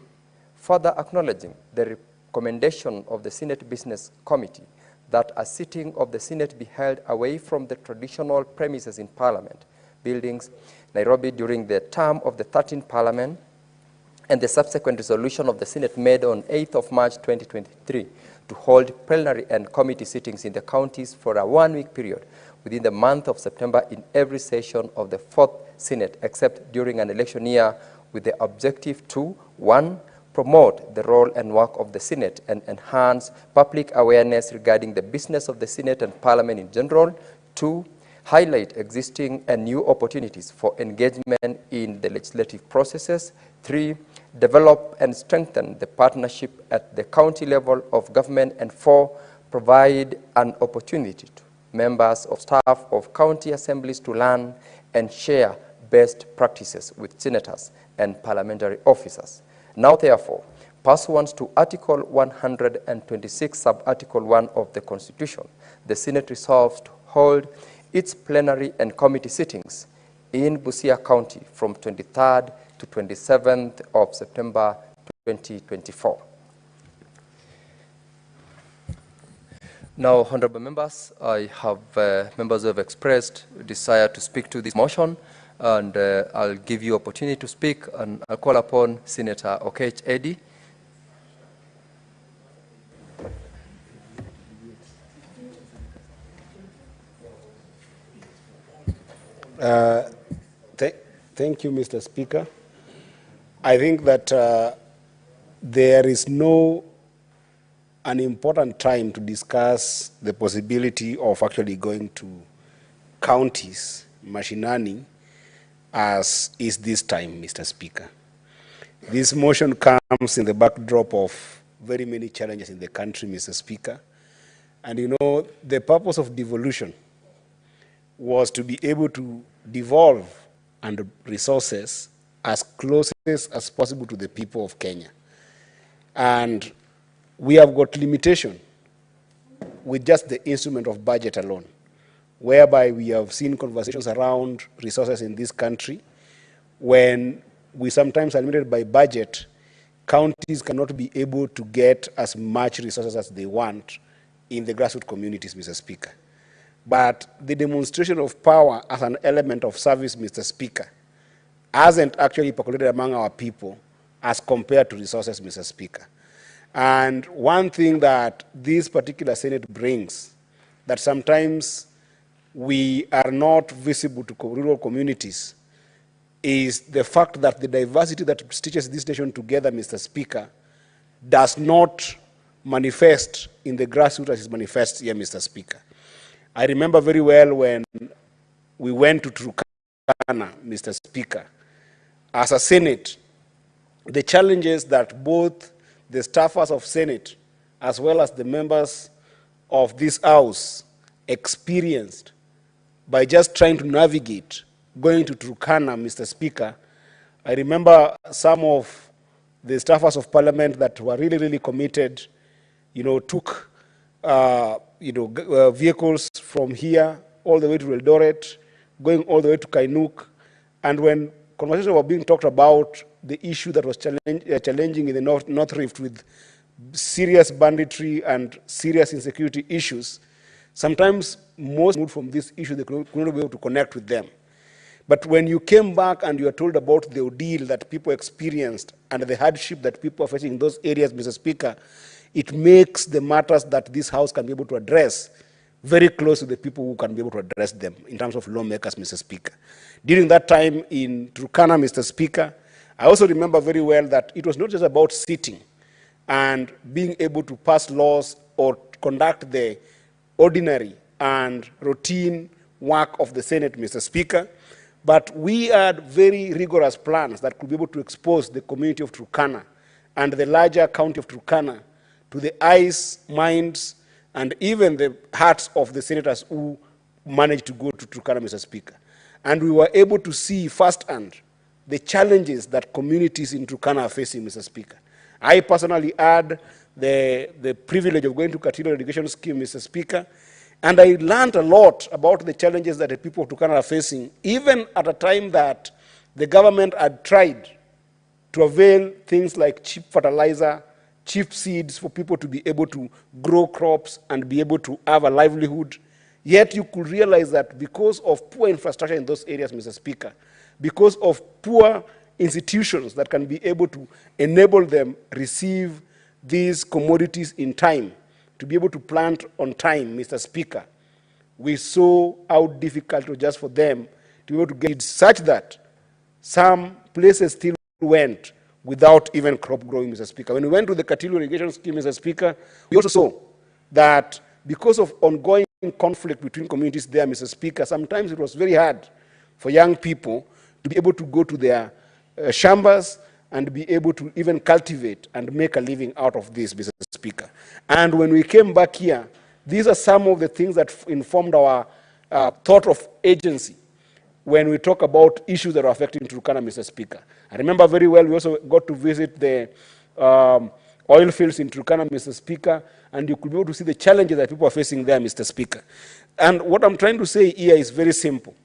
[SPEAKER 8] further acknowledging the recommendation of the Senate Business Committee that a sitting of the Senate be held away from the traditional premises in Parliament buildings, Nairobi, during the term of the 13th Parliament, and the subsequent resolution of the Senate made on 8th of March 2023 to hold plenary and committee sittings in the counties for a one-week period within the month of September in every session of the 4th Senate, except during an election year, with the objective to, 1, promote the role and work of the Senate and enhance public awareness regarding the business of the Senate and Parliament in general. 2, highlight existing and new opportunities for engagement in the legislative processes. 3, develop and strengthen the partnership at the county level of government. And 4, provide an opportunity to members of staff of county assemblies to learn and share best practices with senators and parliamentary officers. Now, therefore, pursuant to Article 126, Sub-Article 1 of the Constitution, the Senate resolves to hold its plenary and committee sittings in Busia County from 23rd to 27th of September 2024. Now, honorable members, I have members who have expressed desire to speak to this motion, And I'll give you opportunity to speak, and I'll call upon Senator Okech Eddie.
[SPEAKER 16] Thank you, Mr. Speaker. I think that there is an important time to discuss the possibility of actually going to counties, mashinani, as is this time, Mr. Speaker. This motion comes in the backdrop of very many challenges in the country, Mr. Speaker. And you know, the purpose of devolution was to be able to devolve and resources as closest as possible to the people of Kenya. And we have got limitation with just the instrument of budget alone, whereby we have seen conversations around resources in this country. When we sometimes are limited by budget, counties cannot be able to get as much resources as they want in the grassroots communities, Mr. Speaker. But the demonstration of power as an element of service, Mr. Speaker, hasn't actually percolated among our people as compared to resources, Mr. Speaker. And one thing that this particular Senate brings, that sometimes we are not visible to rural communities, is the fact that the diversity that stitches this nation together, Mr. Speaker, does not manifest in the grassroots as it manifests here, Mr. Speaker. I remember very well when we went to Turkana, Mr. Speaker, as a Senate, the challenges that both the staffers of Senate as well as the members of this House experienced by just trying to navigate going to Turkana, Mr. Speaker. I remember some of the staffers of Parliament that were really, really committed, took vehicles from here all the way to Eldoret, going all the way to Kainuk. And when conversations were being talked about the issue that was challenging in the North Rift with serious banditry and serious insecurity issues, sometimes most moved from this issue, they could not be able to connect with them. But when you came back and you were told about the ordeal that people experienced and the hardship that people are facing in those areas, Mr. Speaker, it makes the matters that this House can be able to address very close to the people who can be able to address them in terms of lawmakers, Mr. Speaker. During that time in Turkana, Mr. Speaker, I also remember very well that it was not just about sitting and being able to pass laws or conduct the ordinary and routine work of the Senate, Mr. Speaker, but we had very rigorous plans that could be able to expose the community of Turkana and the larger county of Turkana to the eyes, minds, and even the hearts of the senators who managed to go to Turkana, Mr. Speaker. And we were able to see firsthand the challenges that communities in Turkana are facing, Mr. Speaker. I personally had the privilege of going to Katilo Education Scheme, Mr. Speaker, and I learned a lot about the challenges that the people of Turkana are facing, even at a time that the government had tried to avail things like cheap fertilizer, cheap seeds for people to be able to grow crops and be able to have a livelihood. Yet you could realize that because of poor infrastructure in those areas, Mr. Speaker, because of poor institutions that can be able to enable them receive these commodities in time, to be able to plant on time, Mr. Speaker, we saw how difficult it was just for them to be able to get it, such that some places still went without even crop growing, Mr. Speaker. When we went to the Katilo irrigation scheme, Mr. Speaker, we also saw that because of ongoing conflict between communities there, Mr. Speaker, sometimes it was very hard for young people to be able to go to their chambers and be able to even cultivate and make a living out of this, Mr. Speaker. And when we came back here, these are some of the things that informed our thought of agency when we talk about issues that are affecting Turkana, Mr. Speaker. I remember very well, we also got to visit the oil fields in Turkana, Mr. Speaker, and you could be able to see the challenges that people are facing there, Mr. Speaker. And what I'm trying to say here is very simple,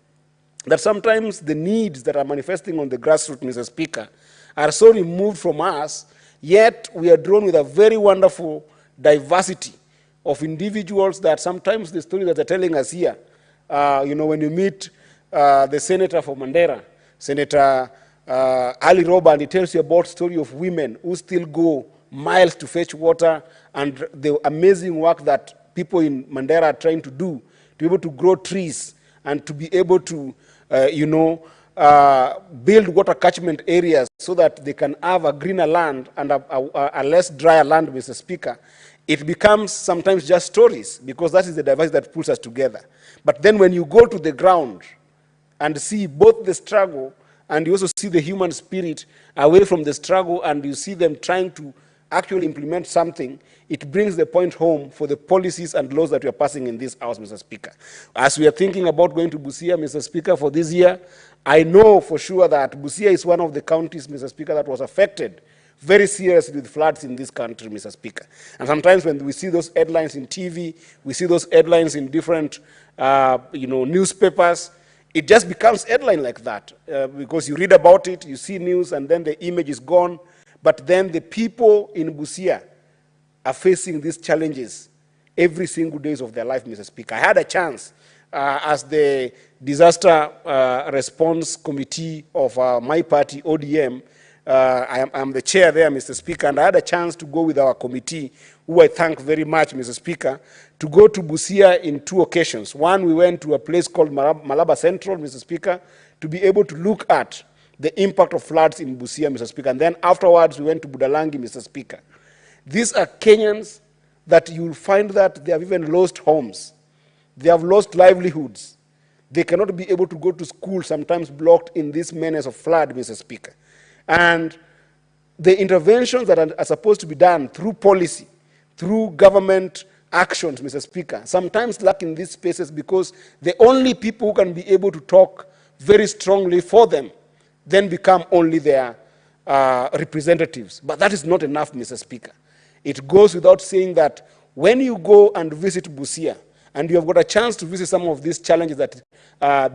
[SPEAKER 16] that sometimes the needs that are manifesting on the grassroots, Mr. Speaker, are so removed from us, yet we are drawn with a very wonderful diversity of individuals that sometimes the story that they're telling us here, when you meet the senator for Mandera, Senator Ali Roba, and he tells you about the story of women who still go miles to fetch water and the amazing work that people in Mandera are trying to do, to be able to grow trees and to be able to, build water catchment areas so that they can have a greener land and a less drier land, Mr. Speaker. It becomes sometimes just stories because that is the diversity that pulls us together. But then when you go to the ground and see both the struggle and you also see the human spirit away from the struggle and you see them trying to actually implement something, it brings the point home for the policies and laws that we are passing in this House, Mr. Speaker. As we are thinking about going to Busia, Mr. Speaker, for this year, I know for sure that Busia is one of the counties, Mr. Speaker, that was affected very seriously with floods in this country, Mr. Speaker. And sometimes when we see those headlines in TV, we see those headlines in different newspapers, it just becomes headline like that because you read about it, you see news, and then the image is gone. But then the people in Busia are facing these challenges every single day of their life, Mr. Speaker. I had a chance as the disaster response committee of my party, ODM. I'm the chair there, Mr. Speaker, and I had a chance to go with our committee, who I thank very much, Mr. Speaker, to go to Busia in 2 occasions. One, we went to a place called Malaba Central, Mr. Speaker, to be able to look at the impact of floods in Busia, Mr. Speaker. And then afterwards, we went to Budalangi, Mr. Speaker. These are Kenyans that you'll find that they have even lost homes. They have lost livelihoods. They cannot be able to go to school, sometimes blocked in this menace of flood, Mr. Speaker. And the interventions that are supposed to be done through policy, through government actions, Mr. Speaker, sometimes lack in these spaces because the only people who can be able to talk very strongly for them then become only their representatives. But that is not enough, Mr. Speaker. It goes without saying that when you go and visit Busia, and you have got a chance to visit some of these challenges that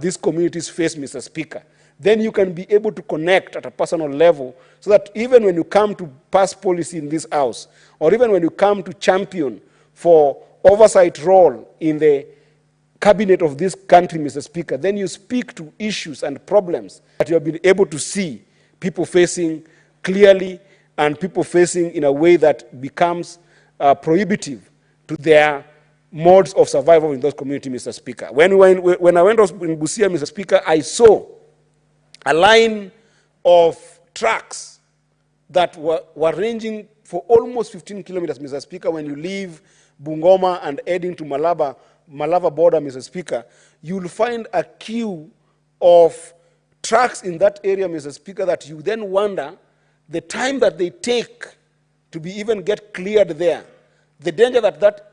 [SPEAKER 16] these communities face, Mr. Speaker, then you can be able to connect at a personal level so that even when you come to pass policy in this House, or even when you come to champion for oversight role in the cabinet of this country, Mr. Speaker, then you speak to issues and problems that you have been able to see people facing clearly and people facing in a way that becomes prohibitive to their modes of survival in those communities, Mr. Speaker. When I went in Busia, Mr. Speaker, I saw a line of trucks that were ranging for almost 15 kilometers, Mr. Speaker. When you leave Bungoma and heading to Malaba border, Mr. Speaker, you'll find a queue of trucks in that area, Mr. Speaker, that you then wonder the time that they take to be even get cleared there, the danger that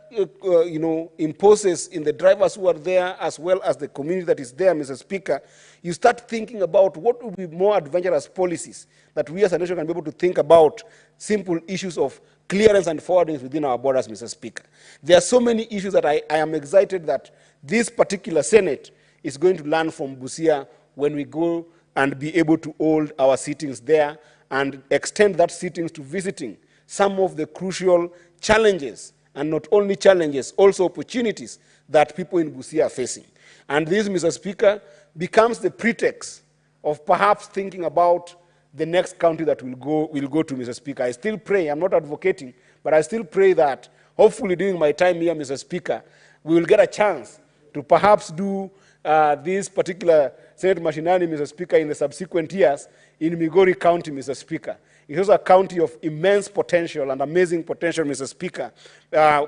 [SPEAKER 16] imposes in the drivers who are there as well as the community that is there, Mr. Speaker. You start thinking about what would be more adventurous policies that we as a nation can be able to think about simple issues of clearance and forwarding within our borders, Mr. Speaker. There are so many issues that I am excited that this particular Senate is going to learn from Busia when we go and be able to hold our sittings there and extend that sittings to visiting some of the crucial challenges, and not only challenges, also opportunities that people in Busia are facing. And this, Mr. Speaker, becomes the pretext of perhaps thinking about the next county that we'll go to, Mr. Speaker. I still pray, I'm not advocating, but I still pray that hopefully during my time here, Mr. Speaker, we will get a chance to perhaps do this particular Senate Mashinani, Mr. Speaker, in the subsequent years in Migori County, Mr. Speaker. It is a county of immense potential and amazing potential, Mr. Speaker.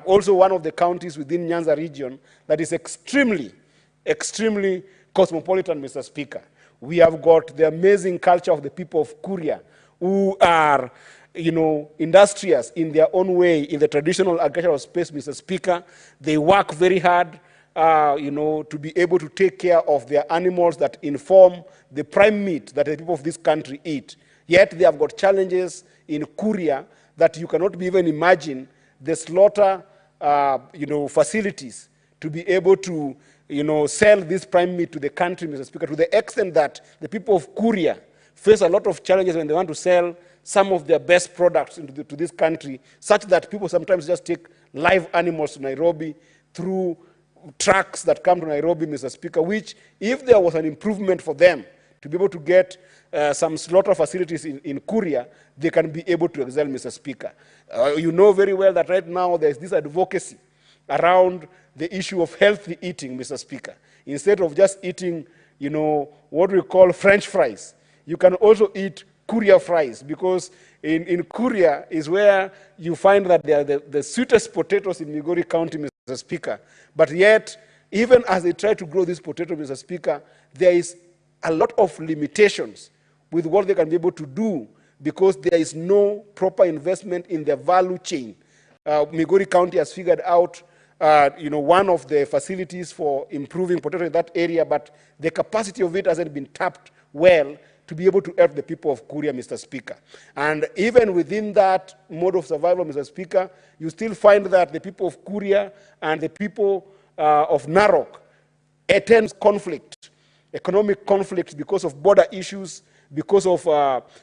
[SPEAKER 16] Also one of the counties within Nyanza region that is extremely cosmopolitan, Mr. Speaker. We have got the amazing culture of the people of Kuria, who are, industrious in their own way in the traditional agricultural space, Mr. Speaker. They work very hard, to be able to take care of their animals that inform the prime meat that the people of this country eat. Yet they have got challenges in Kuria that you cannot even imagine the slaughter, facilities to be able to, sell this prime meat to the country, Mr. Speaker, to the extent that the people of Kuria face a lot of challenges when they want to sell some of their best products to this country, such that people sometimes just take live animals to Nairobi through trucks that come to Nairobi, Mr. Speaker, which, if there was an improvement for them to be able to get some slaughter facilities in Kuria, they can be able to excel, Mr. Speaker. You know very well that right now there's this advocacy around the issue of healthy eating, Mr. Speaker. Instead of just eating, you know, what we call French fries, you can also eat Kuria fries, because in Kuria is where you find that they are the sweetest potatoes in Migori County, Mr. Speaker. But yet, even as they try to grow this potato, Mr. Speaker, there is a lot of limitations with what they can be able to do, because there is no proper investment in the value chain. Migori County has figured out you know, one of the facilities for improving potato in that area, but the capacity of it hasn't been tapped well to be able to help the people of Kuria, Mr. Speaker. And even within that mode of survival, Mr. Speaker, you still find that the people of Kuria and the people of Narok attend conflict, economic conflict, because of border issues, because of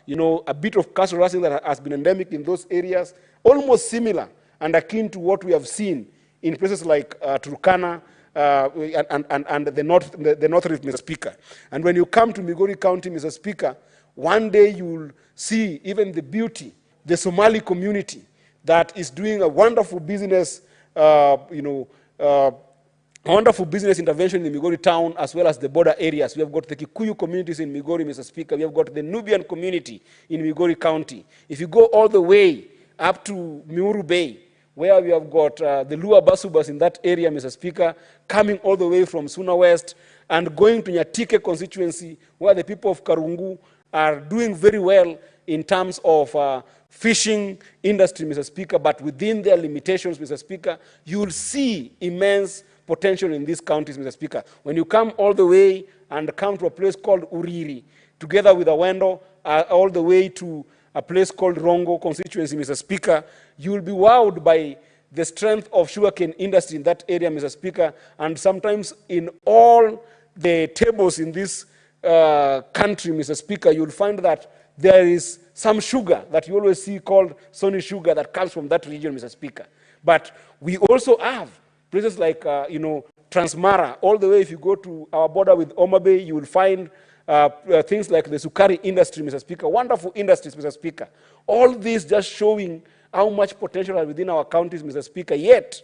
[SPEAKER 16] you know, a bit of caste harassing that has been endemic in those areas, almost similar and akin to what we have seen in places like Turkana and the North Rift, Mr. Speaker. And when you come to Migori County, Mr. Speaker, one day you will see even the beauty, the Somali community that is doing a wonderful business, you know, wonderful business intervention in Migori town, as well as the border areas. We have got the Kikuyu communities in Migori, Mr. Speaker. We have got the Nubian community in Migori County. If you go all the way up to Miuru Bay, where we have got the Lua Basubas in that area, Mr. Speaker, coming all the way from Suna West and going to Nyatike constituency, where the people of Karungu are doing very well in terms of fishing industry, Mr. Speaker, but within their limitations, Mr. Speaker, you will see immense potential in these counties, Mr. Speaker. When you come all the way and come to a place called Uriri, together with Awendo, all the way to a place called Rongo constituency, Mr. Speaker, you will be wowed by the strength of sugarcane industry in that area, Mr. Speaker, and sometimes in all the tables in this country, Mr. Speaker, you will find that there is some sugar that you always see called Sony sugar that comes from that region, Mr. Speaker. But we also have places like, you know, Transmara, all the way if you go to our border with Homa Bay, you will find things like the Sukari industry, Mr. Speaker, wonderful industries, Mr. Speaker. All these just showing how much potential is within our counties, Mr. Speaker, yet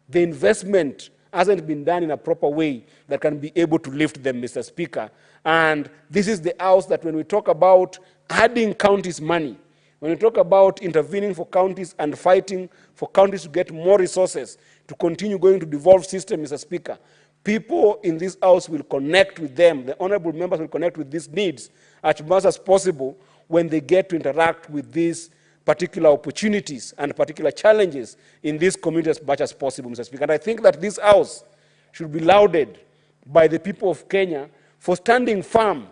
[SPEAKER 16] the investment hasn't been done in a proper way that can be able to lift them, Mr. Speaker. And this is the house that when we talk about adding counties money, when we talk about intervening for counties and fighting for counties to get more resources to continue going to devolve system, Mr. Speaker, people in this house will connect with them. The honorable members will connect with these needs as much as possible when they get to interact with these particular opportunities and particular challenges in these communities as much as possible, Mr. Speaker. And I think that this house should be lauded by the people of Kenya for standing firm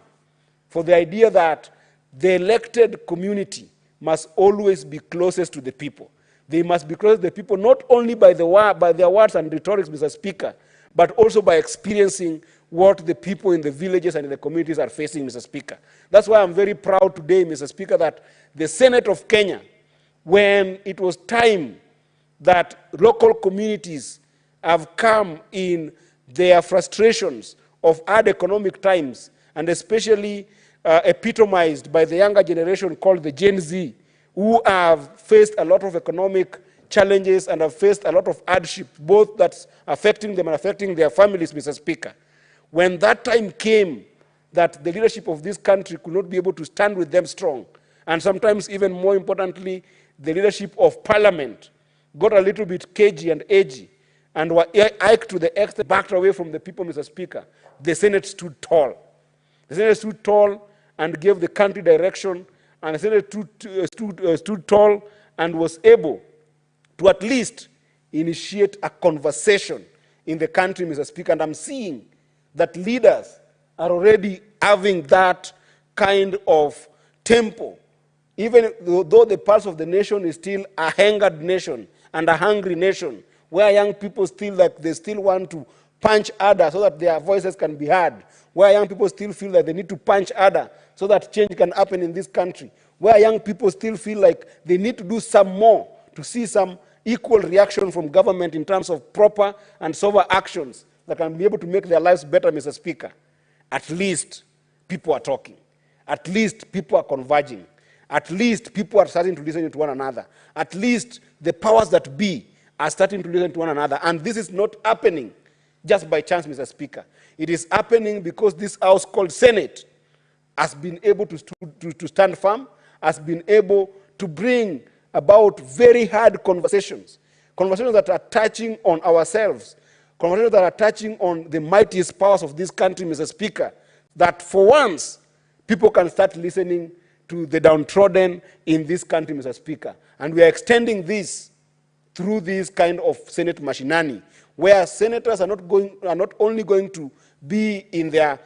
[SPEAKER 16] for the idea that the elected community must always be closest to the people. They must be close to the people not only by their words and rhetorics, Mr. Speaker, but also by experiencing what the people in the villages and in the communities are facing, Mr. Speaker. That's why I'm very proud today, Mr. Speaker, that the Senate of Kenya, when it was time that local communities have come in their frustrations of hard economic times, and especially epitomized by the younger generation called the Gen Z, who have faced a lot of economic challenges and have faced a lot of hardship, both that's affecting them and affecting their families, Mr. Speaker. When that time came that the leadership of this country could not be able to stand with them strong, and sometimes even more importantly, the leadership of Parliament got a little bit cagey and edgy, and were hiked to the extent backed away from the people, Mr. Speaker, the Senate stood tall. The Senate stood tall and gave the country direction, and the Senate stood tall and was able to at least initiate a conversation in the country, Mr. Speaker. And I'm seeing that leaders are already having that kind of tempo, even though the pulse of the nation is still a hungered nation and a hungry nation, where young people still like they still want to punch harder so that their voices can be heard, where young people still feel that they need to punch harder so that change can happen in this country, where young people still feel like they need to do some more to see some equal reaction from government in terms of proper and sober actions that can be able to make their lives better, Mr. Speaker, at least people are talking. At least people are converging. At least people are starting to listen to one another. At least the powers that be are starting to listen to one another. And this is not happening just by chance, Mr. Speaker. It is happening because this house called Senate has been able to stand firm, has been able to bring about very hard conversations, conversations that are touching on ourselves, conversations that are touching on the mightiest powers of this country, Mr. Speaker, that for once, people can start listening to the downtrodden in this country, Mr. Speaker. And we are extending this through this kind of Senate machinani, where senators are not only going to be in their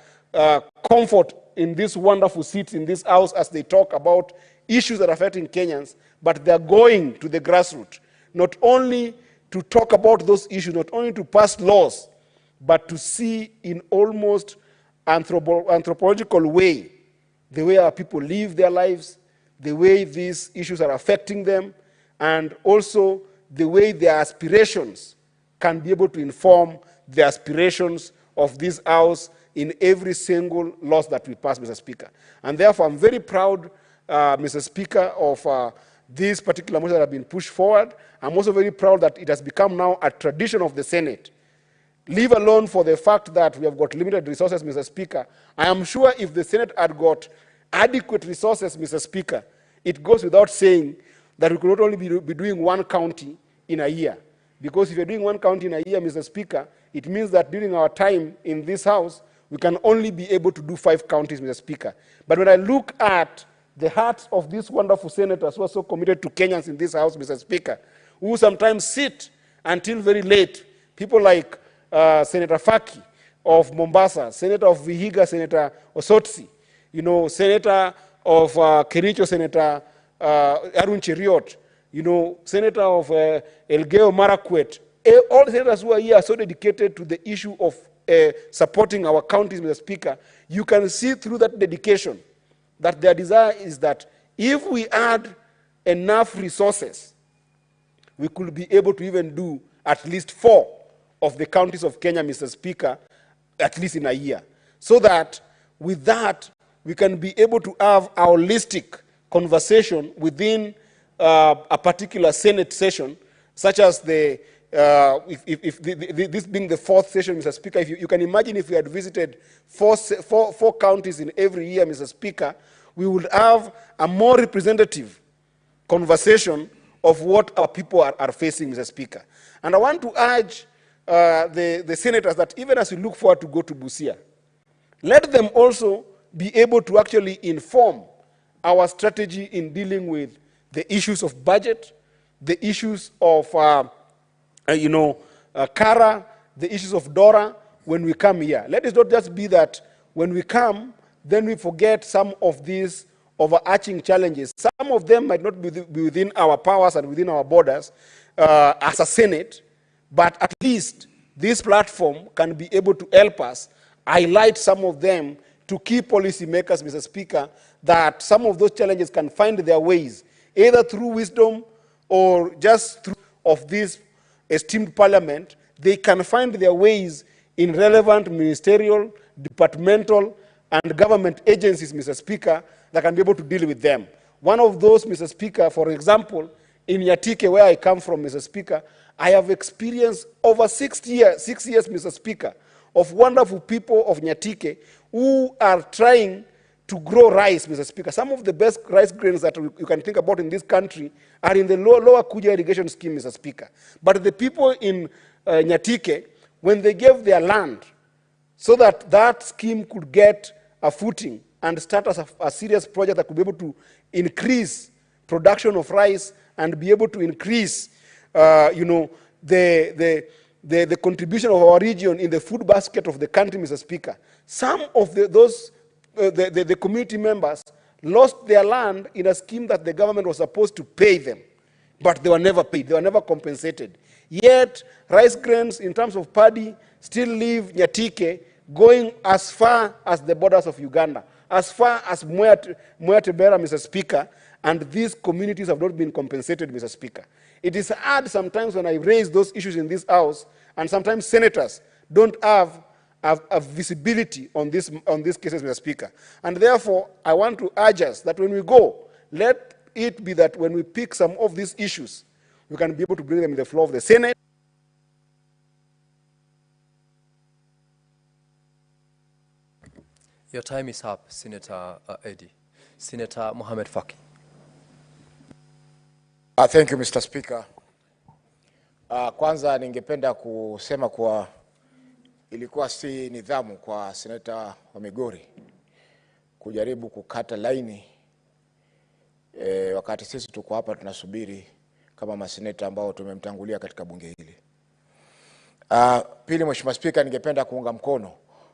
[SPEAKER 16] comfort in these wonderful seats in this house as they talk about issues that are affecting Kenyans, but they're going to the grassroots, not only to talk about those issues, not only to pass laws, but to see in almost anthropological way the way our people live their lives, the way these issues are affecting them, and also the way their aspirations can be able to inform the aspirations of this house in every single laws that we pass, Mr. Speaker. And therefore, I'm very proud, Mr. Speaker, of this particular motion that have been pushed forward. I'm also very proud that it has become now a tradition of the Senate. Leave alone for the fact that we have got limited resources, Mr. Speaker. I am sure if the Senate had got adequate resources, Mr. Speaker, it goes without saying that we could not only be doing one county in a year. Because if you're doing one county in a year, Mr. Speaker, it means that during our time in this house, we can only be able to do 5 counties, Mr. Speaker. But when I look at the hearts of these wonderful senators who are so committed to Kenyans in this house, Mr. Speaker, who sometimes sit until very late, people like Senator Faki of Mombasa, Senator of Vihiga, Senator Osotsi, you know, Senator of Kericho, Senator Arun Cheriot, you know, Senator of Elgeyo Marakwet. All the senators who are here are so dedicated to the issue of supporting our counties, Mr. Speaker. You can see through that dedication that their desire is that if we add enough resources, we could be able to even do at least 4 of the counties of Kenya, Mr. Speaker, at least in a year. So that with that, we can be able to have a holistic conversation within a particular Senate session, such as this being the 4th session, Mr. Speaker. If you can imagine if we had visited four counties in every year, Mr. Speaker, we would have a more representative conversation of what our people are facing, Mr. Speaker. And I want to urge the senators that even as we look forward to go to Busia, let them also be able to actually inform our strategy in dealing with the issues of budget, the issues of, Kara, the issues of Dora when we come here. Let it not just be that when we come, then we forget some of these overarching challenges. Some of them might not be within our powers and within our borders as a Senate, but at least this platform can be able to help us highlight some of them to key policymakers, Mr. Speaker, that some of those challenges can find their ways, either through wisdom or just through of this esteemed parliament. They can find their ways in relevant ministerial, departmental, and government agencies, Mr. Speaker, that can be able to deal with them. One of those, Mr. Speaker, for example, in Nyatike, where I come from, Mr. Speaker, I have experienced over 6 years, Mr. Speaker, of wonderful people of Nyatike who are trying to grow rice, Mr. Speaker. Some of the best rice grains that you can think about in this country are in the lower Kuja irrigation scheme, Mr. Speaker. But the people in Nyatike, when they gave their land so that that scheme could get a footing and start as a serious project that could be able to increase production of rice and be able to increase, the contribution of our region in the food basket of the country, Mr. Speaker. Some of the community members lost their land in a scheme that the government was supposed to pay them, but they were never paid, they were never compensated. Yet, rice grains in terms of paddy still leave Nyatike going as far as the borders of Uganda, as far as Mwea Tebera, Mr. Speaker, and these communities have not been compensated, Mr. Speaker. It is hard sometimes when I raise those issues in this house, and sometimes senators don't have visibility on these cases, Mr. Speaker. And therefore, I want to urge us that when we go, let it be that when we pick some of these issues, we can be able to bring them in the floor of the Senate.
[SPEAKER 8] Your time is up, Senator Eddie. Senator Mohamed Faki.
[SPEAKER 10] Thank you, Mr. Speaker. Kwanza ningependa kusema kwa ilikuwa si nidhamu kwa Senator wa Migori kujaribu kukata laini wakati sisi tuko hapa tunasubiri kama maseneta ambao tumemtangulia katika bunge hili. Pili, Mheshimiwa Speaker, ningependa kuunga mkono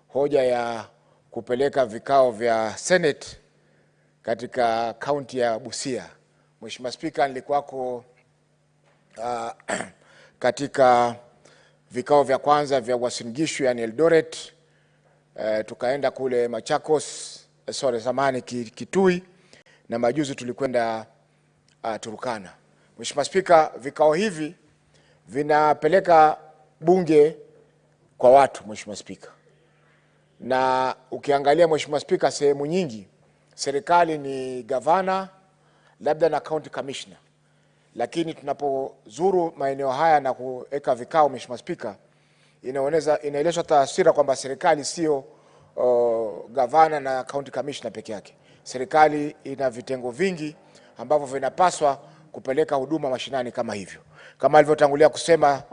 [SPEAKER 10] hoja ya kupeleka vikao vya Senate katika kaunti ya Busia. Mheshimiwa Speaker, nilikuwako katika vikao vya kwanza vya Uasin Gishu yani Eldoret, tukaenda kule Machakos, zamani Kitui, na majuzi tulikwenda Turkana. Mheshimiwa Speaker, vikao hivi vinapeleka bunge kwa watu, Mheshimiwa Speaker. Na ukiangalia Mheshimiwa Speaker, sehemu nyingi serikali ni gavana labda na county commissioner. Lakini tunapozuru maeneo haya na kuweka vikao, Mheshimiwa Speaker, inaelezwa taswira kwamba serikali sio gavana na county commissioner peke yake. Serikali ina vitengo vingi ambavyo vinapaswa kupeleka huduma mashinani kama hivyo. Kama alivyotangulia kusema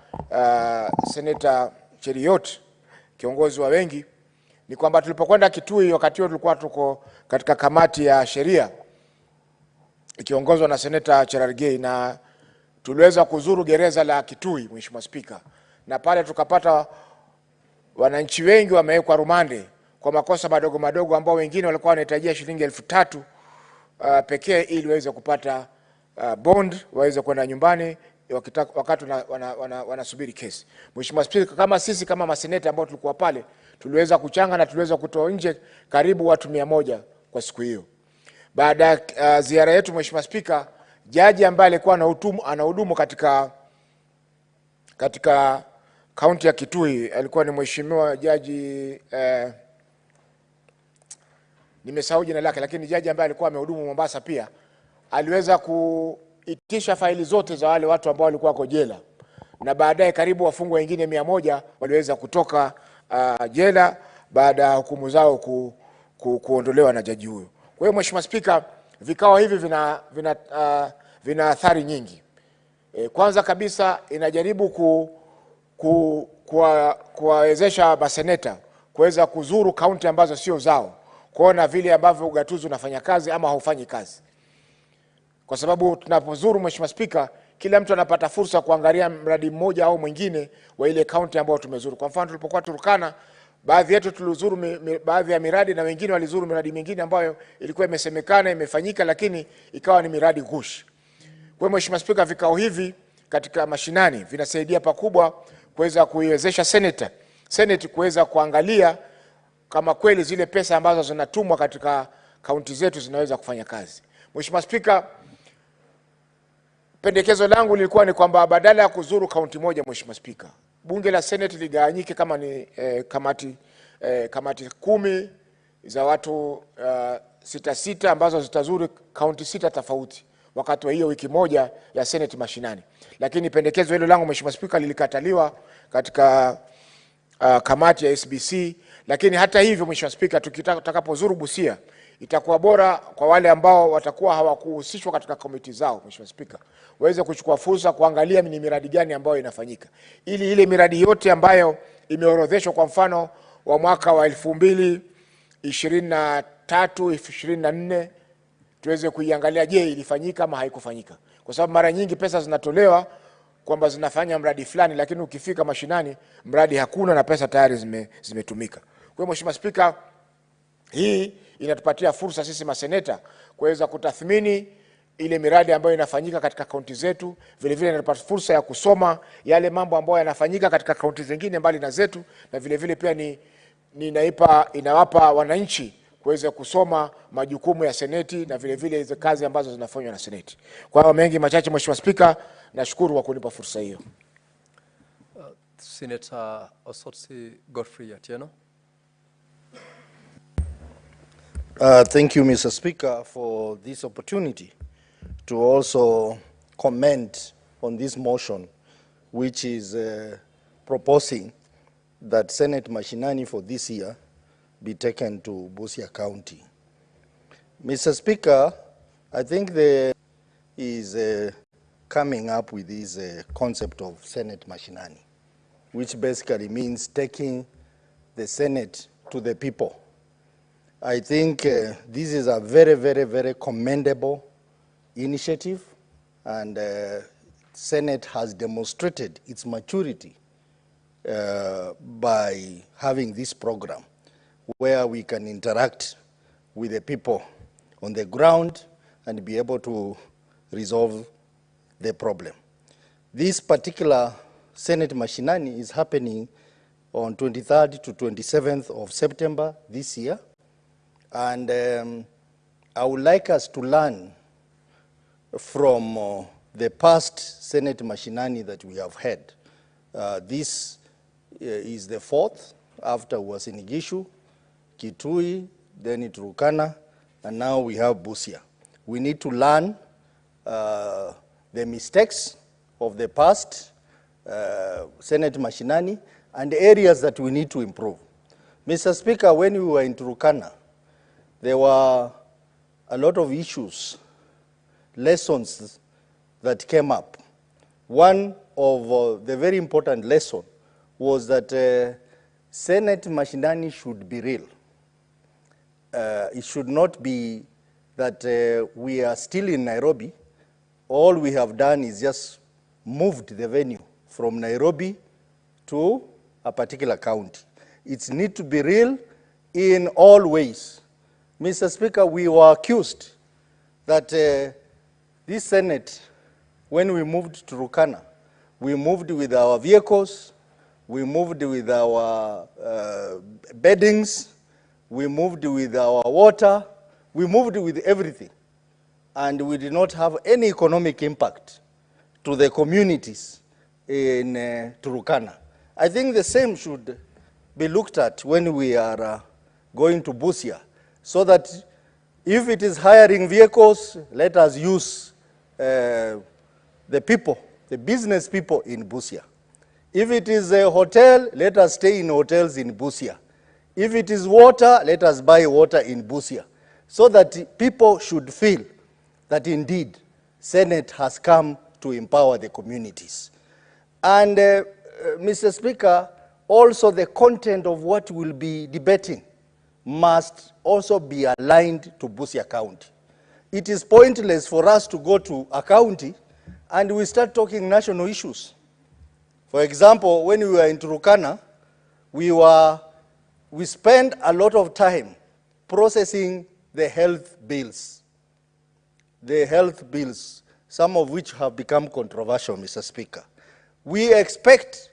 [SPEAKER 10] Senator Cheriot, kiongozi wa wengi, ni kwamba tulipokwenda Kitui wakati huo tulikuwa tuko katika kamati ya sheria ikiongozwa na Senator Cherargei, na tuliweza kuzuru gereza la Kitui, Mheshimiwa Speaker, na pale tukapata wananchi wengi wamewekwa rumande kwa makosa madogo madogo ambao wengine walikuwa wanahitajia shilingi 3,000 pekee ili waweze kupata bond waweze kwenda nyumbani wakati wanasubiri kesi. Mheshimiwa Speaker, kama sisi kama maseneta ambao tulikuwa pale tuliweza kuchanga na tuliweza kutoa nje karibu watu 100 kwa siku hiyo. Baada ya ziara yetu, Mheshimiwa Speaker, jaji ambaye alikuwa anahudumu katika kaunti ya Kitui alikuwa ni Mheshimiwa Jaji nimesahau jina lake, lakini jaji ambaye alikuwa amehudumu Mombasa pia aliweza kuitisha faili zote za wale watu ambao walikuwa kwa jela, na baadaye karibu wafungwa wengine 100 waliweza kutoka jela baada ya hukumu zao kuondolewa na jaji huyo. Kwa hiyo Mheshimiwa Speaker, vikao hivi vina athari nyingi. Kwanza kabisa inajaribu kuwawezesha maseneta kuweza kuzuru kaunti ambazo sio zao, kuona vile ambavyo ugatuzi unafanya kazi ama haufanyi kazi. Kwa sababu tunapozuru, Mheshimiwa Speaker, kila mtu anapata fursa kuangalia mradi mmoja au mwingine wa ile kaunti ambayo tumezuru. Kwa mfano tulipokuwa Turkana, baadhi yetu tulizuru baadhi ya miradi na wengine walizuru miradi mingine ambayo ilikuwa imesemekana imefanyika lakini ikawa ni miradi gushi. Kwa Mheshimiwa Speaker, vikao hivi katika mashinani vinasaidia pakubwa kuweza kuiwezesha Senate kuweza kuangalia kama kweli zile pesa ambazo zinatumwa katika kaunti zetu zinaweza kufanya kazi. Mheshimiwa Speaker, pendekezo langu lilikuwa ni kwamba badala ya kuzuru kaunti moja, Mheshimiwa Speaker, bunge la Senate ligawanyike kama ni kamati 10 za watu 6 ambazo zitazuru kaunti 6 tofauti wakati wa hiyo wiki moja ya Senate mashinani. Lakini pendekezo hilo langu, Mheshimiwa Speaker, lilikataliwa katika kamati ya SBC. Lakini hata hivyo, Mheshimiwa Speaker, tutakapozuru Busia itakuwa bora kwa wale ambao watakuwa hawakuhusishwa katika komiti zao, Mheshimiwa Speaker, waweze kuchukua fursa kuangalia ni miradi gani ambayo inafanyika, ili ile miradi yote ambayo imeorodheshwa kwa mfano wa mwaka wa 2023-2024 tuweze kuiangalia, je, ilifanyika ama haikufanyika. Kwa sababu mara nyingi pesa zinatolewa kwamba zinafanya mradi fulani, lakini ukifika mashinani mradi hakuna na pesa tayari zimetumika. Kwa hiyo Mheshimiwa Speaker, hii inatupatia fursa sisi maseneta kuweza kutathmini ile miradi ambayo inafanyika katika kaunti zetu. Vile vile inatupa fursa ya kusoma yale mambo ambayo yanafanyika katika kaunti zingine mbali na zetu, na vile vile pia inawapa wananchi kuweza kusoma majukumu ya seneti na vile vile hizo kazi ambazo zinafanywa na seneti. Kwa hiyo mengi machache, Mheshimiwa Spika, nashukuru kwa kunipa fursa hiyo.
[SPEAKER 8] Senator Osotsi Godfrey Atieno.
[SPEAKER 2] Thank you, Mr. Speaker, for this opportunity to also comment on this motion, which is proposing that Senate Mashinani for this year be taken to Busia County. Mr. Speaker, I think there is coming up with this concept of Senate Mashinani, which basically means taking the Senate to the people. I think this is a very, very, very commendable initiative, and Senate has demonstrated its maturity by having this program where we can interact with the people on the ground and be able to resolve the problem. This particular Senate Mashinani is happening on 23rd to 27th of September this year. And I would like us to learn from the past Senate Mashinani that we have had. This is the fourth, after was in Igishu, Kitui, then Turkana, and now we have Busia. We need to learn the mistakes of the past Senate Mashinani and the areas that we need to improve. Mr. Speaker, when we were in Turkana, there were a lot of issues, lessons that came up. One of the very important lesson was that Senate Mashinani should be real. It should not be that we are still in Nairobi. All we have done is just moved the venue from Nairobi to a particular county. It needs to be real in all ways. Mr. Speaker, we were accused that this Senate, when we moved to Rukana, we moved with our vehicles, we moved with our beddings, we moved with our water, we moved with everything. And we did not have any economic impact to the communities in Turkana. I think the same should be looked at when we are going to Busia, so that if it is hiring vehicles, let us use the people, the business people in Busia. If it is a hotel, let us stay in hotels in Busia. If it is water, let us buy water in Busia, so that people should feel that indeed Senate has come to empower the communities. And Mr. Speaker, also the content of what we'll be debating must also be aligned to Busia County. It is pointless for us to go to a county and we start talking national issues. For example, when we were in Turkana, we spent a lot of time processing the health bills. The health bills, some of which have become controversial, Mr. Speaker. We expect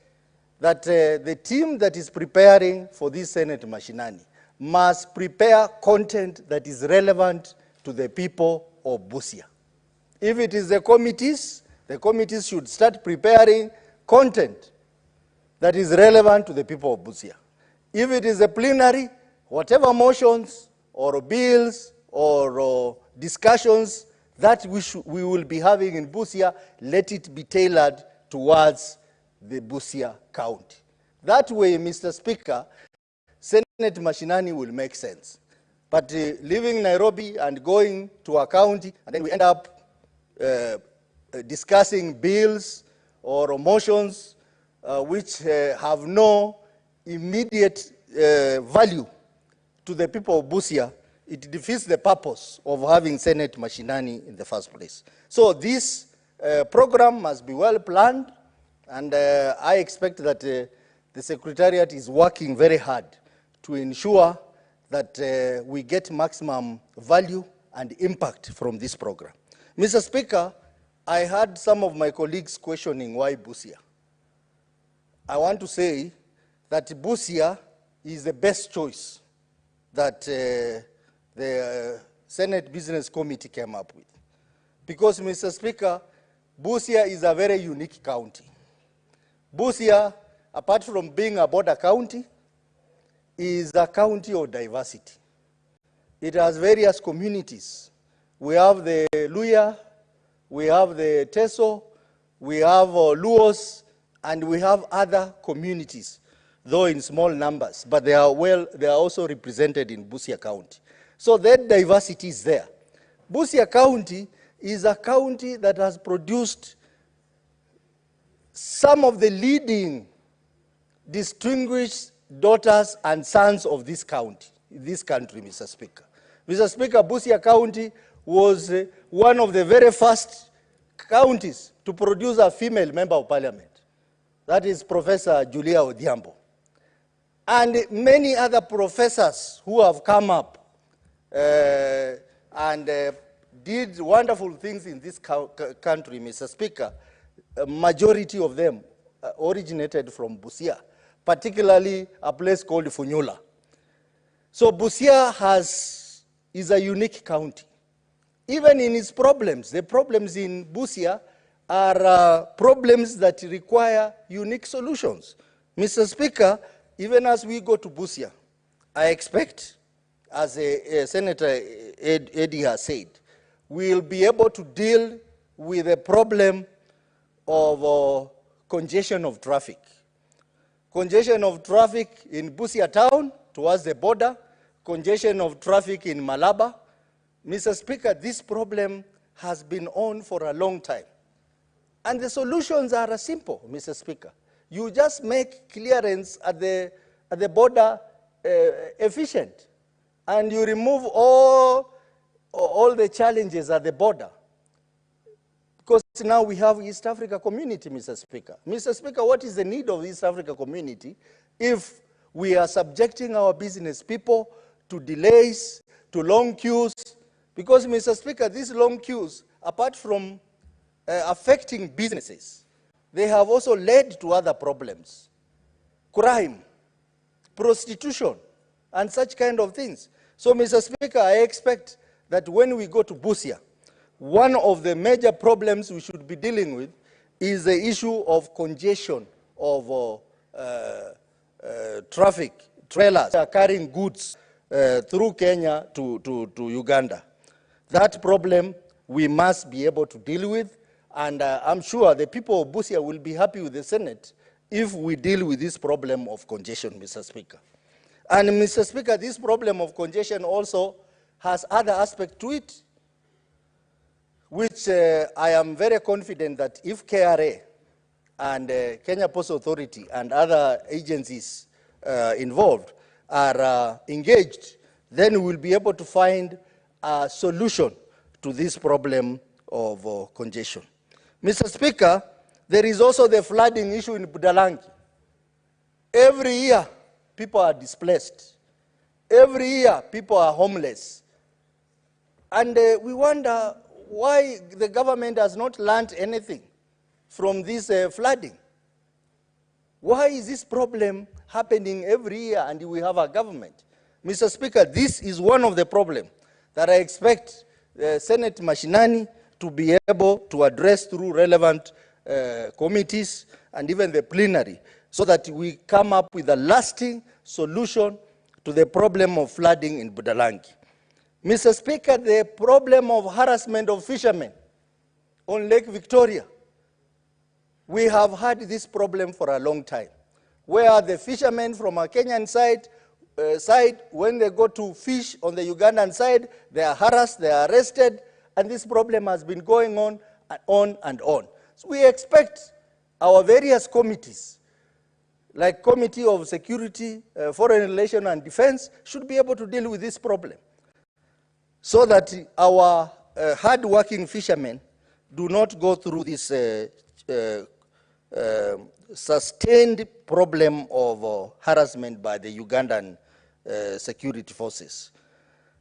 [SPEAKER 2] that the team that is preparing for this Senate Mashinani must prepare content that is relevant to the people of Busia. If it is the committees should start preparing content that is relevant to the people of Busia. If it is a plenary, whatever motions or bills or discussions that we will be having in Busia, let it be tailored towards the Busia County. That way, Mr. Speaker, Senate Mashinani will make sense. But leaving Nairobi and going to a county, and then we end up discussing bills or motions which have no immediate value to the people of Busia, it defeats the purpose of having Senate Mashinani in the first place. So this program must be well planned, and I expect that the Secretariat is working very hard to ensure that we get maximum value and impact from this program. Mr. Speaker, I heard some of my colleagues questioning why Busia. I want to say that Busia is the best choice that the Senate Business Committee came up with. Because, Mr. Speaker, Busia is a very unique county. Busia, apart from being a border county, is a county of diversity. It has various communities. We have the Luya, we have the Teso, we have Luos, and we have other communities, though in small numbers, but they are also represented in Busia County. So that diversity is there. Busia County is a county that has produced some of the leading distinguished daughters and sons of this country, Mr. Speaker. Mr. Speaker, Busia County was one of the very first counties to produce a female member of parliament. That is Professor Julia Odhiambo. And many other professors who have come up and did wonderful things in this country, Mr. Speaker. A majority of them originated from Busia, particularly a place called Funyula. So Busia is a unique county. Even in its problems, the problems in Busia are problems that require unique solutions. Mr. Speaker, even as we go to Busia, I expect, as Senator Eddie has said, we'll be able to deal with the problem of congestion of traffic. Congestion of traffic in Busia town towards the border, congestion of traffic in Malaba. Mr. Speaker, this problem has been on for a long time. And the solutions are simple, Mr. Speaker. You just make clearance at the border efficient, and you remove all the challenges at the border. Because now we have East Africa community, Mr. Speaker. Mr. Speaker, what is the need of East Africa community if we are subjecting our business people to delays, to long queues? Because, Mr. Speaker, these long queues, apart from affecting businesses, they have also led to other problems. Crime, prostitution, and such kind of things. So, Mr. Speaker, I expect that when we go to Busia, one of the major problems we should be dealing with is the issue of congestion of traffic. Trailers are carrying goods through Kenya to Uganda. That problem we must be able to deal with, and I'm sure the people of Busia will be happy with the Senate if we deal with this problem of congestion, Mr. Speaker. And, Mr. Speaker, this problem of congestion also has other aspects to it, which I am very confident that if KRA and Kenya Post Authority and other agencies involved are engaged, then we'll be able to find a solution to this problem of congestion. Mr. Speaker, there is also the flooding issue in Budalangi. Every year, people are displaced. Every year, people are homeless. And we wonder why the government has not learned anything from this flooding. Why is this problem happening every year and we have a government? Mr. Speaker, this is one of the problems that I expect Senate Mashinani to be able to address through relevant committees and even the plenary, so that we come up with a lasting solution to the problem of flooding in Budalangi. Mr. Speaker, the problem of harassment of fishermen on Lake Victoria, we have had this problem for a long time, where the fishermen from a Kenyan side, when they go to fish on the Ugandan side, they are harassed, they are arrested, and this problem has been going on and on. So we expect our various committees, like Committee of Security, Foreign Relations and Defense, should be able to deal with this problem, so that our hard-working fishermen do not go through this sustained problem of harassment by the Ugandan security forces.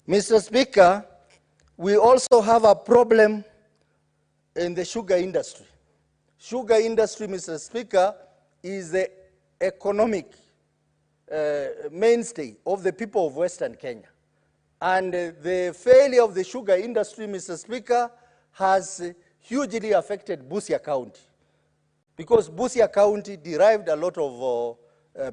[SPEAKER 2] Mr. Speaker, we also have a problem in the sugar industry. Sugar industry, Mr. Speaker, is the economic mainstay of the people of Western Kenya. And the failure of the sugar industry, Mr. Speaker, has hugely affected Busia County, because Busia County derived a lot of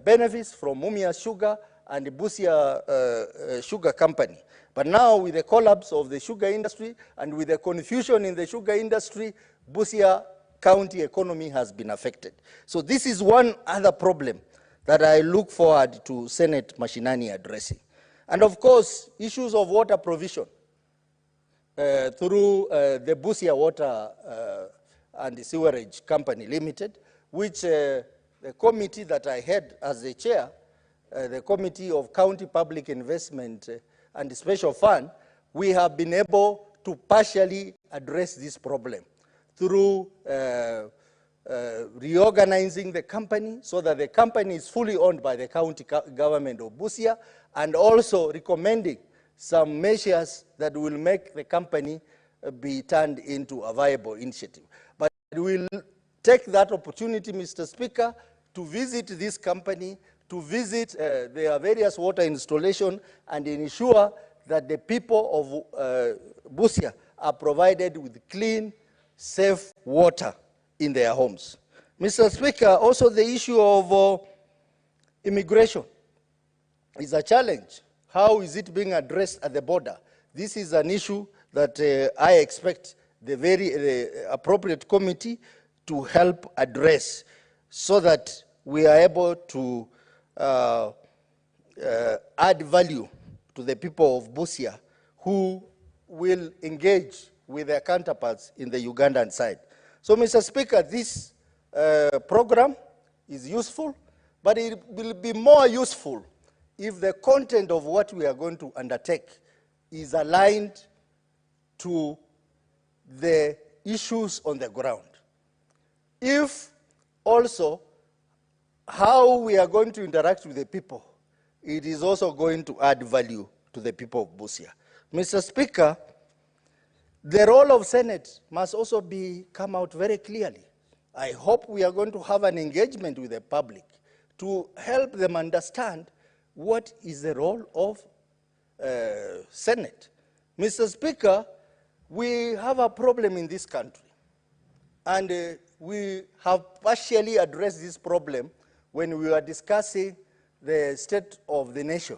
[SPEAKER 2] benefits from Mumia Sugar and the Busia Sugar Company. But now, with the collapse of the sugar industry and with the confusion in the sugar industry, Busia County economy has been affected. So this is one other problem that I look forward to Senate Mashinani addressing. And of course, issues of water provision through the Busia Water and Sewerage Company Limited, which the committee that I had as the chair, the Committee of County Public Investment and the Special Fund, we have been able to partially address this problem through reorganizing the company so that the company is fully owned by the county government of Busia, and also recommending some measures that will make the company be turned into a viable initiative. But we'll take that opportunity, Mr. Speaker, to visit this company, to visit their various water installations, and ensure that the people of Busia are provided with clean, safe water in their homes. Mr. Speaker, also the issue of immigration is a challenge. How is it being addressed at the border? This is an issue that I expect the appropriate committee to help address, so that we are able to add value to the people of Busia who will engage with their counterparts in the Ugandan side. So, Mr. Speaker, this program is useful, but it will be more useful if the content of what we are going to undertake is aligned to the issues on the ground. If also how we are going to interact with the people, it is also going to add value to the people of Busia. Mr. Speaker, the role of Senate must also come out very clearly. I hope we are going to have an engagement with the public to help them understand what is the role of Senate. Mr. Speaker, we have a problem in this country, and we have partially addressed this problem when we were discussing the state of the nation,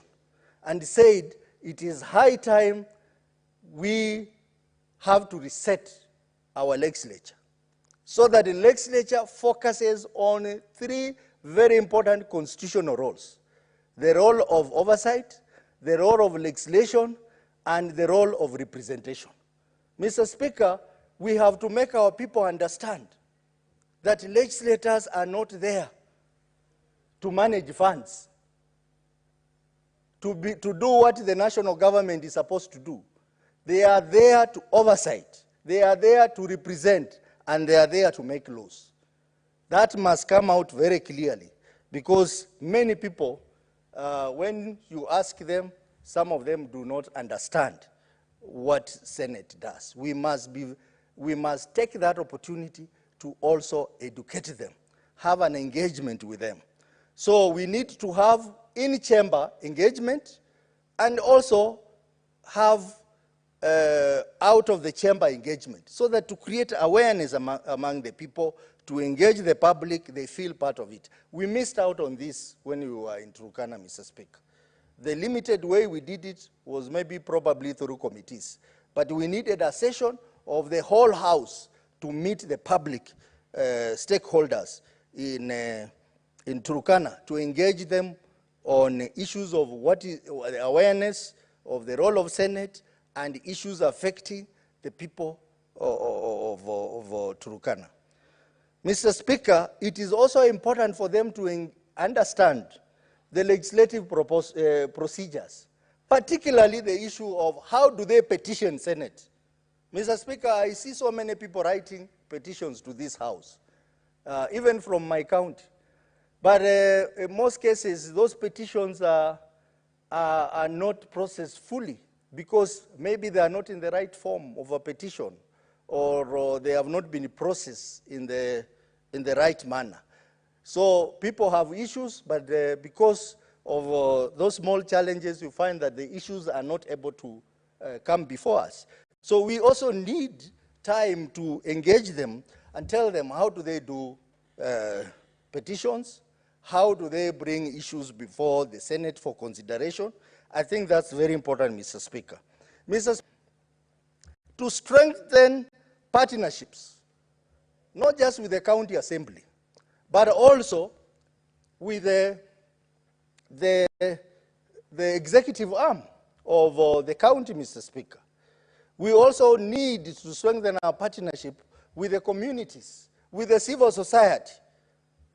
[SPEAKER 2] and said it is high time we have to reset our legislature, so that the legislature focuses on three very important constitutional roles: the role of oversight, the role of legislation, and the role of representation. Mr. Speaker, we have to make our people understand that legislators are not there to manage funds, to do what the national government is supposed to do. They are there to oversight, they are there to represent, and they are there to make laws. That must come out very clearly, because many people, when you ask them, some of them do not understand what Senate does. We must take that opportunity to also educate them, have an engagement with them. So we need to have in-chamber engagement, and also have out-of-the-chamber engagement, so that to create awareness among the people, to engage the public, they feel part of it. We missed out on this when we were in Turkana, Mr. Speaker. The limited way we did it was probably through committees, but we needed a session of the whole House to meet the public stakeholders in Turkana, to engage them on issues of what is the awareness of the role of Senate and issues affecting the people of Turkana. Mr. Speaker, it is also important for them to understand the legislative procedures, particularly the issue of how do they petition Senate. Mr. Speaker, I see so many people writing petitions to this House, even from my county. But in most cases, those petitions are not processed fully, because maybe they are not in the right form of a petition, or they have not been processed in the right manner. So people have issues, but because of those small challenges, you find that the issues are not able to come before us. So we also need time to engage them and tell them how do they do petitions, how do they bring issues before the Senate for consideration. I think that's very important, Mr. Speaker. To strengthen partnerships, not just with the county assembly, but also with the executive arm of the county, Mr. Speaker. We also need to strengthen our partnership with the communities, with the civil society,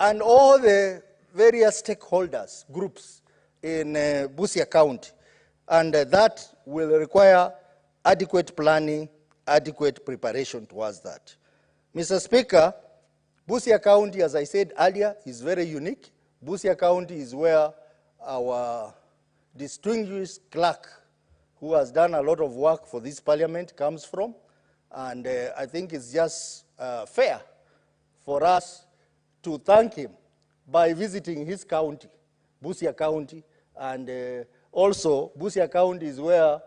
[SPEAKER 2] and all the various stakeholders, groups in Busia County. And that will require adequate planning, adequate preparation towards that. Mr. Speaker, Busia County, as I said earlier, is very unique. Busia County is where our distinguished clerk, who has done a lot of work for this parliament, comes from. And I think it's just fair for us to thank him by visiting his county, Busia County. And also, Busia County is where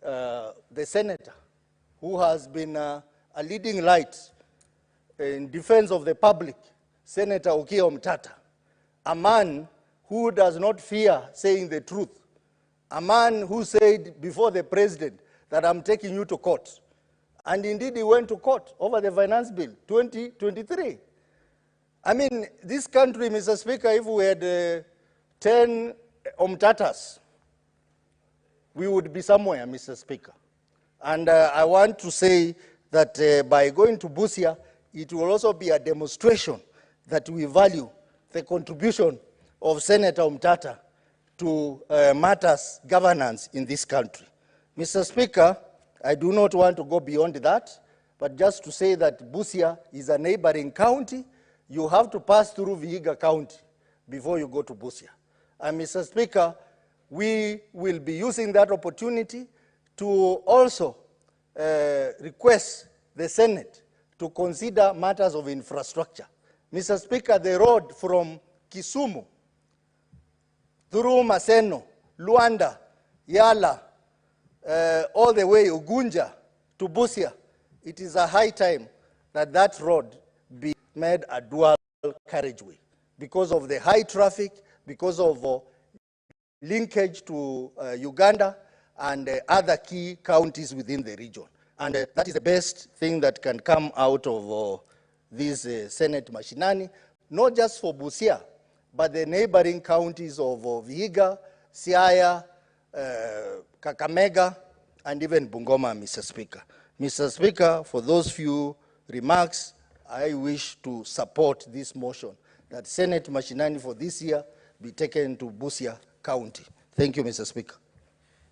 [SPEAKER 2] the senator, who has been a leading light in defense of the public, Senator Okiya Omtata, a man who does not fear saying the truth, a man who said before the president that I'm taking you to court. And indeed he went to court over the finance bill 2023. I mean, this country, Mr. Speaker, if we had 10 Omtatas, we would be somewhere, Mr. Speaker. And I want to say that by going to Busia, it will also be a demonstration that we value the contribution of Senator Omtata to matters governance in this country. Mr. Speaker, I do not want to go beyond that, but just to say that Busia is a neighboring county. You have to pass through Vihiga County before you go to Busia. And Mr. Speaker, we will be using that opportunity to also request the Senate to consider matters of infrastructure. Mr. Speaker, the road from Kisumu through Maseno, Luanda, Yala, all the way Ugunja to Busia, it is a high time that that road be made a dual carriageway because of the high traffic, because of linkage to Uganda and other key counties within the region. And that is the best thing that can come out of this Senate machinani, not just for Busia, but the neighboring counties of Vihiga, Siaya, Kakamega, and even Bungoma, Mr. Speaker. Mr. Speaker, for those few remarks, I wish to support this motion that Senate machinani for this year be taken to Busia County. Thank you, Mr. Speaker.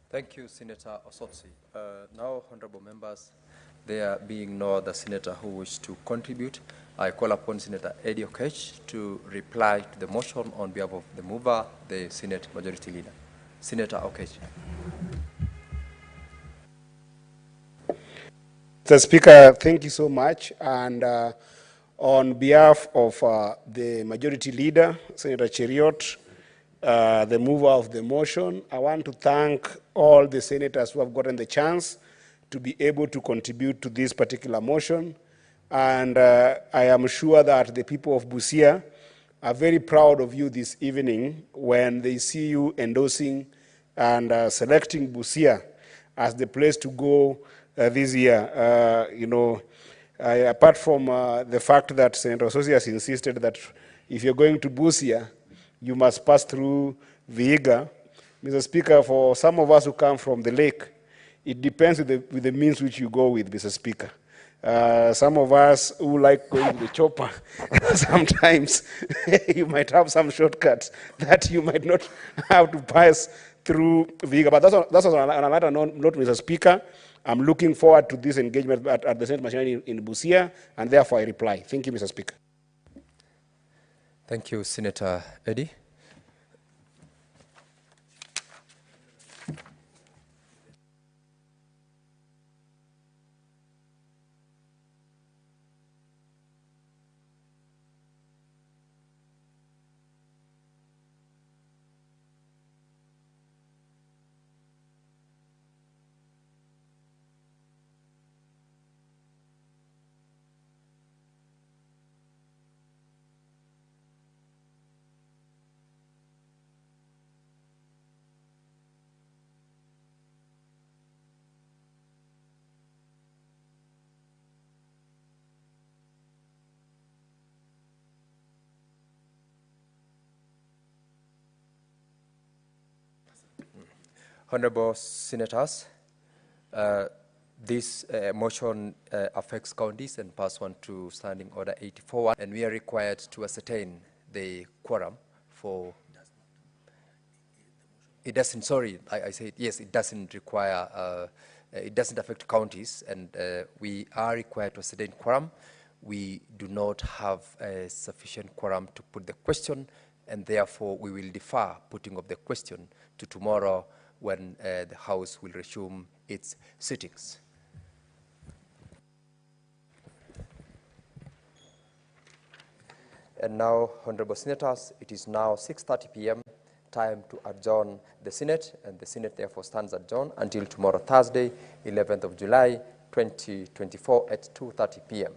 [SPEAKER 8] Thank you, Senator Osotsi. Now, honorable members, there being no other senator who wishes to contribute, I call upon Senator Eddie Okech to reply to the motion on behalf of the mover, the Senate Majority Leader. Senator Okech.
[SPEAKER 16] Mr. Speaker, thank you so much. And on behalf of the Majority Leader, Senator Cheriot, the mover of the motion, I want to thank all the senators who have gotten the chance to be able to contribute to this particular motion. And I am sure that the people of Busia are very proud of you this evening when they see you endorsing and selecting Busia as the place to go this year. You know, apart from the fact that Senator Osotsi has insisted that if you're going to Busia, you must pass through Vihiga. Mr. Speaker, for some of us who come from the lake, it depends with the means which you go with, Mr. Speaker. Some of us who like going with the chopper, sometimes you might have some shortcuts that you might not have to pass through Vihiga. But that's on another note, Mr. Speaker. I'm looking forward to this engagement at the Senate machinery in Busia, and therefore I reply. Thank you, Mr. Speaker.
[SPEAKER 8] Thank you, Senator Eddie. Honorable Senators, this motion affects counties and pass on to Standing Order 84, and we are required to ascertain the quorum for. It doesn't. Sorry, I said yes. It doesn't require. It doesn't affect counties, and we are required to ascertain quorum. We do not have a sufficient quorum to put the question, and therefore we will defer putting of the question to tomorrow when the House will resume its sittings. And now, Honorable Senators, it is now 6:30 p.m., time to adjourn the Senate, and the Senate therefore stands adjourned until tomorrow, Thursday, 11th of July, 2024 at 2:30 p.m.